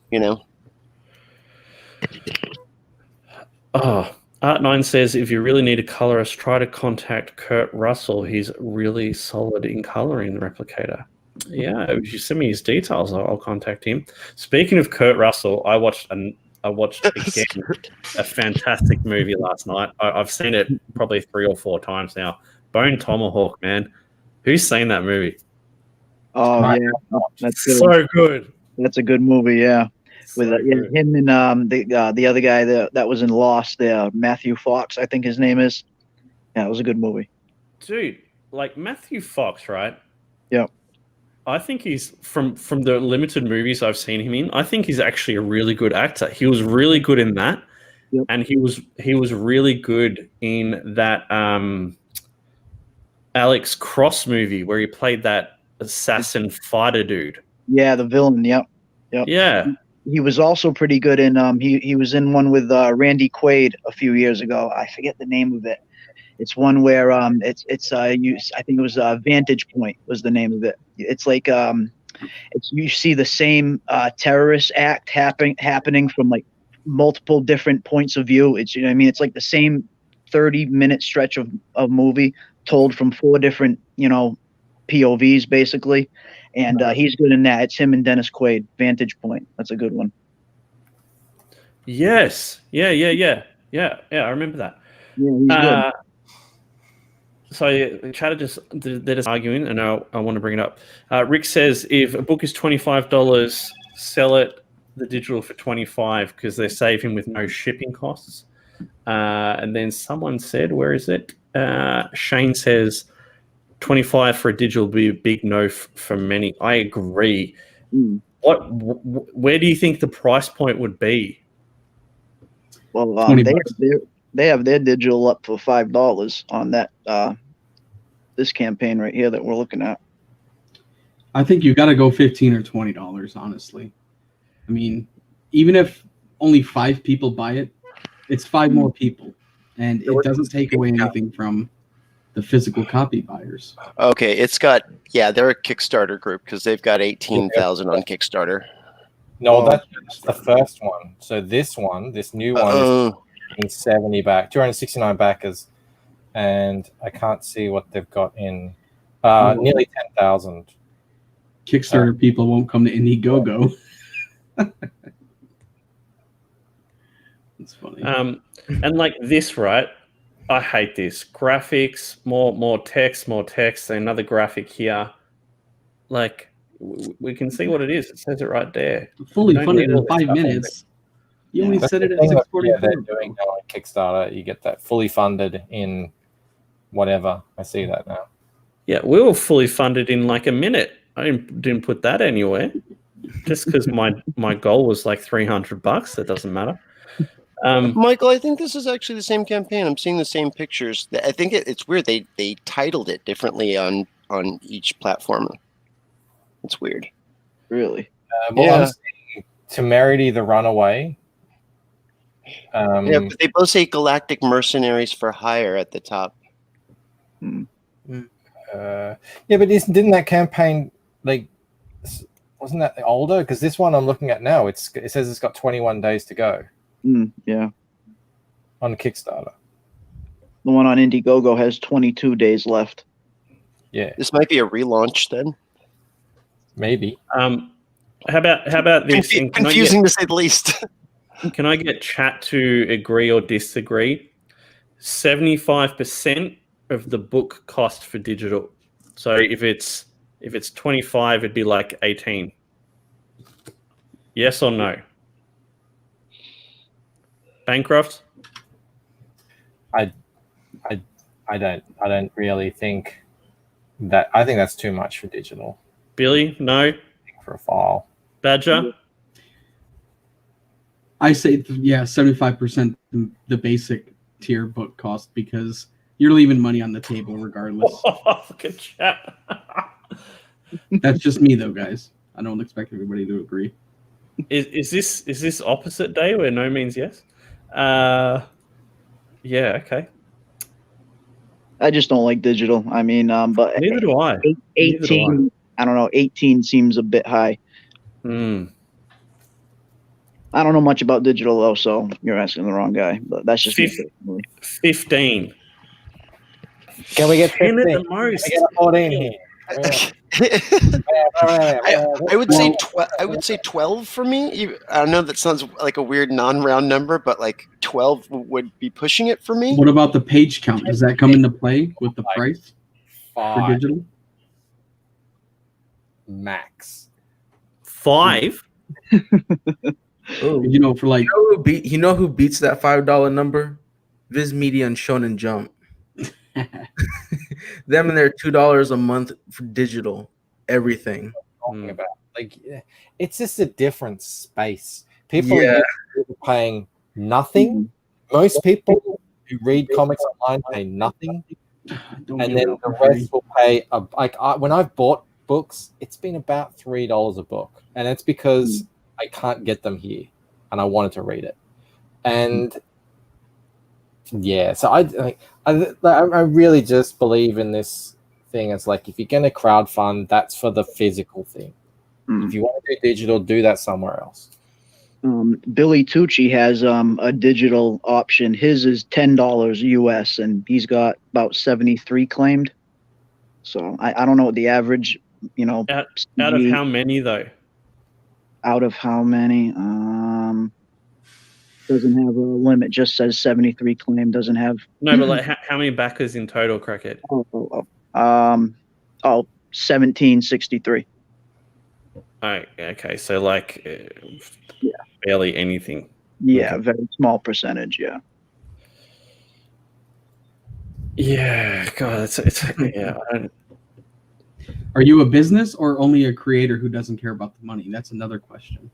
Oh, Art9 says if you really need a colorist, try to contact Kurt Russell. He's really solid in coloring the Replicator. Yeah, if you send me his details, I'll contact him. Speaking of Kurt Russell, I watched again a fantastic movie last night. I've seen it probably 3 or 4 times now. Bone Tomahawk, man. Who's seen that movie? Oh yeah, that's good. So good. That's a good movie. Yeah, with good. him and the other guy that was in Lost there, Matthew Fox, I think his name is. Yeah, it was a good movie. Dude, like Matthew Fox, right? Yeah. I think he's from the limited movies I've seen him in. I think he's actually a really good actor. He was really good in that, and he was really good in that Alex Cross movie where he played that assassin fighter dude. Yeah, the villain. Yep. Yeah. He was also pretty good in he was in one with Randy Quaid a few years ago. I forget the name of it. It's one where I think it was Vantage Point was the name of it. It's like you see the same terrorist act happening from like multiple different points of view. It's what I mean. It's like the same 30-minute stretch of movie told from 4 different POVs basically, and he's good in that. It's him and Dennis Quaid. Vantage Point. That's a good one. Yes. Yeah. I remember that. Yeah, he's good. So they're just arguing, and I want to bring it up. Rick says if a book is $25, sell it the digital for $25 because they save him with no shipping costs. And then someone said, where is it? Shane says $25 for a digital would be a big no for many. I agree. Where do you think the price point would be? Well, they have their digital up for $5 on that this campaign right here that we're looking at. I think you got to go $15 or $20, honestly. I mean, even if only 5 people buy it, it's 5 more people, and it doesn't take away anything from the physical copy buyers. Okay, they're a Kickstarter group because they've got 18,000 on Kickstarter. No, Oh. that's the first one. So this new one is 270 back, 269 backers, and I can't see what they've got in nearly 10,000. Kickstarter people won't come to Indiegogo. It's funny. And like this, right? I hate this. Graphics, more text, another graphic here. Like, we can see what it is. It says it right there. Fully don't funded need all in this 5 stuff on minutes. You only That's said the it at thing that, 644. they're doing now on Kickstarter. You get that fully funded in whatever. I see that now. Yeah, we were fully funded in like a minute. I didn't put that anywhere. Just because my goal was like $300. That doesn't matter. Michael, I think this is actually the same campaign. I'm seeing the same pictures. I think it's weird. They titled it differently on each platform. It's weird. Really? I'm seeing Temerity the Runaway. Yeah, but they both say Galactic Mercenaries for Hire at the top. But didn't that campaign wasn't that older? Because this one I'm looking at now, it says it's got 21 days to go. Yeah. On Kickstarter. The one on Indiegogo has 22 days left. Yeah. This might be a relaunch then. Maybe. How about this? Confusing to say the least. Can I get chat to agree or disagree? 75% of the book cost for digital. So if it's 25, it'd be like 18. Yes or no? Bancroft? I don't really think that. I think that's too much for digital. Billy? No? For a file. Badger? I say, 75% the basic tier book cost, because you're leaving money on the table regardless. Look at chat. That's just me, though, guys. I don't expect everybody to agree. Is this opposite day where no means yes? Yeah, okay. I just don't like digital. I mean, but Neither do I. 18. I don't know. 18 seems a bit high. I don't know much about digital though, so you're asking the wrong guy. But that's just 15. Can we get 10 at 15? the most? Can we get 14 here? I would say 12 for me. I know that sounds like a weird non-round number, but like 12 would be pushing it for me. What about the page count? Does that come into play with the price for digital? Max 5. Oh, For like, you know who beats that $5 number? Viz Media and Shonen Jump. Them and their $2 a month for digital everything. Talking about it's just a different space. People are paying nothing. Most people who read comics online pay nothing, and then the rest will pay. When I've bought books, it's been about $3 a book, and it's because I can't get them here, and I wanted to read it. And so I really just believe in this thing. It's like, if you're going to crowdfund, that's for the physical thing. If you want to do digital, do that somewhere else. Billy Tucci has a digital option. His is $10 US, and he's got about 73 claimed. So I don't know what the average, out of how many though? Out of how many? Doesn't have a limit. Just says 73 claim. Doesn't have. No, but like how many backers in total, Crackhead? 1763. Oh, okay. So like, barely anything. Yeah, okay. Very small percentage. Yeah. Yeah, God, it's yeah. Are you a business or only a creator who doesn't care about the money? That's another question.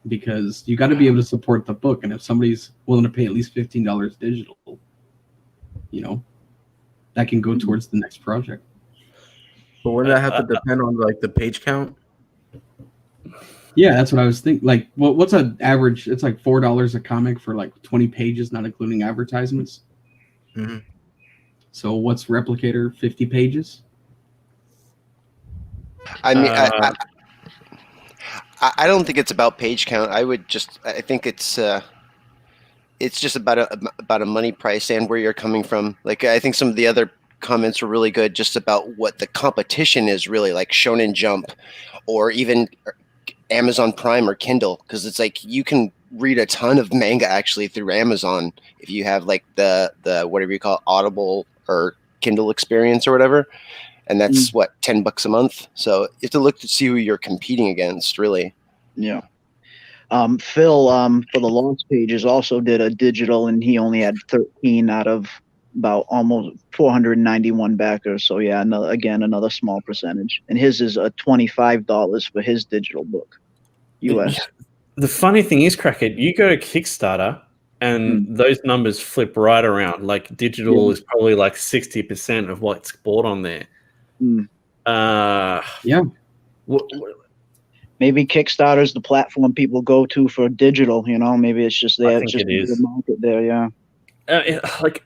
Because you got to be able to support the book, and if somebody's willing to pay at least $15 digital, that can go towards the next project. But wouldn't that have to depend on like the page count? Yeah, that's what I was thinking. Like, what's an average? It's like $4 a comic for like 20 pages, not including advertisements. Mhm. So what's Replicator? 50 pages? I mean, Uh, I don't think it's about page count. I think it's just about a money price and where you're coming from. Like, I think some of the other comments were really good, just about what the competition is really, like Shonen Jump, or even Amazon Prime or Kindle, because it's like you can read a ton of manga actually through Amazon if you have like the whatever you call it, Audible or Kindle experience or whatever, and that's what, $10 a month. So you have to look to see who you're competing against, really. Yeah. Phil, for the Lost Pages, also did a digital, and he only had 13 out of about almost 491 backers. So yeah, another small percentage. And his is $25 for his digital book, US. The funny thing is, Crackhead, you go to Kickstarter and those numbers flip right around. Like digital is probably like 60% of what's bought on there. Yeah. Maybe Kickstarter's the platform people go to for digital. Maybe it's just there. I think It's just it is. the market there. Yeah.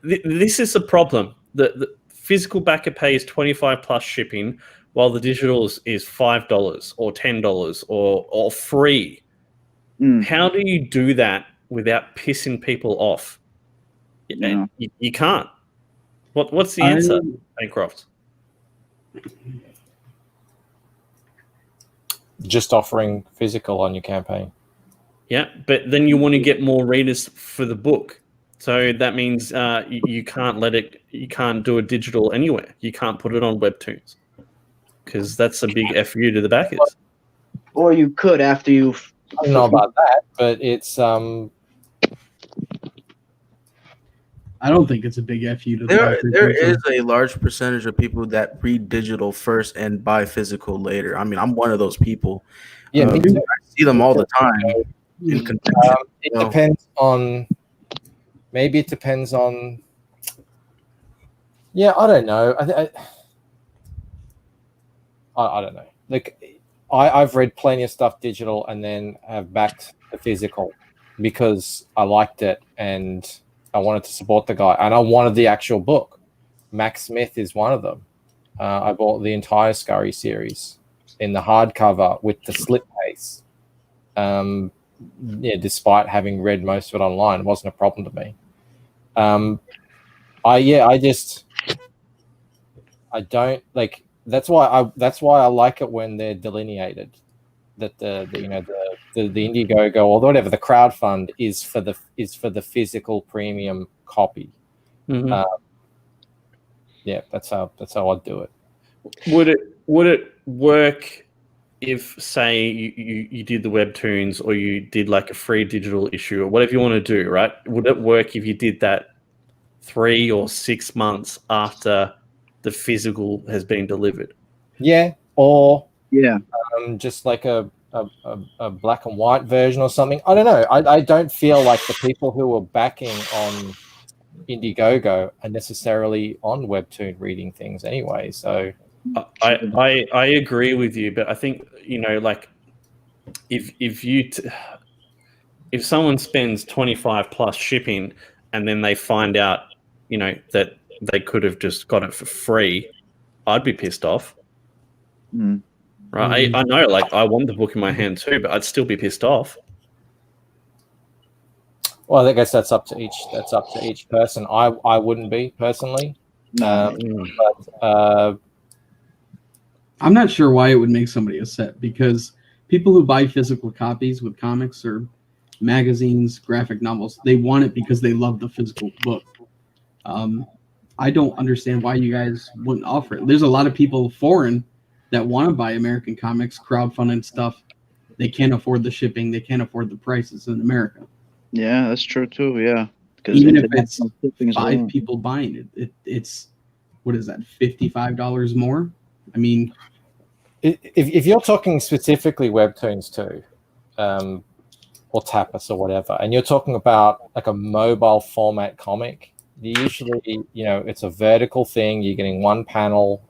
This is the problem. The physical backer pays 25 plus shipping, while the digital is $5 or $10 or free. How do you do that without pissing people off? Yeah. You can't. What's the answer, Bancroft? Just offering physical on your campaign. Yeah, but then you want to get more readers for the book. So that means you can't you can't do a digital anywhere. You can't put it on Webtoons because that's a big FU to the backers. Or you could after you've. I don't know about that, but it's I don't think it's a big FU to the There backers. is a large percentage of people that read digital first and buy physical later. I mean, I'm one of those people. Yeah, me too. I see them all the time in convention. It depends on. Maybe it depends on. Yeah, I don't know. I don't know. Like, I've read plenty of stuff digital and then have backed the physical because I liked it and I wanted to support the guy and I wanted the actual book. Max Smith is one of them. I bought the entire Scurry series in the hardcover with the slipcase. Despite having read most of it online, it wasn't a problem to me. I don't like. That's why I like it when they're delineated. That the Indiegogo or whatever the crowdfund is for the physical premium copy. Mm-hmm. That's how I'd do it. Would it work if, say, you did the webtoons or you did like a free digital issue or whatever you want to do, right? Would it work if you did that 3 or 6 months after the physical has been delivered? Yeah, or just like a black and white version or something. I don't know. I don't feel like the people who are backing on Indiegogo are necessarily on Webtoon reading things anyway. So I agree with you, but I think like if someone spends 25 plus shipping and then they find out that they could have just got it for free, I'd be pissed off. Right? I know, like I want the book in my hand too, but I'd still be pissed off. Well, I guess that's up to each person. I wouldn't be personally, but I'm not sure why it would make somebody upset, because people who buy physical copies with comics or magazines, graphic novels, they want it because they love the physical book. I don't understand why you guys wouldn't offer it. There's a lot of people foreign that want to buy American comics, crowdfunding stuff. They can't afford the shipping. They can't afford the prices in America. Yeah, that's true too. Yeah, even if it's 5 people buying it, it's what is that, $55 more? I mean, if you're talking specifically Webtoons too, or Tapas or whatever, and you're talking about like a mobile format comic, usually it's a vertical thing. You're getting one panel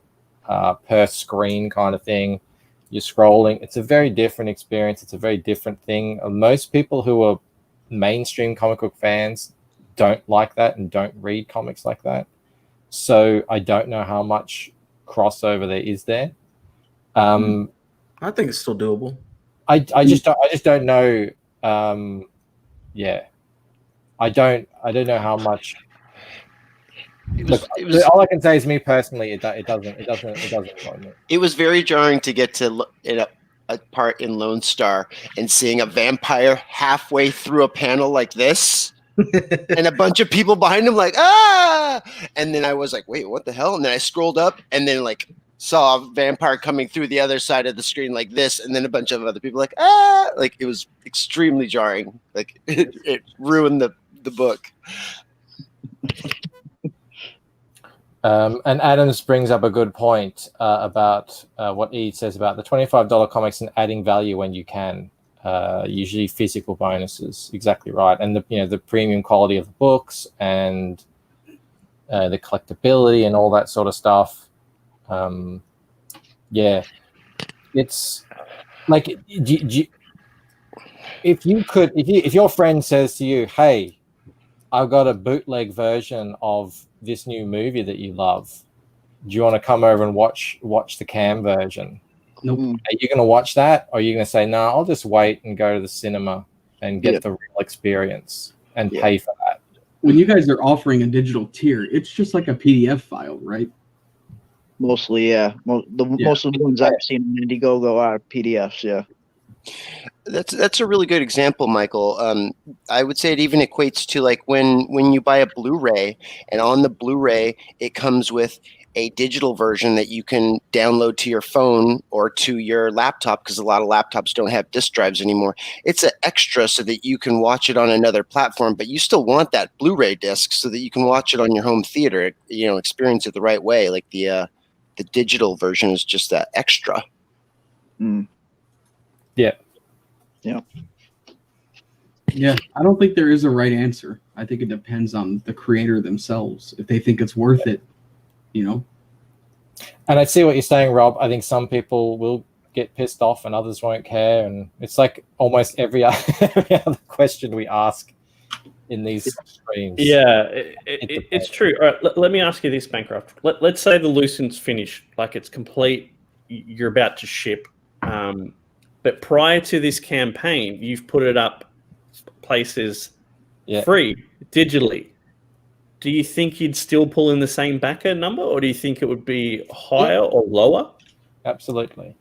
per screen kind of thing. you're scrolling. It's a very different experience. It's a very different thing. Most people who are mainstream comic book fans don't like that and don't read comics like that. So I don't know how much crossover there is there. I think it's still doable. I just don't know. Yeah, I don't know how much. All I can say is, me personally, it doesn't annoy me. It was very jarring to get to a part in Lone Star and seeing a vampire halfway through a panel like this, and a bunch of people behind him like, ah! And then I was like, wait, what the hell? And then I scrolled up and then like saw a vampire coming through the other side of the screen like this, and then a bunch of other people like, ah! Like, it was extremely jarring. Like, it ruined the book. And Adams brings up a good point about what Ede says about the $25 comics and adding value when you can, usually physical bonuses. Exactly right. And the premium quality of the books and the collectability and all that sort of stuff. Yeah, it's like, if your friend says to you, "Hey, I've got a bootleg version of this new movie that you love. Do you want to come over and watch the cam version?" Nope. Are you going to watch that, or are you going to say, "No, I'll just wait and go to the cinema and get the real experience and pay for that"? When you guys are offering a digital tier, it's just like a PDF file, right? Mostly, yeah. Most of the ones I've seen on Indiegogo are PDFs, yeah. That's a really good example, Michael. I would say it even equates to like when you buy a Blu-ray, and on the Blu-ray it comes with a digital version that you can download to your phone or to your laptop, because a lot of laptops don't have disk drives anymore. It's an extra so that you can watch it on another platform, but you still want that Blu-ray disc so that you can watch it on your home theater, experience it the right way. Like the digital version is just that extra. Yeah. Yeah, I don't think there is a right answer. I think it depends on the creator themselves. If they think it's worth it, And I see what you're saying, Rob. I think some people will get pissed off and others won't care. And it's like almost every other question we ask in these streams. Yeah, it's true. All right, let me ask you this, Bancroft. Let's say the Lucian's finished, like it's complete, you're about to ship. But prior to this campaign, you've put it up places free, digitally. Do you think you'd still pull in the same backer number, or do you think it would be higher or lower? Absolutely.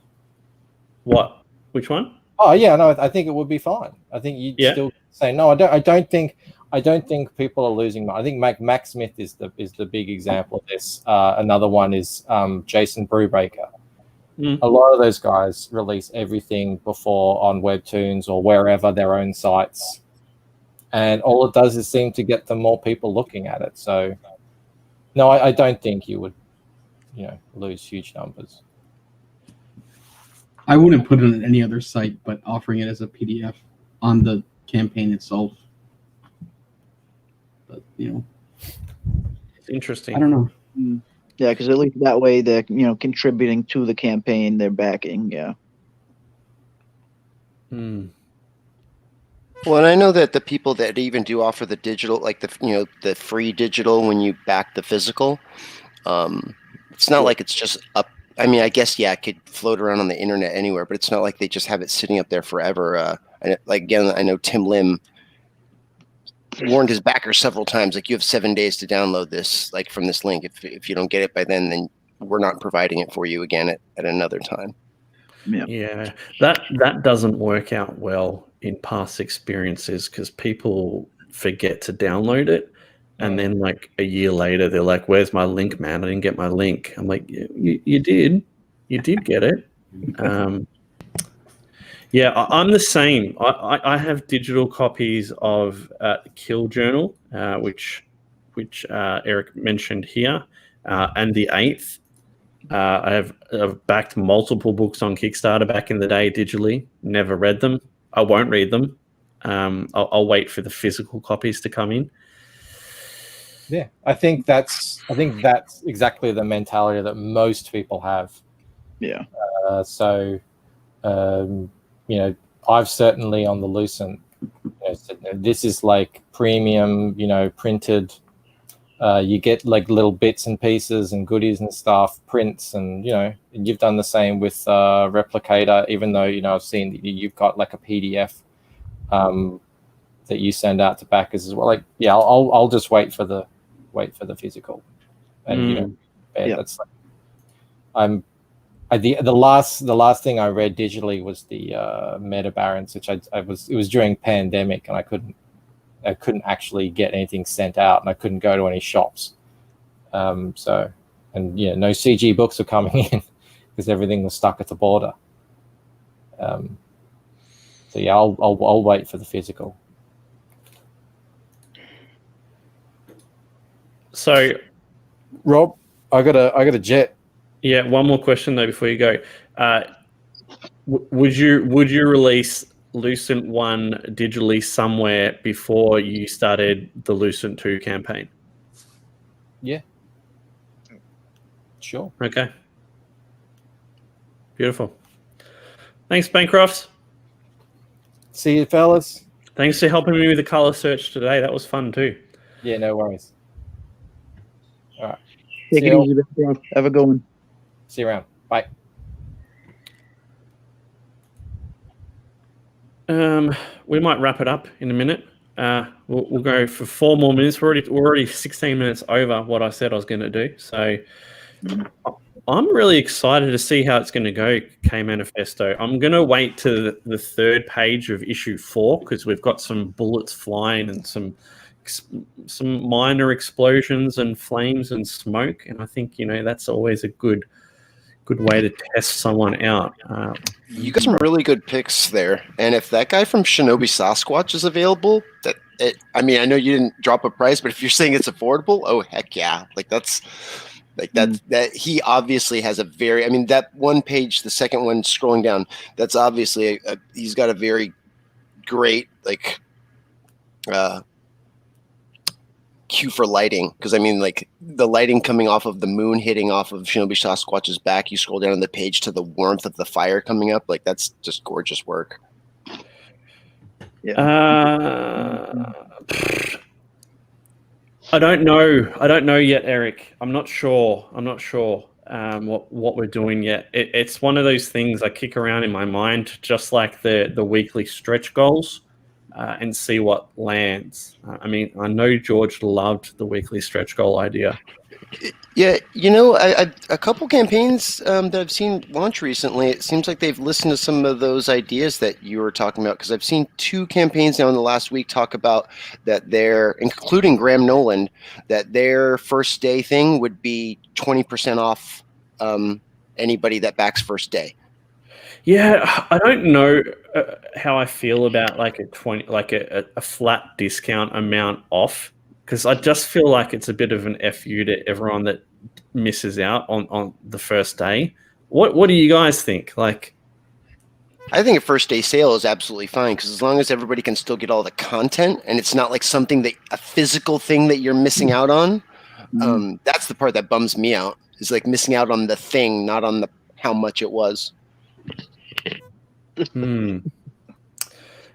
What? Which one? Oh yeah, no, I think it would be fine. I think you'd still say no. I don't think people are losing money. I think Mac Smith is the big example of this. Another one is Jason Brubaker. A lot of those guys release everything before on Webtoons or wherever, their own sites, and all it does is seem to get them more people looking at it. So, no, I don't think you would, lose huge numbers. I wouldn't put it on any other site, but offering it as a PDF on the campaign itself. But it's interesting. I don't know. Yeah, because at least that way they're contributing to the campaign, they're backing. Yeah. Well, and I know that the people that even do offer the digital, like the free digital when you back the physical, it's not like it's just up. I mean, I guess it could float around on the internet anywhere, but it's not like they just have it sitting up there forever. I know Tim Lim warned his backers several times, like, you have 7 days to download this, like, from this link. If you don't get it by then we're not providing it for you again at another time. Yeah, that doesn't work out well in past experiences, because people forget to download it, and then like a year later they're like, "Where's my link, man? I didn't get my link." I'm like, you did get it. Yeah, I'm the same. I have digital copies of Kill Journal, which Eric mentioned here, and the 8th. I've backed multiple books on Kickstarter back in the day digitally. Never read them. I won't read them. I'll wait for the physical copies to come in. Yeah, I think that's exactly the mentality that most people have. Yeah. So You know, I've certainly on the Lucent, you know, said, this is like premium, you know, printed. You get like little bits and pieces and goodies and stuff, prints, and you know, you've done the same with Replicator. Even though, you know, I've seen that you've got like a PDF that you send out to backers as well. Like, yeah, I'll just wait for the physical, and you know, that's like, the last thing I read digitally was the Meta Barons, which it was during pandemic, and I couldn't actually get anything sent out, and I couldn't go to any shops. So, and yeah, no CG books are coming in because everything was stuck at the border. So yeah, I'll wait for the physical. So, Rob, I got a jet. Yeah, one more question though before you go. Would you release Lucent 1 digitally somewhere before you started the Lucent 2 campaign? Yeah. Sure. Okay. Beautiful. Thanks, Bancroft. See you, fellas. Thanks for helping me with the color search today. That was fun too. Yeah, no worries. All right. Take it easy, Bancroft. Have a good one. See you around. Bye. We might wrap it up in a minute. We'll go for 4 more minutes. We're already 16 minutes over what I said I was going to do. So I'm really excited to see how it's going to go, K Manifesto. I'm going to wait to the 3rd page of issue 4 because we've got some bullets flying and some minor explosions and flames and smoke. And I think, you know, that's always a good way to test someone out. You got some really good picks there, and if that guy from Shinobi Sasquatch is available, I mean, I know you didn't drop a price, but if you're saying it's affordable, oh heck yeah! Like that's like that he obviously has a very, I mean, that one page, the second one scrolling down, that's obviously he's got a very great like cue for lighting, because I mean, like the lighting coming off of the moon hitting off of Shinobi Sasquatch's back, you scroll down on the page to the warmth of the fire coming up, like that's just gorgeous work. I don't know yet, Eric. I'm not sure what we're doing yet. It's one of those things I kick around in my mind, just like the weekly stretch goals. And see what lands. I mean, I know George loved the weekly stretch goal idea. Yeah, you know, a couple campaigns that I've seen launch recently, it seems like they've listened to some of those ideas that you were talking about, because I've seen 2 campaigns now in the last week talk about that including Graham Nolan, that their first day thing would be 20% off anybody that backs first day. Yeah, I don't know how I feel about like a flat discount amount off, because I just feel like it's a bit of an FU to everyone that misses out on the first day. What do you guys think? Like, I think a first day sale is absolutely fine, because as long as everybody can still get all the content and it's not like something a physical thing that you're missing out on. That's the part that bums me out, is like missing out on the thing, not on how much it was.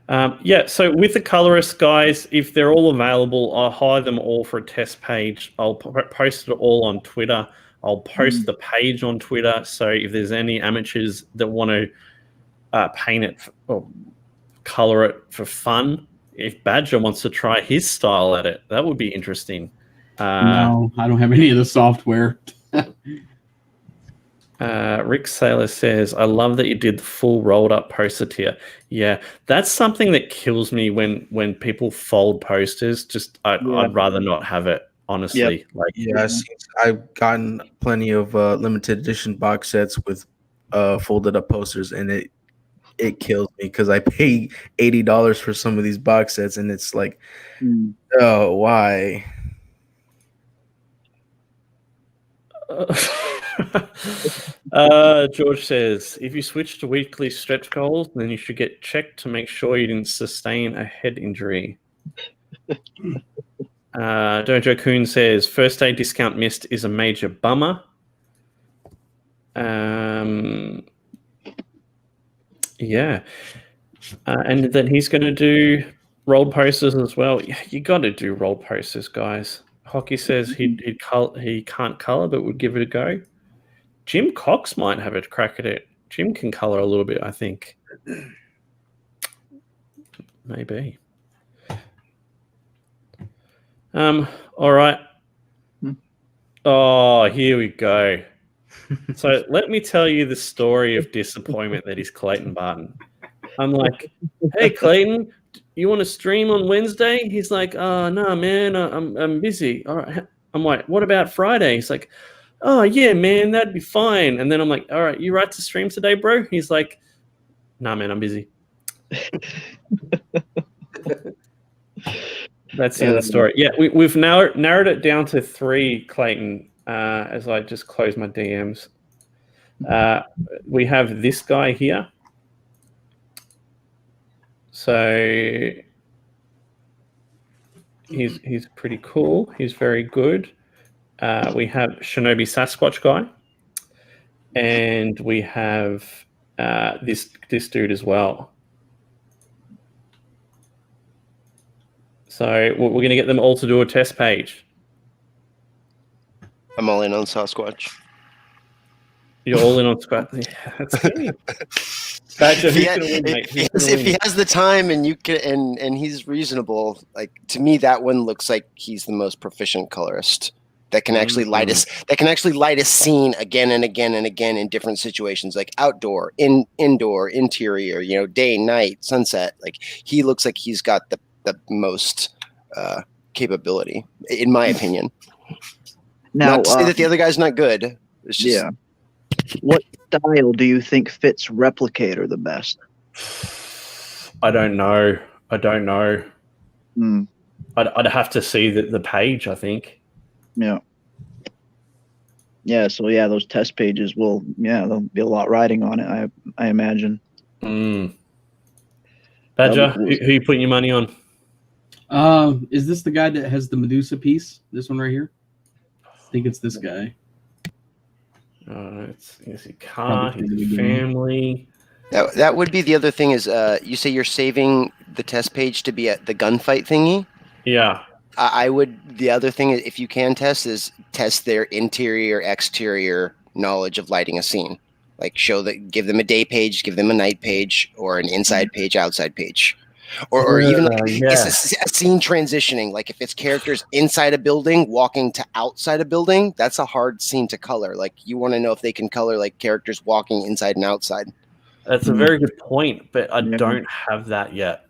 Yeah, so with the Colourist guys, if they're all available, I'll hire them all for a test page. I'll post it all on Twitter. I'll post the page on Twitter. So if there's any amateurs that want to paint it or color it for fun, if Badger wants to try his style at it, that would be interesting. No, I don't have any of the software. Rick Saylor says, I love that you did the full rolled up poster tier. Yeah, that's something that kills me when people fold posters. Just I'd rather not have it, honestly. Yep. Like, Yeah, I've gotten plenty of limited edition box sets with folded up posters, and it kills me because I pay $80 for some of these box sets, and it's like, oh, why? George says, if you switch to weekly stretch goals, then you should get checked to make sure you didn't sustain a head injury. Dojo Kun says, first day discount missed is a major bummer. Yeah. And then he's going to do roll posters as well. You got to do roll posters, guys. Hockey says he can't color, but would give it a go. Jim Cox might have a crack at it. Jim can color a little bit, I think. Maybe. All right. Oh, here we go. So let me tell you the story of disappointment that is Clayton Barton. I'm like, hey, Clayton, you want to stream on Wednesday? He's like, oh, no, man, I'm busy. All right. I'm like, what about Friday? He's like, oh, yeah, man, that'd be fine. And then I'm like, all right, you right to stream today, bro? He's like, nah, man, I'm busy. That's the end of the story. Yeah, we've narrowed it down to 3, Clayton, as I just close my DMs. We have this guy here. So he's pretty cool. He's very good. We have Shinobi Sasquatch guy, and we have this dude as well. So we're going to get them all to do a test page. I'm all in on Sasquatch. You're all in on Sasquatch. Yeah, that's good. Badger, who's going to win, mate? If he has the time and you can, and he's reasonable, like to me, that one looks like he's the most proficient colorist that can actually light a scene again and again and again in different situations, like outdoor, indoor, interior, day, night, sunset. Like he looks like he's got the most capability, in my opinion. Now, not to say that the other guy's not good. It's just, yeah. What style do you think fits Replicator the best? I don't know. Mm. I'd have to see the page, I think. Yeah. Yeah, so yeah, those test pages there'll be a lot riding on it, I imagine. Badger, who you putting your money on? Is this the guy that has the Medusa piece? This one right here? I think it's this guy. It's a car, his family. That would be the other thing is you say you're saving the test page to be at the gunfight thingy? Yeah. I would. The other thing, if you can test their interior, exterior knowledge of lighting a scene. Like give them a day page, give them a night page, or an inside page, outside page. Or even it's a scene transitioning. Like if it's characters inside a building walking to outside a building, that's a hard scene to color. Like you want to know if they can color like characters walking inside and outside. That's a very good point, but I don't have that yet.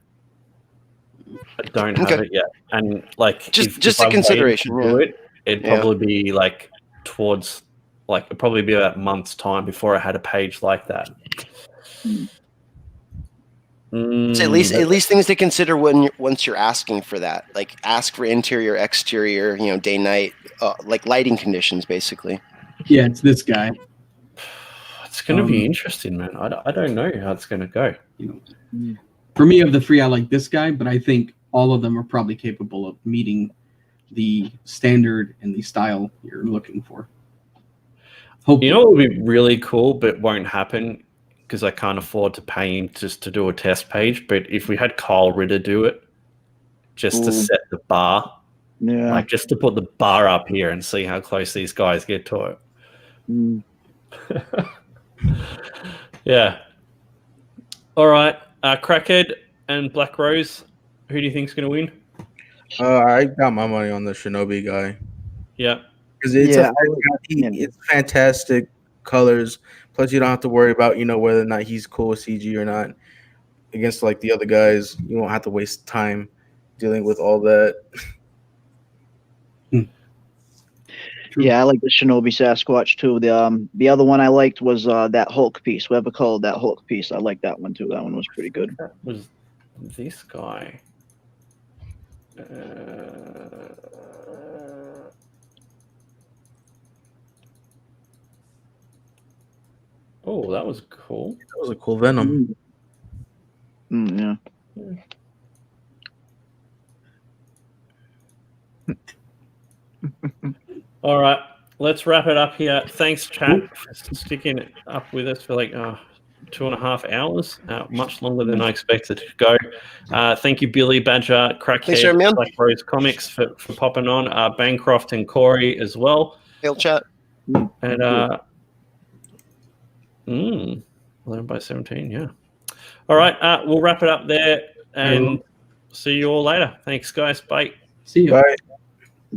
I don't have it yet, and like just a consideration. To do it'd probably be like towards it'd probably be about a month's time before I had a page like that. So at least things to consider once you're asking for that. Like ask for interior, exterior, day, night, like lighting conditions, basically. Yeah, it's this guy. It's going to be interesting, man. I don't know how it's going to go. For me, of the 3, I like this guy, but I think all of them are probably capable of meeting the standard and the style you're looking for. Hopefully. You know what would be really cool, but won't happen because I can't afford to pay him just to do a test page. But if we had Kyle Ritter do it, just to set the bar, just to put the bar up here and see how close these guys get to it. Yeah. All right. Crackhead and Black Rose, who do you think's going to win? I got my money on the Shinobi guy. Yeah. Because it's fantastic colors. Plus, you don't have to worry about, whether or not he's cool with CG or not. Against, the other guys, you won't have to waste time dealing with all that. Yeah, I like the Shinobi Sasquatch, too. The other one I liked was that Hulk piece. Whoever colored that Hulk piece, I like that one, too. That one was pretty good. That was this guy. Oh, that was cool. That was a cool Venom. Yeah. All right, let's wrap it up here. Thanks, chat, for sticking it up with us for 2.5 hours, much longer than I expected to go. Thank you, Billy Badger, Thanks, sir, Crackhead, man. Black Rose Comics for popping on. Bancroft and Korey as well. Hail chat. And 11/17, yeah. All right, we'll wrap it up there and see you all later. Thanks, guys. Bye. See you. Bye.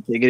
Take it